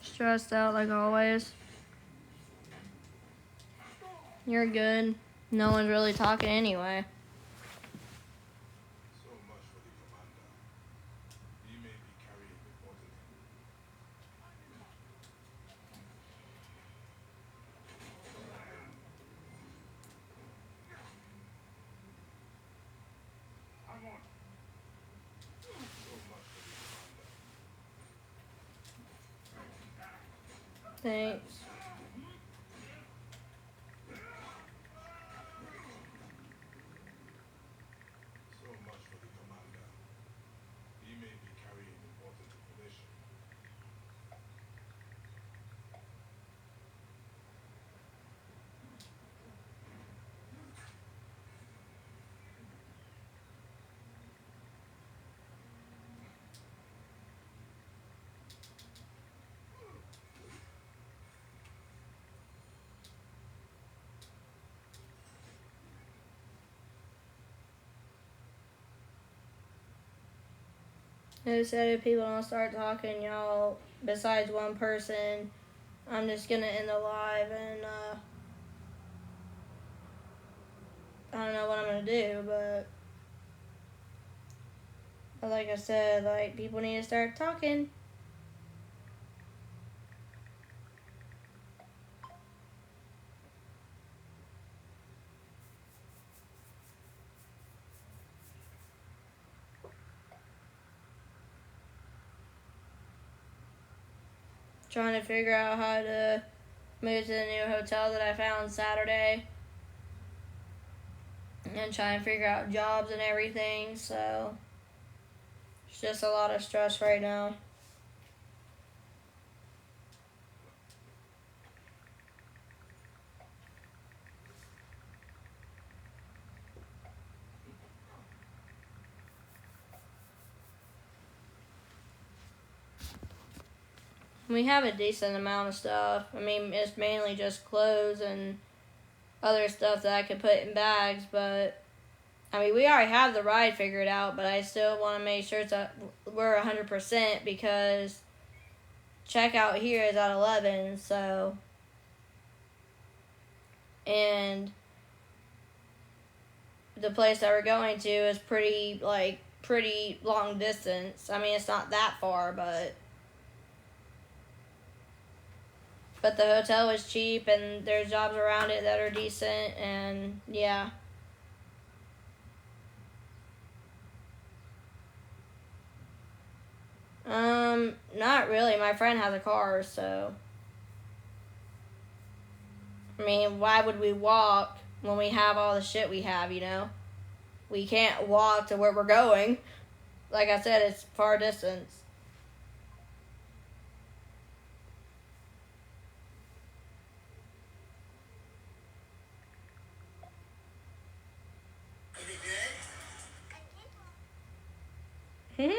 Stressed out like always. You're good. No one's really talking anyway. So much for the commander. He may be carrying important. I'm on. So much for the commander. Thanks. So much for the commander. He may be carrying important information. Who said if people don't start talking, y'all, besides one person, I'm just gonna end the live and, I don't know what I'm gonna do, but like I said, like, people need to start talking. Trying to figure out how to move to the new hotel that I found Saturday. And try and figure out jobs and everything, so it's just a lot of stress right now. We have a decent amount of stuff. I mean, it's mainly just clothes and other stuff that I could put in bags, but I mean, we already have the ride figured out, but I still want to make sure that we're 100% because checkout here is at 11, so, and the place that we're going to is pretty long distance. I mean, it's not that far, but the hotel is cheap and there's jobs around it that are decent, and yeah. Not really. My friend has a car, so I mean, why would we walk when we have all the shit we have, you know? We can't walk to where we're going. Like I said, it's far distance. Hmm?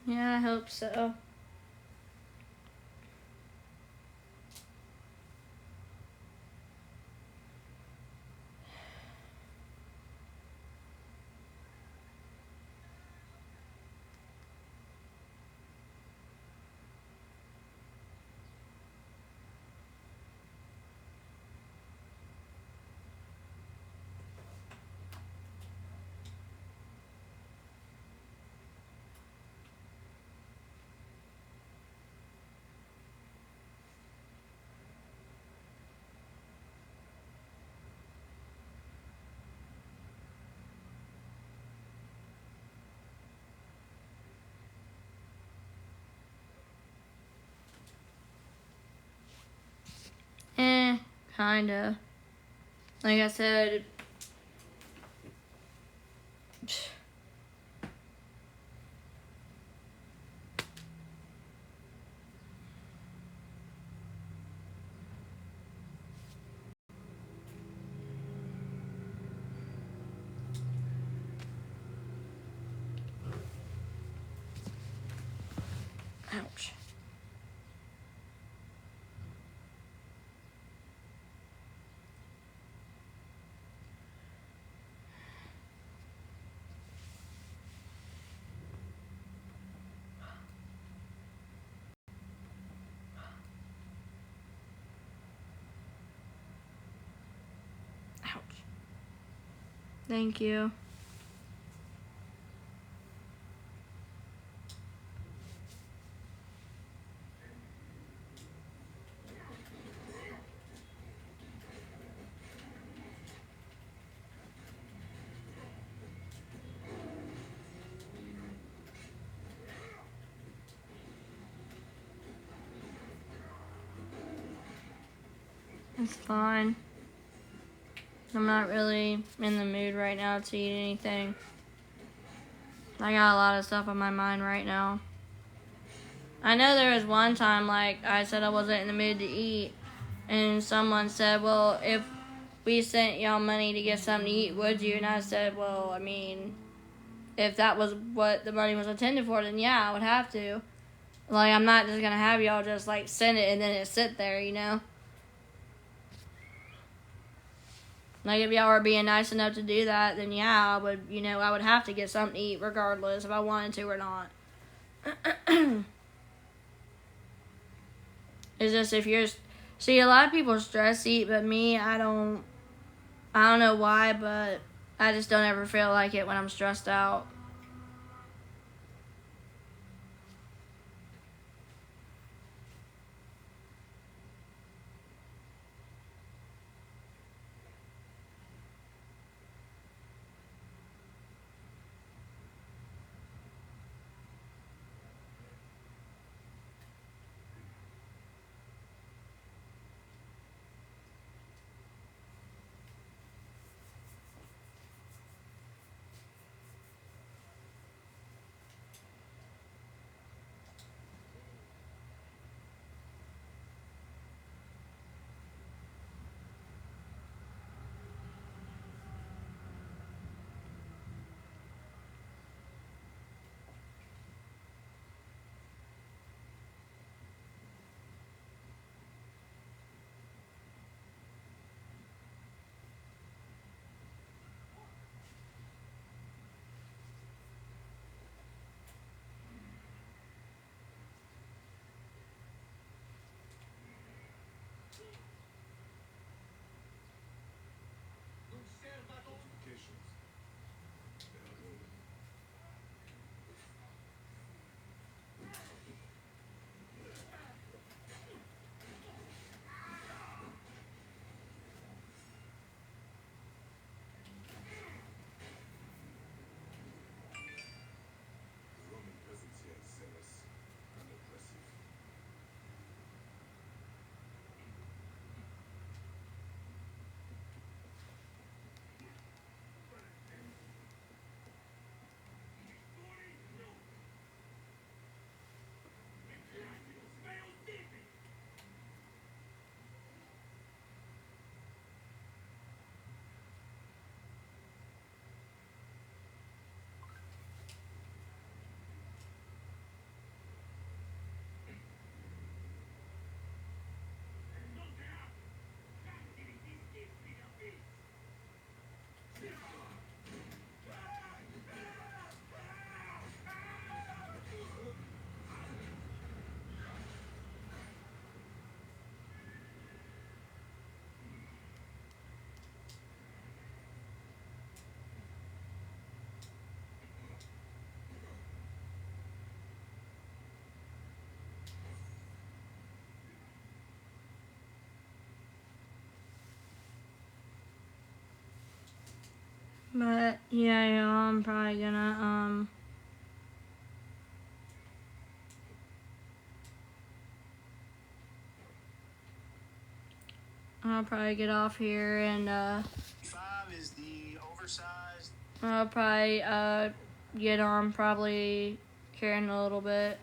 Yeah, I hope so. Kinda. Like I said, ouch. Ouch. Thank you. It's fine. I'm not really in the mood right now to eat anything. I got a lot of stuff on my mind right now. I know there was one time, like, I said I wasn't in the mood to eat, and someone said, well, if we sent y'all money to get something to eat, would you? And I said, well, I mean, if that was what the money was intended for, then yeah, I would have to. Like, I'm not just gonna have y'all just, like, send it and then it sit there, you know? Like, if y'all were being nice enough to do that, then yeah, I would, I would have to get something to eat regardless if I wanted to or not. It's just if you're... See, a lot of people stress eat, but me, I don't know why, but I just don't ever feel like it when I'm stressed out. But yeah, I'm probably gonna I'll probably get off here and 5 is the oversized. I'll probably get on probably here in a little bit.